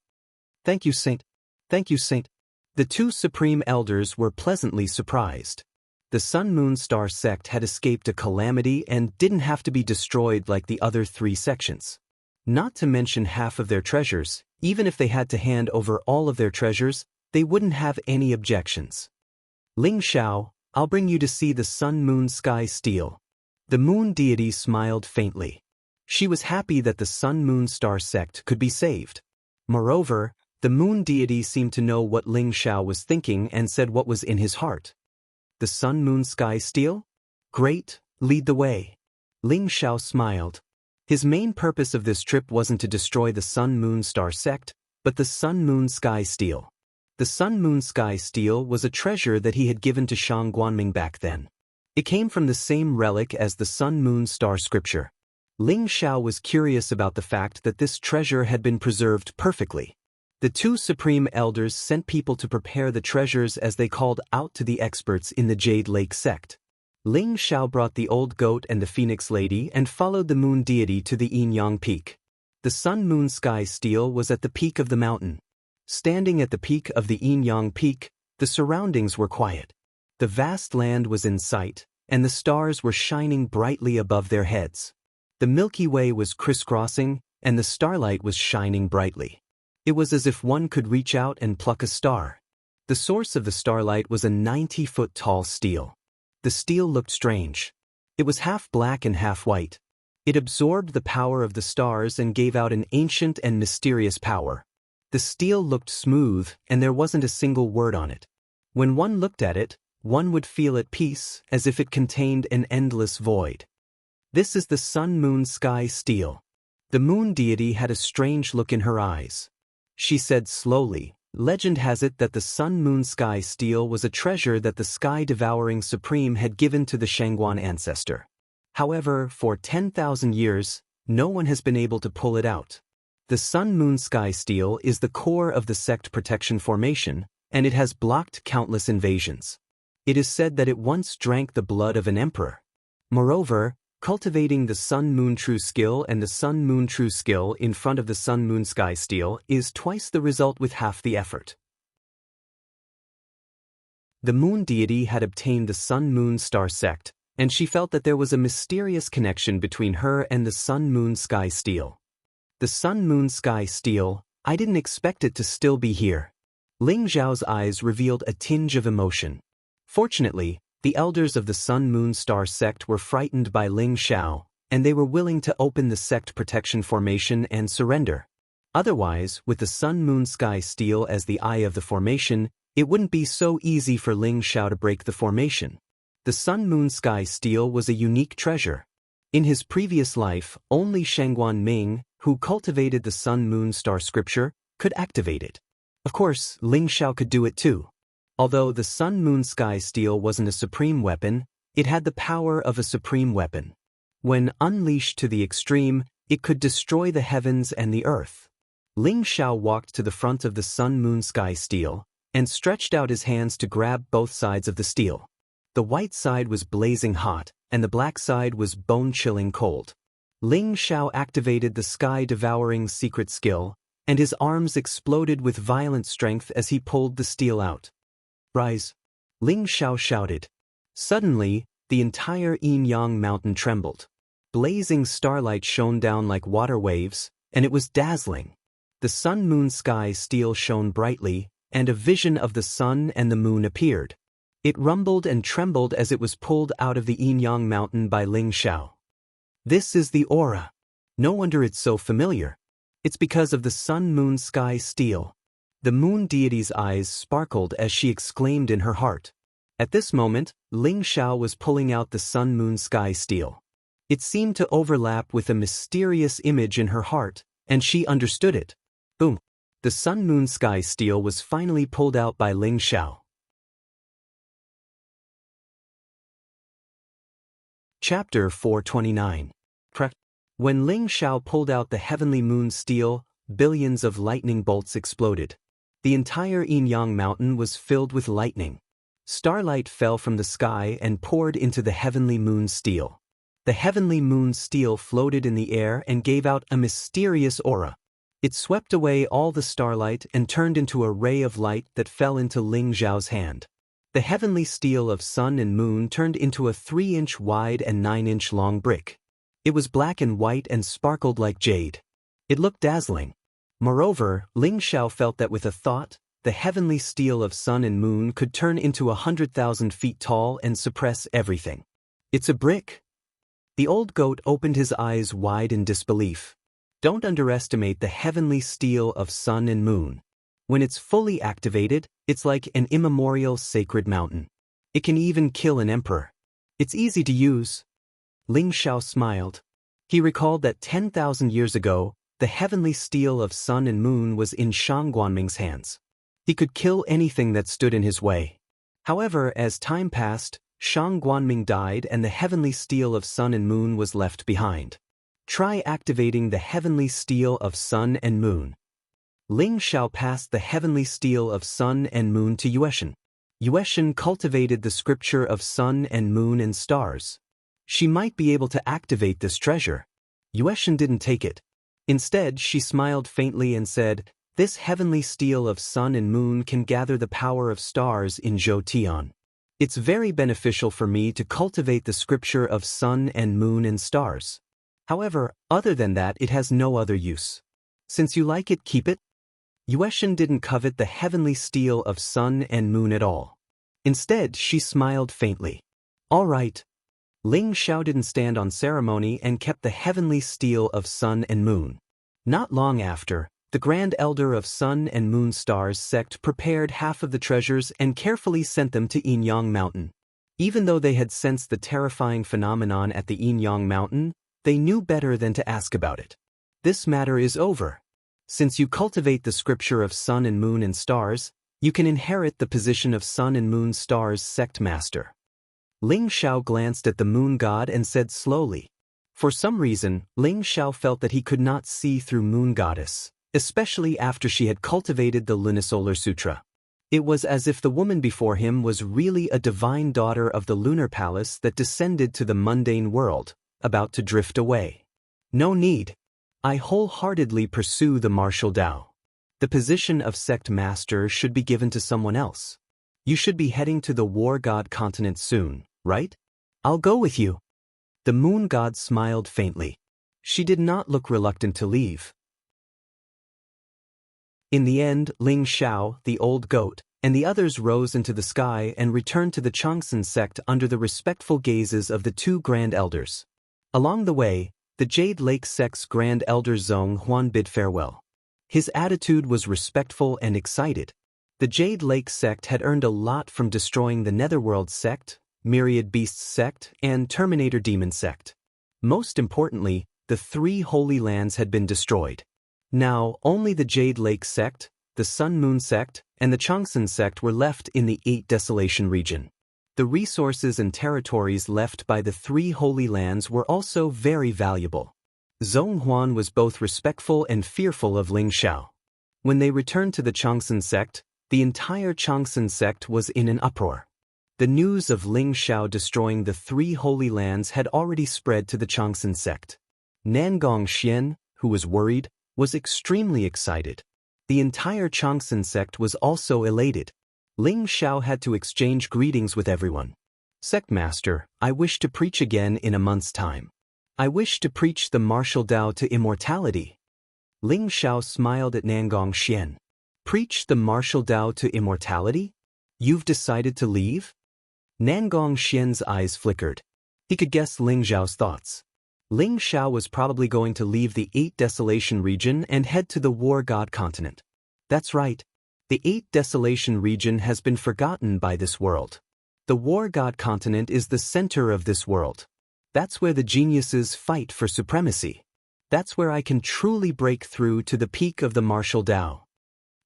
Speaker 1: "Thank you, Saint. Thank you, Saint." The two supreme elders were pleasantly surprised. The Sun Moon Star sect had escaped a calamity and didn't have to be destroyed like the other three sections. Not to mention half of their treasures, even if they had to hand over all of their treasures, they wouldn't have any objections. Ling Xiao, I'll bring you to see the Sun Moon Sky Steel. The moon deity smiled faintly. She was happy that the Sun Moon Star sect could be saved. Moreover, the moon deity seemed to know what Ling Xiao was thinking and said what was in his heart. The Sun Moon Sky Steel? Great, lead the way. Ling Xiao smiled. His main purpose of this trip wasn't to destroy the Sun Moon Star sect, but the Sun Moon Sky Steel. The Sun Moon Sky Steel was a treasure that he had given to Shang Guanming back then. It came from the same relic as the Sun Moon Star scripture. Ling Xiao was curious about the fact that this treasure had been preserved perfectly. The two supreme elders sent people to prepare the treasures as they called out to the experts in the Jade Lake sect. Ling Xiao brought the old goat and the phoenix lady and followed the moon deity to the Yin Yang peak. The Sun Moon Sky Steel was at the peak of the mountain. Standing at the peak of the Yin Yang peak, the surroundings were quiet. The vast land was in sight, and the stars were shining brightly above their heads. The Milky Way was crisscrossing, and the starlight was shining brightly. It was as if one could reach out and pluck a star. The source of the starlight was a 90-foot-tall steel. The steel looked strange. It was half black and half white. It absorbed the power of the stars and gave out an ancient and mysterious power. The steel looked smooth, and there wasn't a single word on it. When one looked at it, one would feel at peace as if it contained an endless void. This is the sun-moon sky steel. The moon deity had a strange look in her eyes. She said slowly, "Legend has it that the sun-moon sky steel was a treasure that the sky-devouring supreme had given to the Shangguan ancestor. However, for 10,000 years, no one has been able to pull it out. The sun-moon sky steel is the core of the sect protection formation, and it has blocked countless invasions. It is said that it once drank the blood of an emperor. Moreover, cultivating the sun-moon true skill and the sun-moon true skill in front of the sun-moon sky steel is twice the result with half the effort." The moon deity had obtained the sun-moon star sect, and she felt that there was a mysterious connection between her and the sun-moon sky steel. The sun-moon sky steel, I didn't expect it to still be here. Ling Zhao's eyes revealed a tinge of emotion. Fortunately, the elders of the sun-moon star sect were frightened by Ling Xiao, and they were willing to open the sect protection formation and surrender. Otherwise, with the sun-moon sky steel as the eye of the formation, it wouldn't be so easy for Ling Xiao to break the formation. The sun-moon sky steel was a unique treasure. In his previous life, only Shangguan Ming, who cultivated the sun-moon star scripture, could activate it. Of course, Ling Xiao could do it too. Although the sun-moon sky steel wasn't a supreme weapon, it had the power of a supreme weapon. When unleashed to the extreme, it could destroy the heavens and the earth. Ling Xiao walked to the front of the sun-moon sky steel, and stretched out his hands to grab both sides of the steel. The white side was blazing hot, and the black side was bone-chilling cold. Ling Xiao activated the sky-devouring secret skill, and his arms exploded with violent strength as he pulled the steel out. "Rise!" Ling Xiao shouted. Suddenly, the entire Yin-Yang mountain trembled. Blazing starlight shone down like water waves, and it was dazzling. The sun-moon sky steel shone brightly, and a vision of the sun and the moon appeared. It rumbled and trembled as it was pulled out of the Yin-Yang mountain by Ling Xiao. This is the aura. No wonder it's so familiar. It's because of the sun-moon sky steel. The moon deity's eyes sparkled as she exclaimed in her heart. At this moment, Ling Xiao was pulling out the sun-moon sky steel. It seemed to overlap with a mysterious image in her heart, and she understood it. Boom! The sun-moon sky steel was finally pulled out by Ling Xiao. Chapter 429. When Ling Xiao pulled out the heavenly moon steel, billions of lightning bolts exploded. The entire Yin-Yang mountain was filled with lightning. Starlight fell from the sky and poured into the heavenly moon steel. The heavenly moon steel floated in the air and gave out a mysterious aura. It swept away all the starlight and turned into a ray of light that fell into Ling Zhao's hand. The heavenly steel of sun and moon turned into a 3-inch wide and 9-inch long brick. It was black and white and sparkled like jade. It looked dazzling. Moreover, Ling Xiao felt that with a thought, the heavenly steel of sun and moon could turn into 100,000 feet tall and suppress everything. "It's a brick." The old goat opened his eyes wide in disbelief. Don't underestimate the heavenly steel of sun and moon. When it's fully activated, it's like an immemorial sacred mountain. It can even kill an emperor. It's easy to use. Ling Xiao smiled. He recalled that 10,000 years ago, the heavenly steel of sun and moon was in Shang Guanming's hands. He could kill anything that stood in his way. However, as time passed, Shang Guanming died and the heavenly steel of sun and moon was left behind. Try activating the heavenly steel of sun and moon. Ling Xiao passed the heavenly steel of sun and moon to Yueshan. Yueshan cultivated the scripture of sun and moon and stars. She might be able to activate this treasure. Yueshan didn't take it. Instead, she smiled faintly and said, "This heavenly steel of sun and moon can gather the power of stars in Zhou Tian. It's very beneficial for me to cultivate the scripture of sun and moon and stars. However, other than that, it has no other use. Since you like it, keep it." Yueshan didn't covet the heavenly steel of sun and moon at all. Instead, she smiled faintly. "All right." Ling Xiao didn't stand on ceremony and kept the heavenly steel of sun and moon. Not long after, The Grand Elder of Sun and Moon Stars sect prepared half of the treasures and carefully sent them to Yinyang Mountain. Even though they had sensed the terrifying phenomenon at the Yinyang Mountain, they knew better than to ask about it. This matter is over. Since you cultivate the scripture of Sun and Moon and Stars, you can inherit the position of Sun and Moon Stars sect master. Ling Xiao glanced at the moon god and said slowly. For some reason, Ling Xiao felt that he could not see through Moon Goddess, especially after she had cultivated the Lunisolar Sutra. It was as if the woman before him was really a divine daughter of the lunar palace that descended to the mundane world, about to drift away. No need. I wholeheartedly pursue the martial Tao. The position of sect master should be given to someone else. You should be heading to the war god continent soon, right? I'll go with you. The moon god smiled faintly. She did not look reluctant to leave. In the end, Ling Xiao, the old goat, and the others rose into the sky and returned to the Changsun sect under the respectful gazes of the two grand elders. Along the way, the Jade Lake sect's grand elder Zhong Huan bid farewell. His attitude was respectful and excited. The Jade Lake sect had earned a lot from destroying the Netherworld sect, Myriad Beasts sect, and Terminator Demon sect. Most importantly, the 3 Holy Lands had been destroyed. Now, only the Jade Lake sect, the Sun Moon sect, and the Changsun sect were left in the 8 Desolation region. The resources and territories left by the 3 Holy Lands were also very valuable. Zhong Huan was both respectful and fearful of Ling Xiao. When they returned to the Changsun sect, the entire Changsun sect was in an uproar. The news of Ling Xiao destroying the 3 Holy Lands had already spread to the Changsun sect. Nangong Xian, who was worried, was extremely excited. The entire Changsun sect was also elated. Ling Xiao had to exchange greetings with everyone. Sect Master, I wish to preach again in a month's time. I wish to preach the martial Tao to immortality. Ling Xiao smiled at Nangong Xian. Preach the martial Tao to immortality? You've decided to leave? Nangong Xian's eyes flickered. He could guess Ling Xiao's thoughts. Ling Xiao was probably going to leave the 8 Desolation region and head to the War God continent. That's right. The 8 Desolation region has been forgotten by this world. The War God continent is the center of this world. That's where the geniuses fight for supremacy. That's where I can truly break through to the peak of the martial Tao.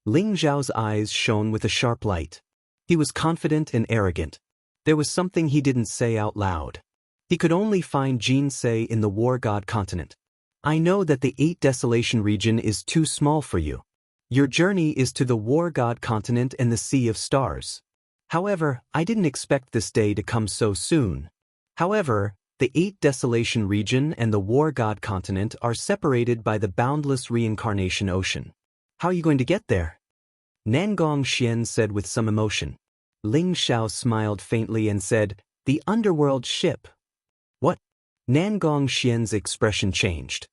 Speaker 1: Ling Xiao's eyes shone with a sharp light. He was confident and arrogant. There was something he didn't say out loud. He could only find Jinsei in the War God continent. I know that the 8 Desolation region is too small for you. Your journey is to the War God continent and the Sea of Stars. However, I didn't expect this day to come so soon. However, the 8 Desolation region and the War God continent are separated by the boundless reincarnation ocean. How are you going to get there? Nangong Xian said with some emotion. Ling Xiao smiled faintly and said, the underworld ship. What? Nangong Xian's expression changed.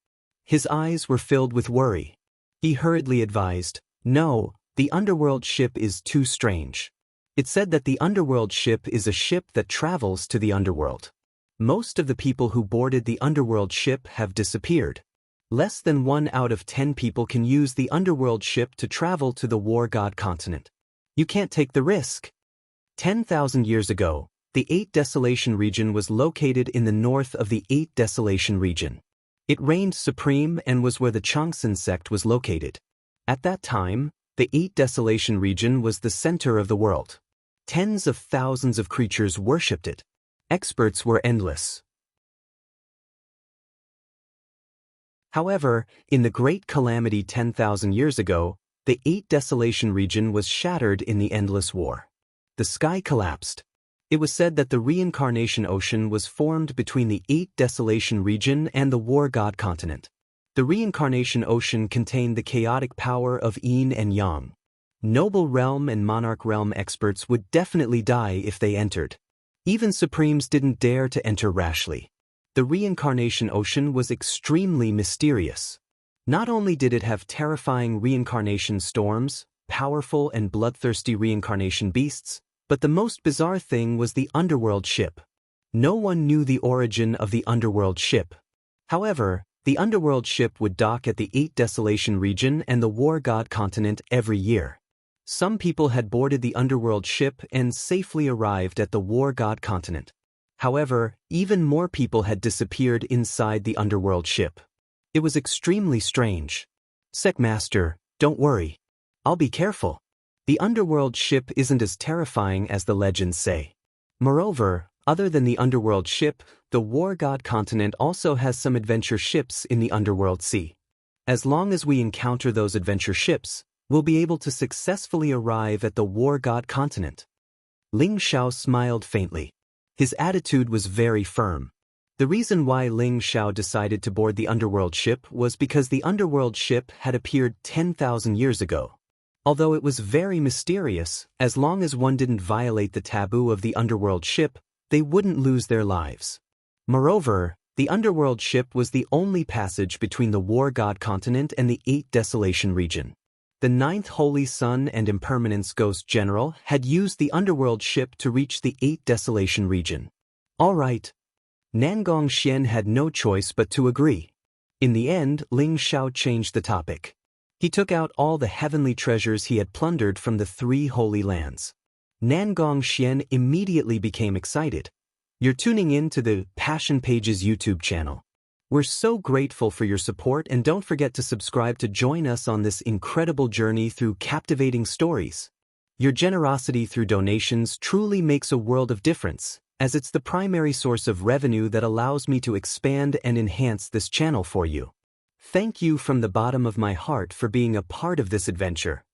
Speaker 1: His eyes were filled with worry. He hurriedly advised, no, the underworld ship is too strange. It said that the underworld ship is a ship that travels to the underworld. Most of the people who boarded the underworld ship have disappeared. Less than 1 out of 10 people can use the underworld ship to travel to the War God continent. You can't take the risk. 10,000 years ago, the 8 Desolation region was located in the north of the 8 Desolation region. It reigned supreme and was where the Changsun sect was located. At that time, the 8 Desolation region was the center of the world. Tens of thousands of creatures worshipped it. Experts were endless. However, in the Great Calamity 10,000 years ago, the 8 Desolation region was shattered in the endless war. The sky collapsed. It was said that the reincarnation ocean was formed between the 8 Desolation region and the War God continent. The reincarnation ocean contained the chaotic power of yin and yang. Noble realm and monarch realm experts would definitely die if they entered. Even supremes didn't dare to enter rashly. The reincarnation ocean was extremely mysterious. Not only did it have terrifying reincarnation storms, powerful and bloodthirsty reincarnation beasts, but the most bizarre thing was the underworld ship. No one knew the origin of the underworld ship. However, The underworld ship would dock at the 8 Desolation region and the War God continent every year. Some people had boarded the underworld ship and safely arrived at the War God continent. However, even more people had disappeared inside the underworld ship. It was extremely strange. Master, don't worry. I'll be careful. The underworld ship isn't as terrifying as the legends say. Moreover, other than the underworld ship, the War God continent also has some adventure ships in the underworld sea. As long as we encounter those adventure ships, we'll be able to successfully arrive at the War God continent. Ling Xiao smiled faintly. His attitude was very firm. The reason why Ling Xiao decided to board the underworld ship was because the underworld ship had appeared 10,000 years ago. Although it was very mysterious, as long as one didn't violate the taboo of the underworld ship, they wouldn't lose their lives. Moreover, the underworld ship was the only passage between the War God continent and the 8 Desolation region. The 9th Holy Sun and Impermanence Ghost General had used the underworld ship to reach the 8 Desolation region. All right. Nangong Xian had no choice but to agree. In the end, Ling Xiao changed the topic. He took out all the heavenly treasures he had plundered from the 3 holy lands. Nangong Xian immediately became excited. You're tuning in to the Passion Pages YouTube channel. We're so grateful for your support, and don't forget to subscribe to join us on this incredible journey through captivating stories. Your generosity through donations truly makes a world of difference, as it's the primary source of revenue that allows me to expand and enhance this channel for you. Thank you from the bottom of my heart for being a part of this adventure.